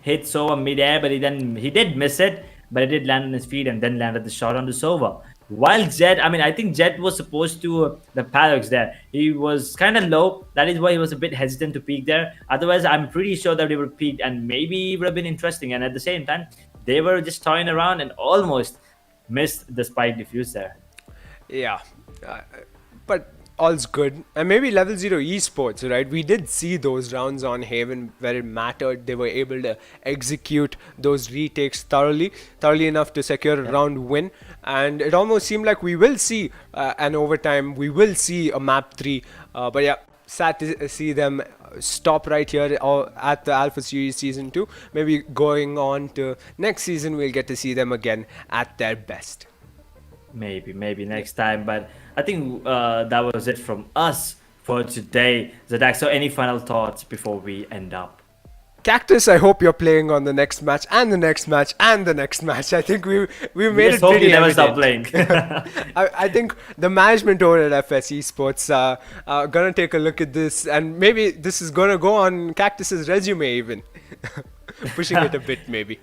hit Sova mid-air, but he did miss it. but it did land on his feet and then landed the shot on the Sova. While Jet, I mean, I think Jet was supposed to the Paradox there. He was kind of low. That is why he was a bit hesitant to peek there. Otherwise, I'm pretty sure that they would peek and maybe it would have been interesting. And at the same time, they were just toying around and almost missed the spike defuse there. Yeah, but all's good. And maybe level 0 esports, right? We did see those rounds on Haven where it mattered. They were able to execute those retakes thoroughly enough to secure a round win. And it almost seemed like we will see an overtime. We will see a map 3. But yeah, sad to see them stop right here at the Alpha Series Season 2. Maybe going on to next season, we'll get to see them again at their best. Maybe next time. But I think that was it from us for today, Zadak. So any final thoughts before we end up? Cactus, I hope you're playing on the next match and the next match and the next match. I think we made it hope pretty you never evident. stop playing. I think the management over at FS Esports are gonna take a look at this, and maybe this is gonna go on Cactus's resume even, pushing it a bit maybe.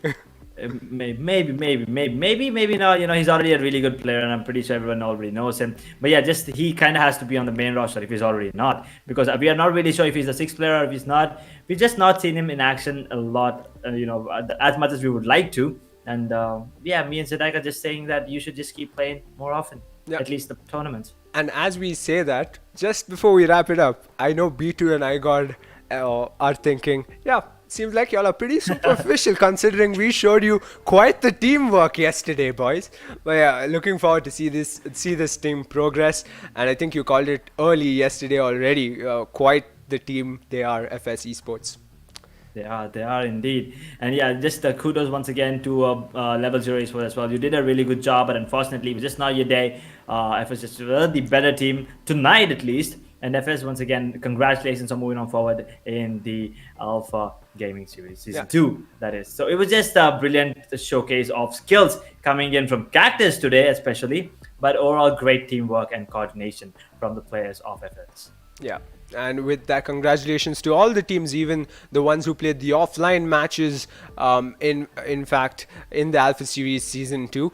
Maybe not. You know, he's already a really good player, and I'm pretty sure everyone already knows him. But yeah, just he kind of has to be on the main roster if he's already not, because we are not really sure if he's a sixth player or if he's not. We've just not seen him in action a lot, as much as we would like to. And yeah, me and Zadak are just saying that you should just keep playing more often, at least the tournaments. And as we say that, just before we wrap it up, I know B2 and IGOD are thinking, yeah, seems like y'all are pretty superficial considering we showed you quite the teamwork yesterday, boys. But yeah, looking forward to see this team progress. And I think you called it early yesterday already. Quite the team they are, FS Esports. They are indeed. And yeah, just kudos once again to Level 0 Esports as well. You did a really good job, but unfortunately, it was just not your day. FS just the better team tonight, at least. And FS, once again, congratulations on moving on forward in the Alpha Gaming Series Season 2, that is. So it was just a brilliant showcase of skills coming in from Cactus today, especially, but overall great teamwork and coordination from the players of FS. Yeah. And with that, congratulations to all the teams, even the ones who played the offline matches, in fact, in the Alpha Series Season 2.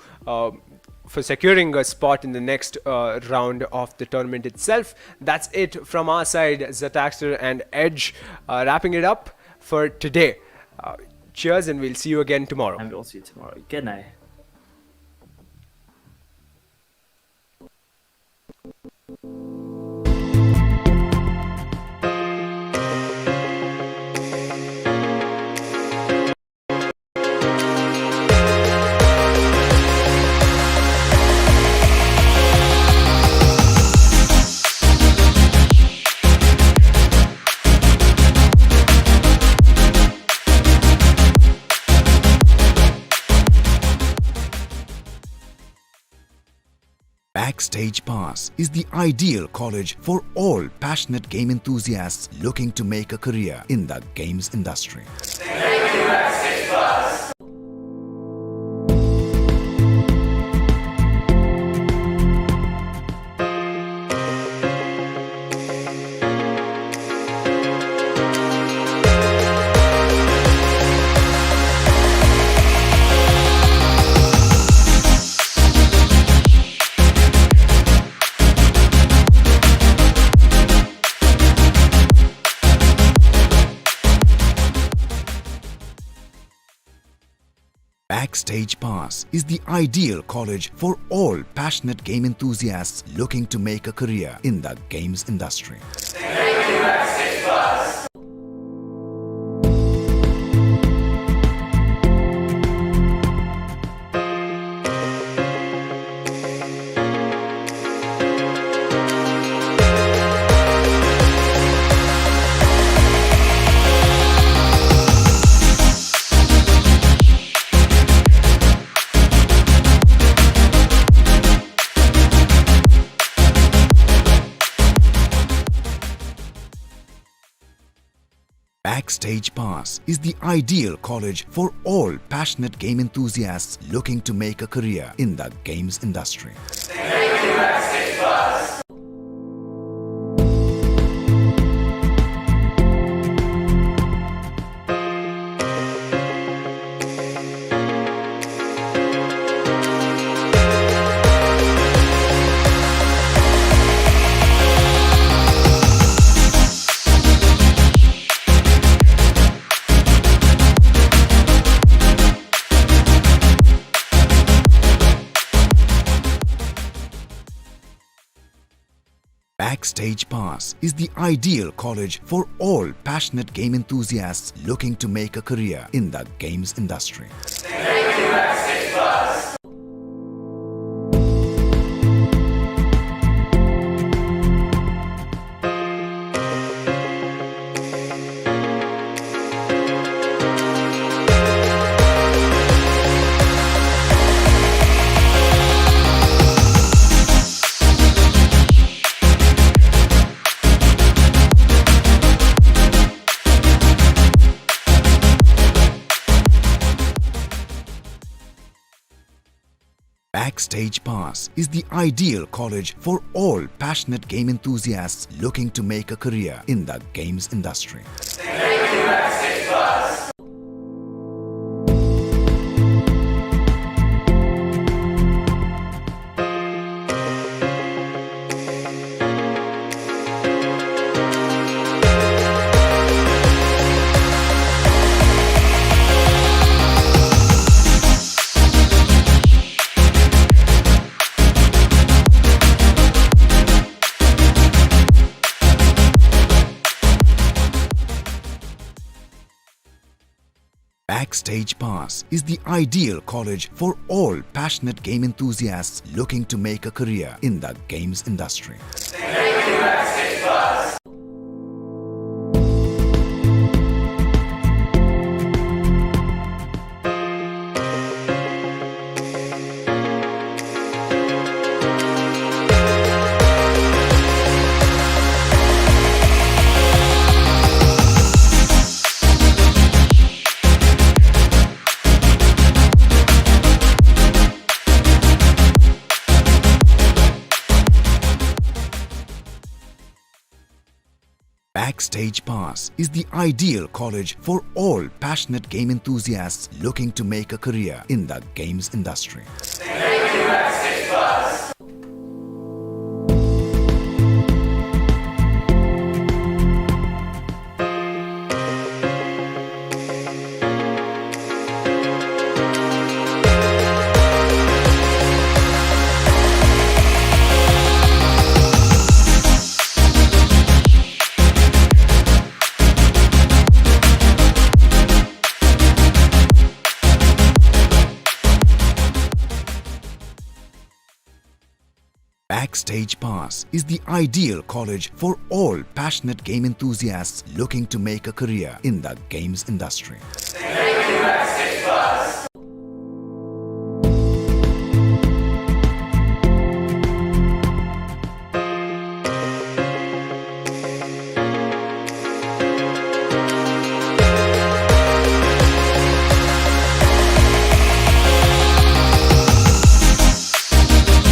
For securing a spot in the next round of the tournament itself. That's it from our side, Zataxter and Edge, wrapping it up for today. Cheers, and we'll see you again tomorrow. And we'll see you tomorrow. Good night. Backstage Pass is the ideal college for all passionate game enthusiasts looking to make a career in the games industry. Thank you, Backstage Plus. Backstage Pass is the ideal college for all passionate game enthusiasts looking to make a career in the games industry. Thank you, Backstage Plus. Backstage Pass is the ideal college for all passionate game enthusiasts looking to make a career in the games industry. Thank you, Backstage Plus. Backstage Pass is the ideal college for all passionate game enthusiasts looking to make a career in the games industry. Backstage Pass is the ideal college for all passionate game enthusiasts looking to make a career in the games industry. Backstage Pass is the ideal college for all passionate game enthusiasts looking to make a career in the games industry. Backstage Pass is the ideal college for all passionate game enthusiasts looking to make a career in the games industry. Backstage Pass is the ideal college for all passionate game enthusiasts looking to make a career in the games industry.